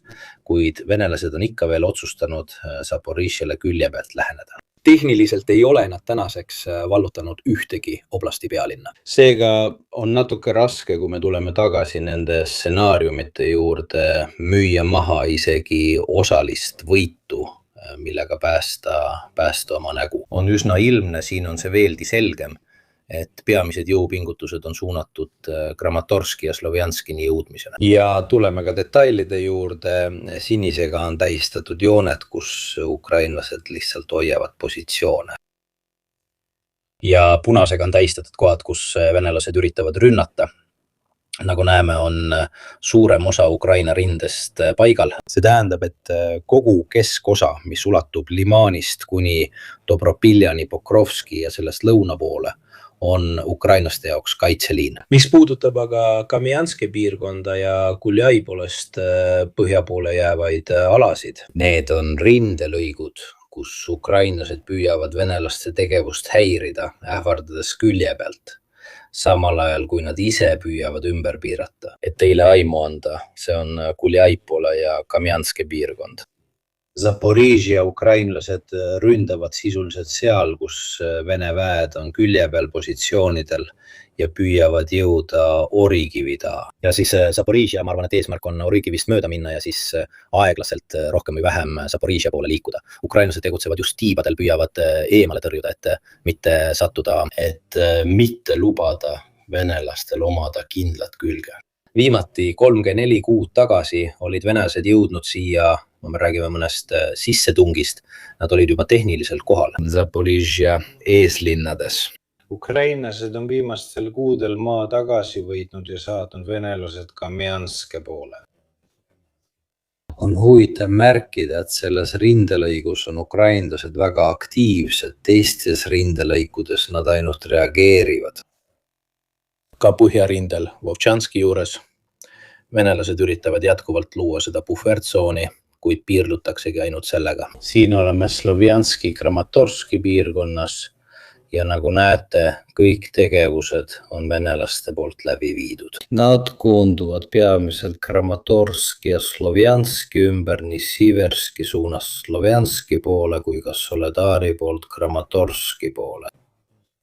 [SPEAKER 2] kuid venelased on ikka veel otsustanud Zaporižžjale külje pealt läheneda.
[SPEAKER 7] Tehniliselt ei ole nad tänaseks vallutanud ühtegi oblasti pealinna.
[SPEAKER 2] Seega on natuke raske, kui me tuleme tagasi nende stsenaariumite juurde, müüa maha isegi osalist võitu, millega päästa oma nägu. On üsna ilmne, siin on see veelgi selgem, et peamised jõupingutused on suunatud Kramatorski ja Slovjanskini jõudmisena. Ja tuleme ka detailide juurde. Sinisega on tähistatud jooned, kus ukrainlased lihtsalt hoiavad positsioone.
[SPEAKER 7] Ja punasega on tähistatud kohad, kus venelased üritavad rünnata. Nagu näeme, on suurem osa Ukraina rindest paigal.
[SPEAKER 2] See tähendab, et kogu keskosa, mis ulatub Limanist kuni Dobropiljani, Pokrovski ja sellest lõuna poole, on ukrainlaste jaoks kaitseliin. Mis puudutab aga Kamjanski piirkonda ja Kuljai poolest põhja poole jäävaid alasid. Need on rindelõigud, kus ukrainlased püüavad venelaste tegevust häirida, ähvardades külje pealt. Samal ajal, kui nad ise püüavad ümber piirata. Et teile aimu anda, see on Kuljai poole ja Kamjanski piirkond. Zaporižia ukrainlased ründavad sisuliselt seal, kus Vene väed on külje peal positsioonidel ja püüavad jõuda Orikivi taha.
[SPEAKER 7] Ja siis Zaporižia, ma arvan, et eesmärk on Orikivist mööda minna ja siis aeglaselt rohkem või vähem Zaporižia poole liikuda. Ukrainlased tegutsevad just tiibadel, püüavad eemale tõrjuda, et mitte sattuda,
[SPEAKER 3] et mitte lubada venelastel omada kindlat külge.
[SPEAKER 1] Viimati 3-4 kuud tagasi olid venelased jõudnud siia, me räägime mõnest sissetungist, nad olid juba tehniliselt kohal.
[SPEAKER 3] Zaporižia eeslinnades.
[SPEAKER 2] Ukrainlased on viimastel kuudel maa tagasi võitnud ja saatnud venelased Kamjanske poole.
[SPEAKER 3] On huvitav märkida, et selles rindelõigus on ukrainlased väga aktiivsed, teistes rindelõikudes nad ainult reageerivad.
[SPEAKER 7] Ka põhjarindel Vovtšanski juures venelased üritavad jätkuvalt luua seda puhvertsooni, kuid piirdutaksegi ainult sellega.
[SPEAKER 3] Siin oleme Slovjanski, Kramatorski piirkonnas ja nagu näete, kõik tegevused on venelaste poolt läbi viidud. Nad koonduvad peamiselt Kramatorski ja Slovjanski ümber nii Siverski suunas Slovjanski poole kui ka Soledari poolt Kramatorski poole.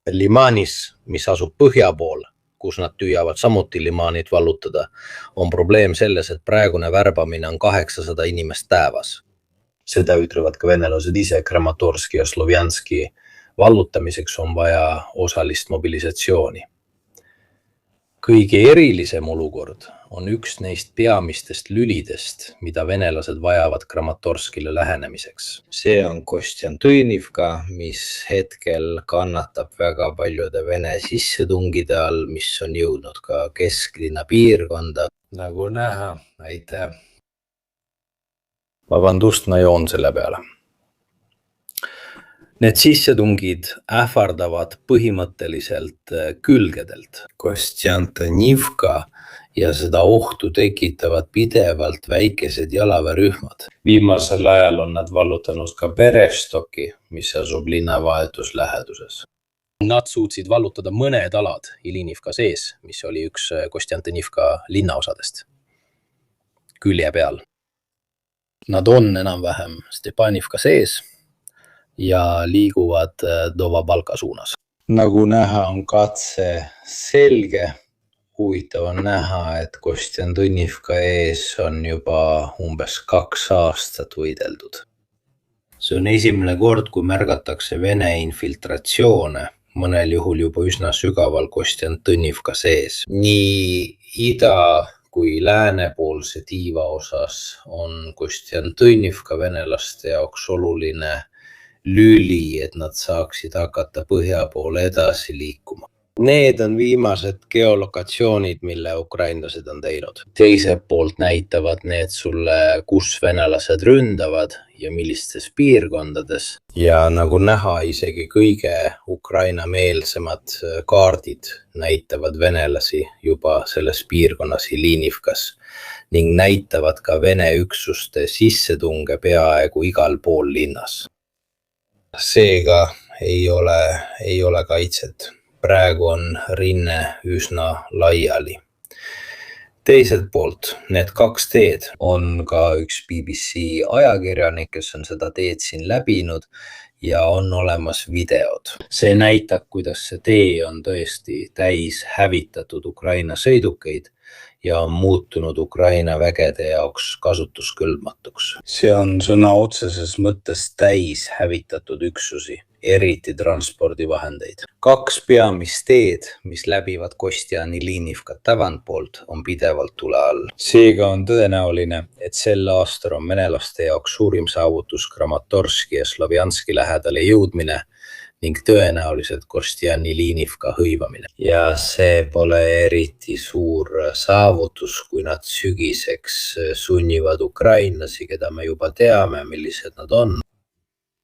[SPEAKER 2] Limanis, mis asub põhja pool, kus nad tüüavad samuti Limanit vallutada, on probleem selles, et praegune värbamine on 800 inimest päevas. Seda ütlevad ka venelased ise, Kramatorski ja Slovjanski vallutamiseks on vaja osalist mobilisatsiooni. Kõige erilisem olukord on üks neist peamistest lülidest, mida venelased vajavad Kramatorskile lähenemiseks.
[SPEAKER 3] See on Kostjantõnivka, mis hetkel kannatab väga paljude Vene sissetungide all, mis on jõudnud ka kesklinna piirkonda. Nagu näha, aitäh. Vabandust, ma joon selle peale. Need sissetungid ähvardavad põhimõtteliselt külgedelt. Kostjantõnivka ja seda ohtu tekitavad pidevalt väikesed jalaväerühmad. Viimasel ajal on nad vallutanud ka Berestoki, mis asub linnavahetus läheduses.
[SPEAKER 1] Nad suutsid vallutada mõned alad Ilinivka sees, mis oli üks Kostjantõnivka linnaosadest külje peal.
[SPEAKER 7] Nad on enam-vähem Stepanivka sees ja liiguvad Dovabalka suunas.
[SPEAKER 3] Nagu näha, on katse selge. Huvitav on näha, et Kostjantõnivka ees on juba umbes 2 aastat võideldud. See on esimene kord, kui märgatakse Vene infiltratsioone, mõnel juhul juba üsna sügaval Kostjantõnivka sees. Nii ida kui läänepoolse tiiva osas on Kostjantõnivka venelaste jaoks oluline lüli, et nad saaksid hakata põhja poole edasi liikuma. Need on viimased geolokatsioonid, mille ukrainlased on teinud. Teiselt poolt näitavad need sulle, kus venelased ründavad ja millistes piirkondades. Ja nagu näha, isegi kõige Ukraina meelsemad kaardid näitavad venelasi juba selles piirkonnas Ilinivkas ning näitavad ka Vene üksuste sissetunge peaaegu igal pool linnas. Seega ei ole kaitset. Praegu on rinne üsna laiali. Teiselt poolt, need 2 teed on ka üks BBC ajakirjanik, kes on seda teed siin läbinud ja on olemas videod. See näitab, kuidas see tee on tõesti täis hävitatud Ukraina sõidukeid ja on muutunud Ukraina vägede jaoks kasutuskõlbmatuks. See on sõna otseses mõttes täis hävitatud üksusi, eriti transpordivahendeid. 2 peamist teed, mis läbivad Kostjantõnivkat tagantpoolt, on pidevalt tule all. Seega on tõenäoline, et sel aastal on venelaste jaoks suurim saavutus Kramatorski ja Slovjanski lähedale jõudmine ning tõenäoliselt Kostjantõnivka hõivamine. Ja see pole eriti suur saavutus, kui nad sügiseks sunnivad ukrainlasi, keda me juba teame, millised nad on.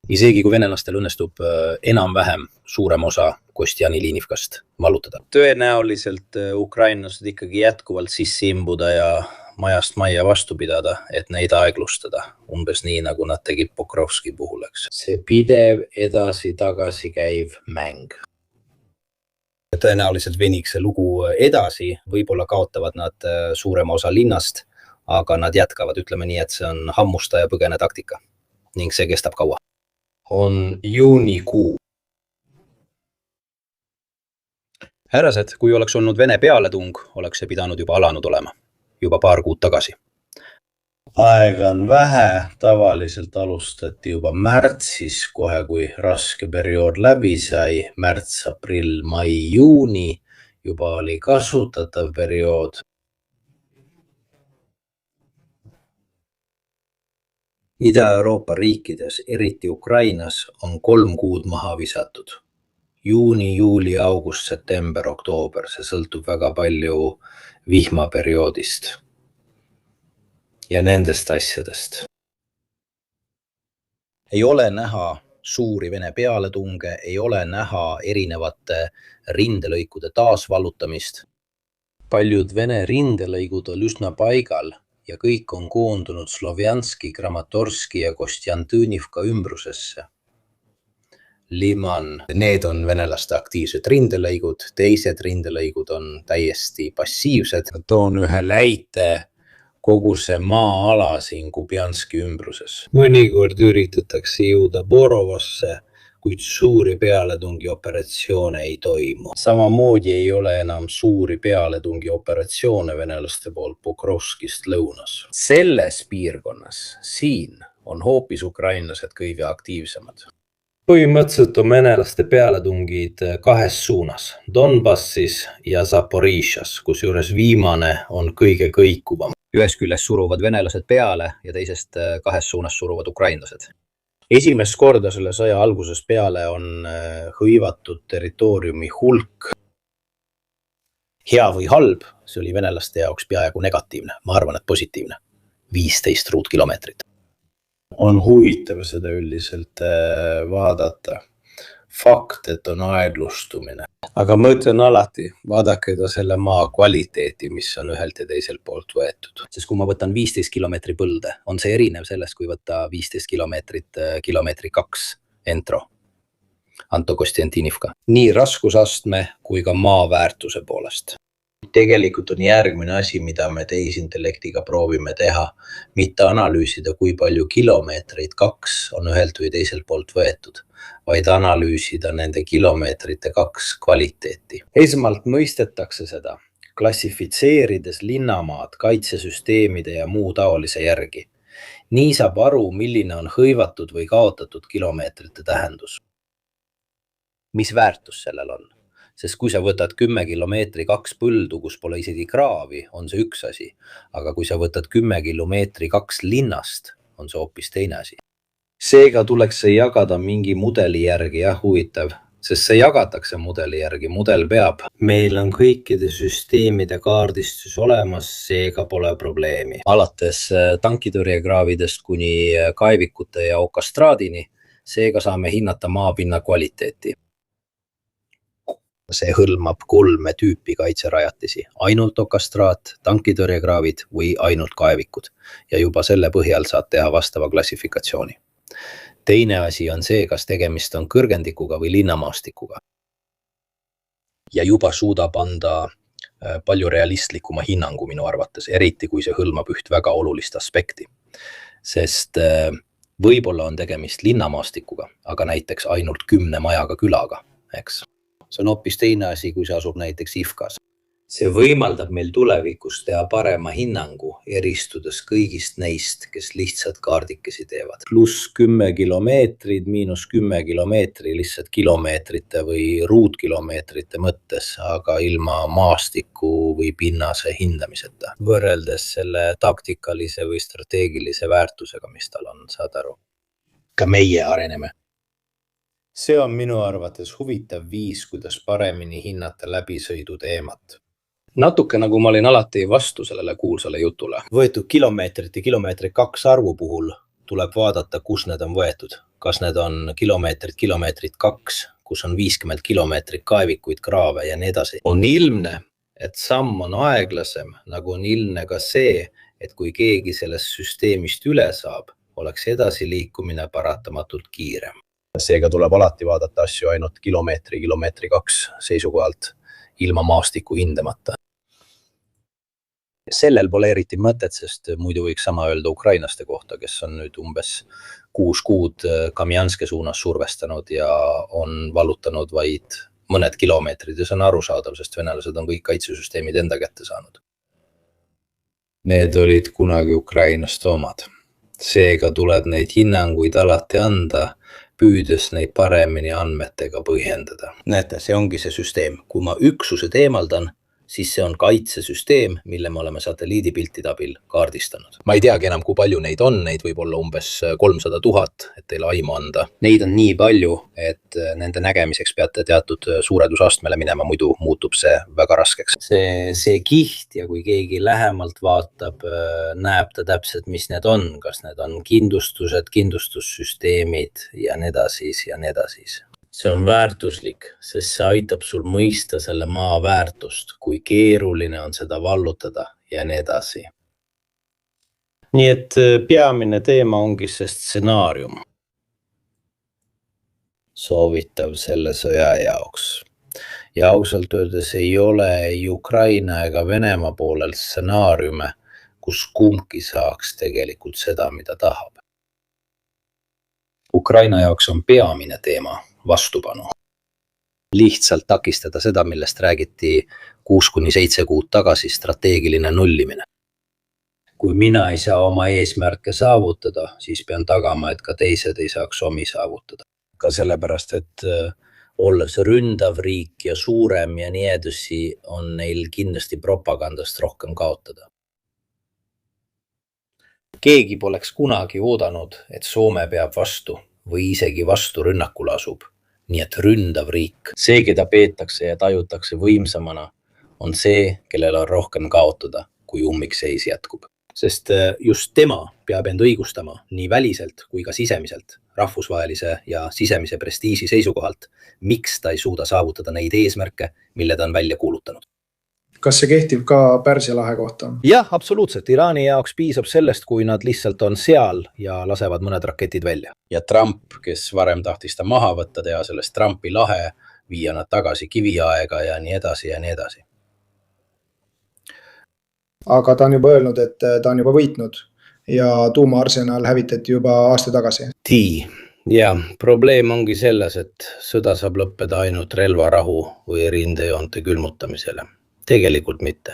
[SPEAKER 3] Isegi kui venelastel õnnestub enam-vähem suurem osa Kostjantõnivkast vallutada. Tõenäoliselt ukrainlased ikkagi jätkuvalt sisse imbuda ja majast majja vastu pidada, et neid aeglustada, umbes nii, nagu nad tegid Pokrovski puhul, eks. See pidev edasi-tagasi käiv mäng. Tõenäoliselt veniks see lugu edasi, võib-olla kaotavad nad suurema osa linnast, aga nad jätkavad, ütleme nii, et see on hammusta ja põgene taktika.
[SPEAKER 7] ning see kestab kaua.
[SPEAKER 2] On juunikuu.
[SPEAKER 7] Härrased, kui oleks olnud Vene pealetung, oleks see pidanud juba alanud olema. Juba paar kuud tagasi.
[SPEAKER 2] Aega on vähe, tavaliselt alustati juba märtsis, kohe kui raske periood läbi sai, märts, aprill, mai, juuni, juba oli kasutatav periood.
[SPEAKER 1] Ida-Euroopa riikides, eriti Ukrainas, on 3 kuud maha visatud. Juuni, juuli, august, september, oktoober, see sõltub väga palju vihmaperioodist ja nendest asjadest.
[SPEAKER 7] Ei ole näha suuri Vene pealetunge, ei ole näha erinevate rindelõikude taasvallutamist.
[SPEAKER 1] Paljud Vene rindelõigud on üsna paigal ja kõik on koondunud Slovjanski, Kramatorski ja Kostjantõnivka ümbrusesse. Liman.
[SPEAKER 7] Need on venelaste aktiivsed rindelõigud, teised rindelõigud on täiesti passiivsed.
[SPEAKER 2] Toon ühe näite, kogu see maa-ala siin Kupianski ümbruses.
[SPEAKER 3] Mõnikord üritatakse jõuda Borovosse, kuid suuri pealetungi operatsioone ei toimu.
[SPEAKER 1] Samamoodi ei ole enam suuri pealetungi operatsioone venelaste poolt Pokrovskist lõunas. Selles piirkonnas siin on hoopis ukrainlased kõige aktiivsemad.
[SPEAKER 3] Põhimõtteliselt on venelaste pealetungid 2 suunas, Donbassis ja Zaporižžjas, kusjuures viimane on kõige kõikuvam.
[SPEAKER 7] Ühest küljest suruvad venelased peale ja teisest 2 suunas suruvad ukrainlased.
[SPEAKER 1] Esimest korda selle sõja alguses peale on hõivatud territooriumi hulk.
[SPEAKER 7] Hea või halb, see oli venelaste jaoks peaaegu negatiivne, ma arvan, et positiivne. 15 ruutkilomeetrit.
[SPEAKER 2] On huvitav seda üldiselt vaadata. Fakt, et on aeglustumine. Aga ma ütlen alati, vaadake ka selle maa kvaliteeti, mis on ühelt ja teiselt poolt võetud.
[SPEAKER 7] Sest kui ma võtan 15 kilomeetri põlde, on see erinev sellest, kui võtta 15 kilomeetri 2 Entro, Anto Kostjantinivka. Nii raskusastme kui ka maa väärtuse poolest.
[SPEAKER 2] Tegelikult on järgmine asi, mida me tehisintellektiga proovime teha, mitte analüüsida, kui palju kilomeetreid 2 on ühelt või teiselt poolt võetud, vaid analüüsida nende kilomeetrite 2 kvaliteeti. Esmalt mõistetakse seda, klassifitseerides linnamaad kaitsesüsteemide ja muu taolise järgi. Nii saab aru, milline on hõivatud või kaotatud kilomeetrite tähendus.
[SPEAKER 7] Mis väärtus sellel on? Sest kui sa võtad 10 kilomeetri 2 põldu, kus pole isegi kraavi, on see üks asi. Aga kui sa võtad 10 kilomeetri 2 linnast, on see hoopis teine asi. Seega tuleks see jagada mingi mudeli järgi, jah, huvitav, sest see jagatakse mudeli järgi, mudel peab.
[SPEAKER 3] Meil on kõikide süsteemide kaardistus olemas, seega pole probleemi.
[SPEAKER 7] Alates tankitõrjekraavidest kuni kaevikute ja okastraadini, seega saame hinnata maapinna kvaliteeti. See hõlmab 3 tüüpi kaitserajatisi, ainult okastraat, tankitõrjekraavid või ainult kaevikud. Ja juba selle põhjal saad teha vastava klassifikatsiooni. Teine asi on see, kas tegemist on kõrgendikuga või linnamaastikuga. Ja juba suudab anda palju realistlikuma hinnangu minu arvates, eriti kui see hõlmab üht väga olulist aspekti. Sest võib-olla on tegemist linnamaastikuga, aga näiteks ainult 10 majaga külaga, eks. See on hoopis teine asi, kui see asub näiteks Ivkas. See võimaldab meil tulevikus teha parema hinnangu, eristudes kõigist neist, kes lihtsalt kaardikesi teevad. Pluss 10 kilomeetrid, miinus 10 kilomeetri lihtsalt kilomeetrite või ruutkilomeetrite mõttes, aga ilma maastiku või pinnase hindamiseta. Võrreldes selle taktikalise või strateegilise väärtusega, mis tal on, saad aru. Ka meie areneme.
[SPEAKER 2] See on minu arvates huvitav viis, kuidas paremini hinnata läbisõidu teemat.
[SPEAKER 7] Natuke nagu ma olin alati vastu sellele kuulsale jutule. Võetud kilomeetrit ja kilomeetrit 2 arvu puhul tuleb vaadata, kus need on võetud. Kas need on kilomeetrit 2, kus on 50 kilomeetrit kaevikuid, kraave ja nii edasi. On ilmne, et samm on aeglasem, nagu on ilmne ka see, et kui keegi sellest süsteemist üle saab, oleks edasiliikumine paratamatult kiirem. Seega tuleb alati vaadata asju ainult kilomeetri 2 seisukohalt, ilma maastiku hindamata. Sellel pole eriti mõtet, sest muidu võiks sama öelda ukrainaste kohta, kes on nüüd umbes
[SPEAKER 1] 6 kuud Kamjanske suunas survestanud ja on vallutanud vaid mõned kilomeetrid ja see on arusaadav, sest venelased on kõik kaitsesüsteemid enda kätte saanud.
[SPEAKER 3] Need olid kunagi Ukrainast omad. Seega tuleb neid hinnanguid alati anda, püüdes neid paremini andmetega põhjendada.
[SPEAKER 7] Näete, see ongi see süsteem. Kui ma üksused eemaldan, siis see on kaitsesüsteem, mille me oleme satelliidipiltide abil kaardistanud. Ma ei teagi enam, kui palju neid on, neid võib olla umbes 300 000, et teile aimu anda. Neid on nii palju, et nende nägemiseks peate teatud suuredusastmele minema, muidu muutub see väga raskeks. See kiht ja kui keegi lähemalt vaatab, näeb ta täpselt, mis need on, kas need on kindlustused, kindlustussüsteemid ja nii edasi ja nii edasi. See on väärtuslik, sest see aitab sul mõista selle maa väärtust, kui keeruline on seda vallutada ja nii edasi. Nii et peamine teema ongi see stsenaarium. Soovitav selle sõja jaoks. Ja ausalt öeldes ei ole ei Ukraina ega Venemaa poolel stsenaariume, kus kumbki saaks tegelikult seda, mida tahab. Ukraina jaoks on peamine teema vastupanu. Lihtsalt takistada seda, millest räägiti 6-7 kuud tagasi, strateegiline nullimine. Kui mina ei saa oma eesmärke saavutada, siis pean tagama, et ka teised ei saaks omi saavutada. Ka sellepärast, et olles ründav riik ja suurem ja nii edasi, on neil kindlasti propagandast rohkem kaotada. Keegi poleks kunagi oodanud, et Soome peab vastu või isegi vastu rünnakule asub. Nii et ründav riik. See, keda peetakse ja tajutakse võimsamana, on see, kellel on rohkem kaotada, kui ummikseis jätkub. Sest just tema peab end õigustama nii väliselt kui ka sisemiselt, rahvusvahelise ja sisemise prestiisi seisukohalt, miks ta ei suuda saavutada neid eesmärke, mille ta on välja kuulutanud.
[SPEAKER 5] Kas see kehtib ka Pärsia lahe kohta?
[SPEAKER 7] Jah, absoluutselt. Iraani jaoks piisab sellest, kui nad lihtsalt on seal ja lasevad mõned raketid välja. Ja Trump, kes varem tahtis ta maha võtta, teha sellest Trumpi lahe, viia nad tagasi kiviaega ja nii edasi ja nii edasi.
[SPEAKER 5] Aga ta on juba öelnud, et ta on juba võitnud ja tuumaarsenal hävitati juba aasta tagasi.
[SPEAKER 3] Ja probleem ongi selles, et sõda saab lõppeda ainult relvarahu või rindejoonte külmutamisele. Tegelikult mitte.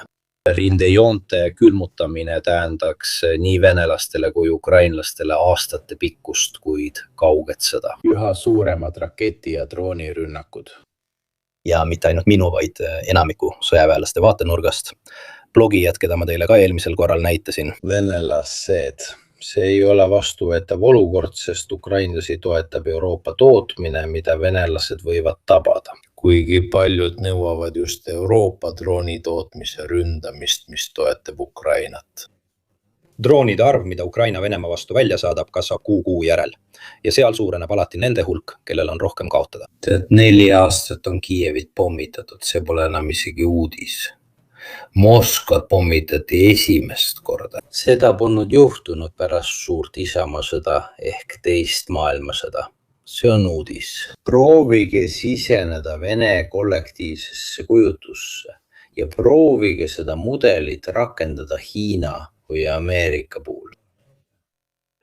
[SPEAKER 3] Rindejoonte külmutamine tähendaks nii venelastele kui ukrainlastele aastate pikkust, kuid kauget sõda.
[SPEAKER 2] Üha suuremad raketi- ja droonirünnakud.
[SPEAKER 7] Ja mitte ainult minu, vaid enamiku sõjaväelaste vaatenurgast. Blogijad, keda ma teile ka eelmisel korral näitasin.
[SPEAKER 2] Venelased. See ei ole vastuvõetav olukord, sest ukrainlasi toetab Euroopa tootmine, mida venelased võivad tabada. Kuigi paljud nõuavad just Euroopa droonitootmise ründamist, mis toetab Ukrainat.
[SPEAKER 7] Droonide arv, mida Ukraina Venemaa vastu välja saadab, kasvab kuu järel. Ja seal suureneb alati nende hulk, kellel on rohkem kaotada.
[SPEAKER 3] 4 aastat on Kiievit pommitatud, see pole enam isegi uudis. Moskvat pommitati esimest korda. Seda polnud juhtunud pärast suurt isamaasõda ehk teist maailmasõda. See on uudis. Proovige siseneda Vene kollektiivsesse kujutusse ja proovige seda mudelit rakendada Hiina või Ameerika puhul.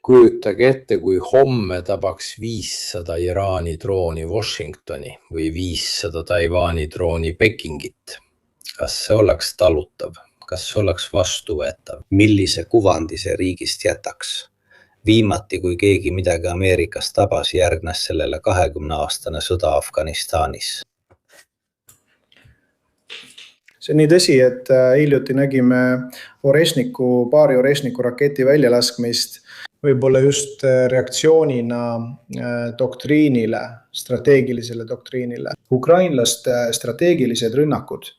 [SPEAKER 2] Kujutage ette, kui homme tabaks 500 Iraani drooni Washingtoni või 500 Taiwani drooni Pekingit. Kas see oleks talutav? Kas see oleks vastuvõetav? Millise kuvandi see riigist jätaks? Viimati, kui keegi midagi Ameerikas tabas, järgnes sellele 20-aastane sõda Afganistanis.
[SPEAKER 5] See on nii tõsi, et hiljuti nägime paari Orešniku raketi väljalaskmist, võib-olla just reaktsioonina doktriinile, strateegilisele doktriinile. Ukrainlaste strateegilised rünnakud,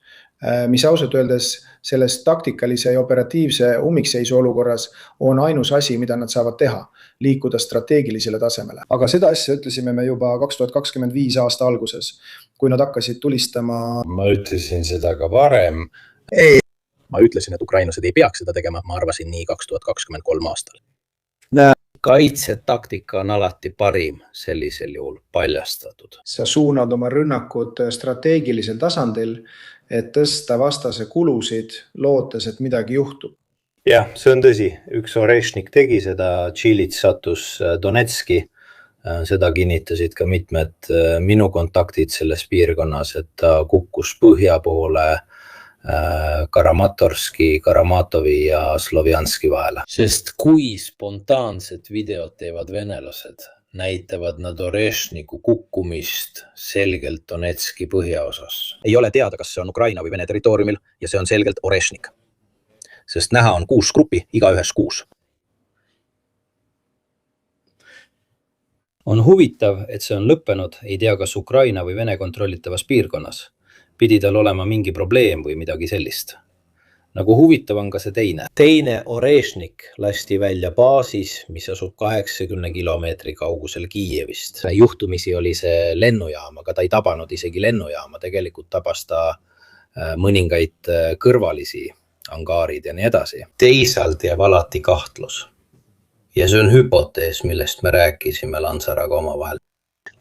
[SPEAKER 5] mis ausalt öeldes selles taktikalise ja operatiivse ummikseisu olukorras on ainus asi, mida nad saavad teha, liikuda strateegilisele tasemele. Aga seda asja ütlesime me juba 2025 aasta alguses, kui nad hakkasid tulistama.
[SPEAKER 3] Ma ütlesin seda ka varem.
[SPEAKER 7] Ma ütlesin, et ukrainlased ei peaks seda tegema, ma arvasin nii 2023 aastal.
[SPEAKER 3] Kaitsetaktika on alati parim sellisel juhul paljastatud.
[SPEAKER 5] Sa suunad oma rünnakud strateegilisel tasandil, et tõsta vastase kulusid, lootes, et midagi juhtub.
[SPEAKER 3] jah, see on tõsi. Üks Orešnik tegi seda, Tšilits sattus Donetski. Seda kinnitasid ka mitmed minu kontaktid selles piirkonnas, et ta kukkus põhja poole Karamatorski, Karamatovi ja Slovjanski vahele.
[SPEAKER 2] Sest kui spontaanset videot teevad venelased, näitavad nad Orešniku kukkumist selgelt Donetski põhjaosas.
[SPEAKER 7] Ei ole teada, kas see on Ukraina või Vene territooriumil ja see on selgelt Orešnik. Sest näha on 6 gruppi, igaühes 6. On huvitav, et see on lõppenud, ei tea kas Ukraina või Vene kontrollitavas piirkonnas. Pidi tal olema mingi probleem või midagi sellist. Nagu huvitav on ka see teine. Teine Orešnik lasti välja baasis, mis asub 80 kilomeetri kaugusel Kiievist. Juhtumisi oli see lennujaam, aga ta ei tabanud isegi lennujaama. Tegelikult tabas ta mõningaid kõrvalisi angaarid ja nii edasi. Teisalt jääb alati kahtlus. Ja see on hüpotees, millest me rääkisime Lansaraga omavahel.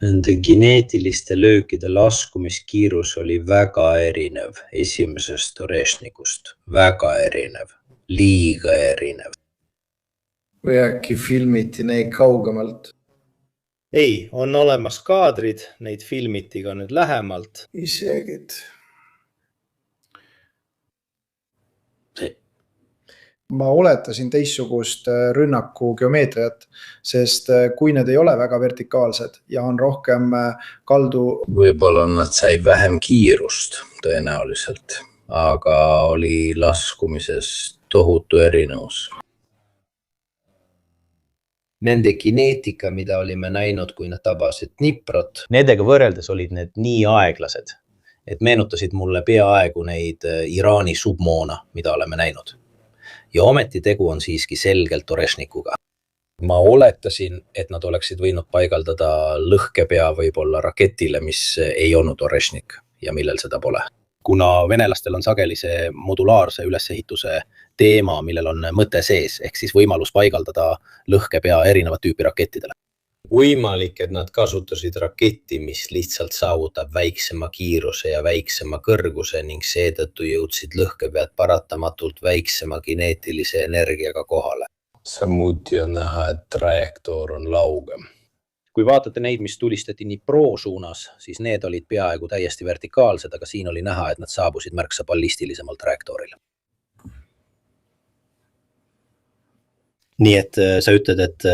[SPEAKER 2] Nende geneetiliste löökide laskumiskiirus oli väga erinev esimesest Orešnikust. Väga erinev. Liiga erinev.
[SPEAKER 5] Või äkki filmiti neid kaugemalt?
[SPEAKER 3] Ei, on olemas kaadrid, neid filmiti ka nüüd lähemalt.
[SPEAKER 5] Isegid. Ma oletasin teistsugust rünnaku geomeetriat, sest kui need ei ole väga vertikaalsed ja on rohkem kaldu...
[SPEAKER 2] Võib-olla nad sai vähem kiirust tõenäoliselt, aga oli laskumises tohutu erinevus. Nende kineetika, mida olime näinud, kui nad tabasid Dniprot, nendega võrreldes olid need nii aeglased, et meenutasid mulle peaaegu neid Iraani submoona, mida oleme näinud. Ja ometi tegu on siiski selgelt Oreshnikuga. Ma oletasin, et nad oleksid võinud paigaldada lõhkepea võib-olla raketile, mis ei olnud Oreshnik ja millel seda pole. Kuna venelastel on sageli see modulaarse ülesehituse teema, millel on mõte sees, ehk siis võimalus paigaldada lõhkepea erinevat tüüpi rakettidele.
[SPEAKER 3] Võimalik, et nad kasutasid raketti, mis lihtsalt saavutab väiksema kiiruse ja väiksema kõrguse ning seetõttu jõudsid lõhkepead paratamatult väiksema kineetilise energiaga kohale.
[SPEAKER 2] Samuti on näha, et trajektoor on laugem.
[SPEAKER 7] Kui vaatate neid, mis tulistati Dnipro suunas, siis need olid peaaegu täiesti vertikaalsed, aga siin oli näha, et nad saabusid märksa ballistilisemal trajektoorile. Nii et sa ütled, et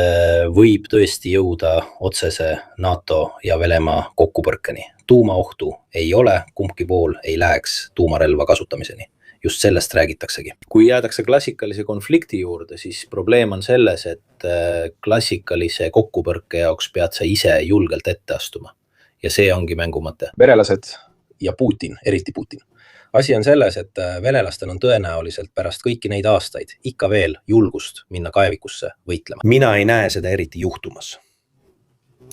[SPEAKER 7] võib tõesti jõuda otsese NATO ja Venemaa kokkupõrkeni. Tuumaohtu ei ole, kumbki pool ei läheks tuumarelva kasutamiseni. Just sellest räägitaksegi. Kui jäädakse klassikalise konflikti juurde, siis probleem on selles, et klassikalise kokkupõrke jaoks pead sa ise julgelt ette astuma. Ja see ongi mängu mõte.
[SPEAKER 1] Venelased
[SPEAKER 7] ja Putin, eriti Putin. Asi on selles, et venelastel on tõenäoliselt pärast kõiki neid aastaid ikka veel julgust minna kaevikusse võitlema. Mina ei näe seda eriti juhtumas,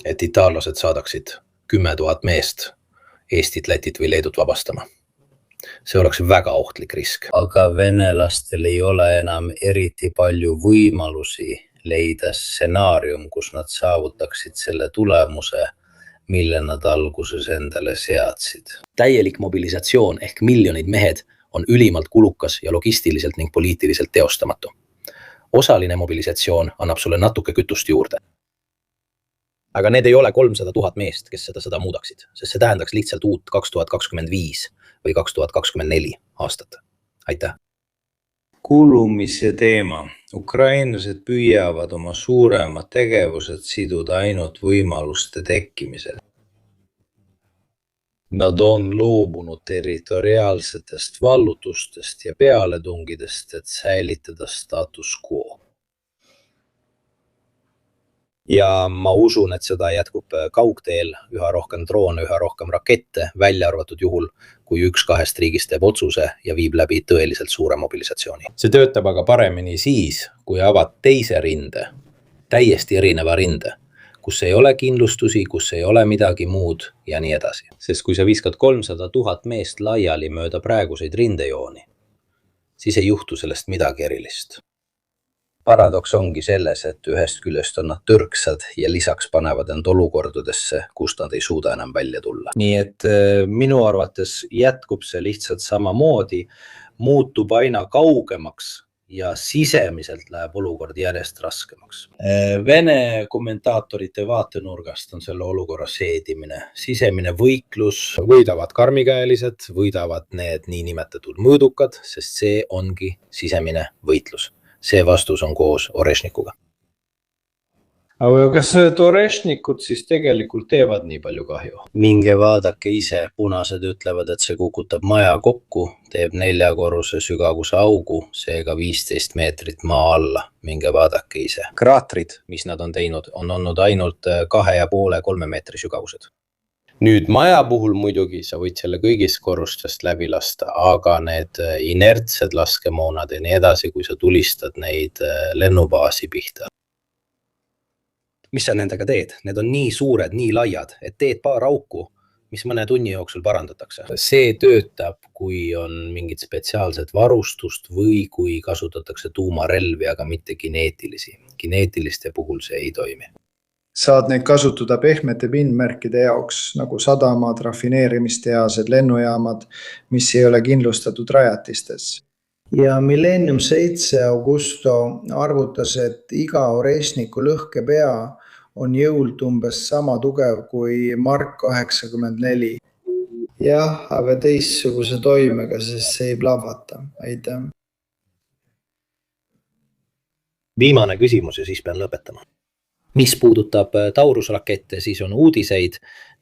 [SPEAKER 7] et itaallased saadaksid 10 000 meest Eestit, Lätit või Leedut vabastama. See oleks väga ohtlik risk.
[SPEAKER 2] Aga venelastel ei ole enam eriti palju võimalusi leida stsenaarium, kus nad saavutaksid selle tulemuse, mille nad alguses endale seadsid.
[SPEAKER 7] Täielik mobilisatsioon ehk miljonid mehed on ülimalt kulukas ja logistiliselt ning poliitiliselt teostamatu. Osaline mobilisatsioon annab sulle natuke kütust juurde. Aga need ei ole 300 000 meest, kes seda muudaksid, sest see tähendaks lihtsalt uut 2025 või 2024 aastat. Aitäh!
[SPEAKER 2] Kulumise teema. Ukrainlased püüavad oma suuremad tegevused siduda ainult võimaluste tekkimisel. Nad on loobunud territoriaalsetest vallutustest ja pealetungidest, et säilitada status quo.
[SPEAKER 7] Ja ma usun, et seda jätkub kaugteel, üha rohkem droone, üha rohkem rakette, välja arvatud juhul, kui üks 2 riigist teeb otsuse ja viib läbi tõeliselt suure mobilisatsiooni. See töötab aga paremini siis, kui avad teise rinde, täiesti erineva rinde, kus ei ole kindlustusi, kus ei ole midagi muud ja nii edasi. Sest kui sa viskad 300 000 meest laiali mööda praeguseid rindejooni, siis ei juhtu sellest midagi erilist. Paradoks ongi selles, et ühest küljest on nad tõrksad ja lisaks panevad end olukordadesse, kust nad ei suuda enam välja tulla. Nii et minu arvates jätkub see lihtsalt samamoodi, muutub aina kaugemaks ja sisemiselt läheb olukord järjest raskemaks.
[SPEAKER 3] Vene kommentaatorite vaatenurgast on selle olukorra seedimine, sisemine võiklus.
[SPEAKER 2] Võidavad karmikäelised, võidavad need niinimetatud mõõdukad,
[SPEAKER 7] sest see ongi sisemine võitlus. See vastus on koos Orešnikuga.
[SPEAKER 4] aga kas Orešnikud siis tegelikult teevad nii palju kahju?
[SPEAKER 1] Minge vaadake ise, punased ütlevad, et see kukutab maja kokku, teeb 4-korruse sügavuse augu, seega 15 meetrit maa alla. Minge vaadake ise. Kraatrid, mis nad on teinud, on olnud ainult 2,5-3 meetri sügavused.
[SPEAKER 3] Nüüd maja puhul muidugi sa võid selle kõigist korrustest läbi lasta, aga need inertsed laskemoonad ja nii edasi, kui sa tulistad neid lennubaasi pihta.
[SPEAKER 1] Mis sa nendega teed? Need on nii suured, nii laiad, et teed paar auku, mis mõne tunni jooksul parandatakse.
[SPEAKER 3] See töötab, kui on mingit spetsiaalset varustust või kui kasutatakse tuumarelvi, aga mitte kineetilisi. Kineetiliste puhul see ei toimi.
[SPEAKER 5] Saad neid kasutada pehmete pinnmärkide jaoks, nagu sadamad, rafineerimistehased, lennujaamad, mis ei ole kindlustatud rajatistes. Ja Millennium 7 Augusto arvutas, et iga Orešniku lõhkepea on jõult umbes sama tugev kui Mark 84. Jah, aga teistsuguse toimega, sest see ei plahvata. Aitäh.
[SPEAKER 1] Viimane küsimus ja siis pean lõpetama. Mis puudutab Taurus-rakette, siis on uudiseid.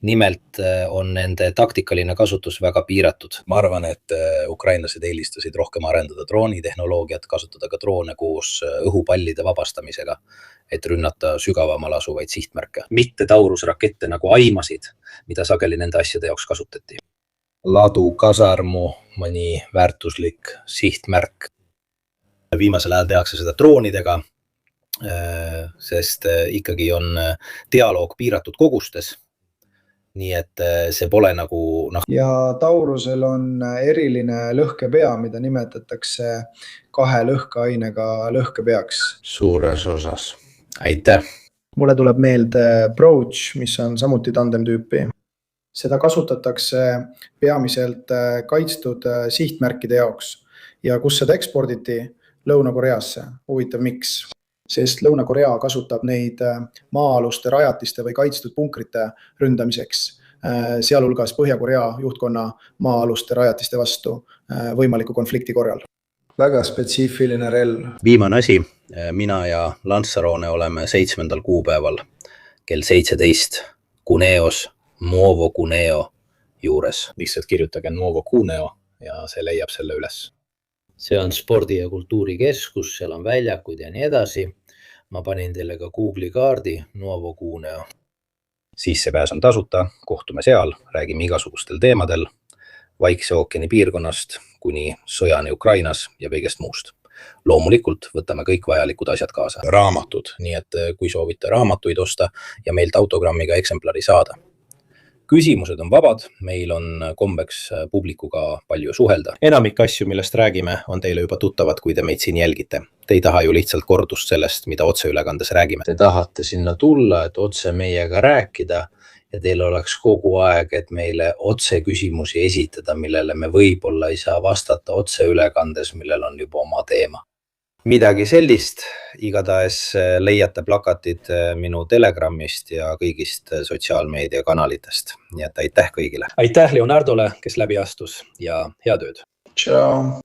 [SPEAKER 1] Nimelt on nende taktikaline kasutus väga piiratud.
[SPEAKER 7] Ma arvan, et ukrainlased eelistasid rohkem arendada droonitehnoloogiat, kasutada ka droone koos õhupallide vabastamisega, et rünnata sügavamal asuvaid sihtmärke. Mitte Taurus-rakette nagu aimasid, mida sageli nende asjade jaoks kasutati. Ladu, kasarmu, mõni väärtuslik sihtmärk. Viimasel ajal tehakse seda droonidega, sest ikkagi on dialoog piiratud kogustes. Nii et see pole nagu...
[SPEAKER 5] Ja Taurusel on eriline lõhkepea, mida nimetatakse 2 lõhkeainega lõhkepeaks.
[SPEAKER 2] Suures osas.
[SPEAKER 1] Aitäh!
[SPEAKER 5] Mulle tuleb meelde Approach, mis on samuti tandem tüüpi. Seda kasutatakse peamiselt kaitstud sihtmärkide jaoks. Ja kus seda eksporditi? Lõuna-Koreasse. Huvitav miks? Sest Lõuna-Korea kasutab neid maa-aluste rajatiste või kaitstud punkrite ründamiseks, sealhulgas Põhja-Korea juhtkonna maa-aluste rajatiste vastu võimaliku konflikti korral. Väga spetsiifiline relv.
[SPEAKER 1] Viimane asi, mina ja Lantsarone oleme 7. kuupäeval kell 17 Cuneos, Nuovo Cuneo juures. Lihtsalt kirjutage Nuovo Cuneo ja see leiab selle üles.
[SPEAKER 3] See on spordi- ja kultuurikeskus, seal on väljakud ja nii edasi. Ma panin teile ka Google'i kaardi Nuovo Cuneo.
[SPEAKER 1] Sissepääs on tasuta, kohtume seal, räägime igasugustel teemadel, Vaikse ookeani piirkonnast kuni sõjani Ukrainas ja kõigest muust. Loomulikult võtame kõik vajalikud asjad kaasa. Raamatud, nii et kui soovite raamatuid osta ja meilt autogrammiga eksemplari saada. Küsimused on vabad, meil on kombeks publikuga palju suhelda. Enamik asju, millest räägime, on teile juba tuttavad, kui te meid siin jälgite. Te ei taha ju lihtsalt kordust sellest, mida otseülekandes räägime.
[SPEAKER 2] Te tahate sinna tulla, et otse meiega rääkida ja teil oleks kogu aeg, et meile otse küsimusi esitada, millele me võib-olla ei saa vastata otseülekandes, millel on juba oma teema.
[SPEAKER 1] Midagi sellist, igatahes leiate plakatid minu Telegramist ja kõigist sotsiaalmeediakanalitest. Nii et aitäh kõigile. Aitäh Leonardole, kes läbi astus ja head ööd.
[SPEAKER 5] Tšau.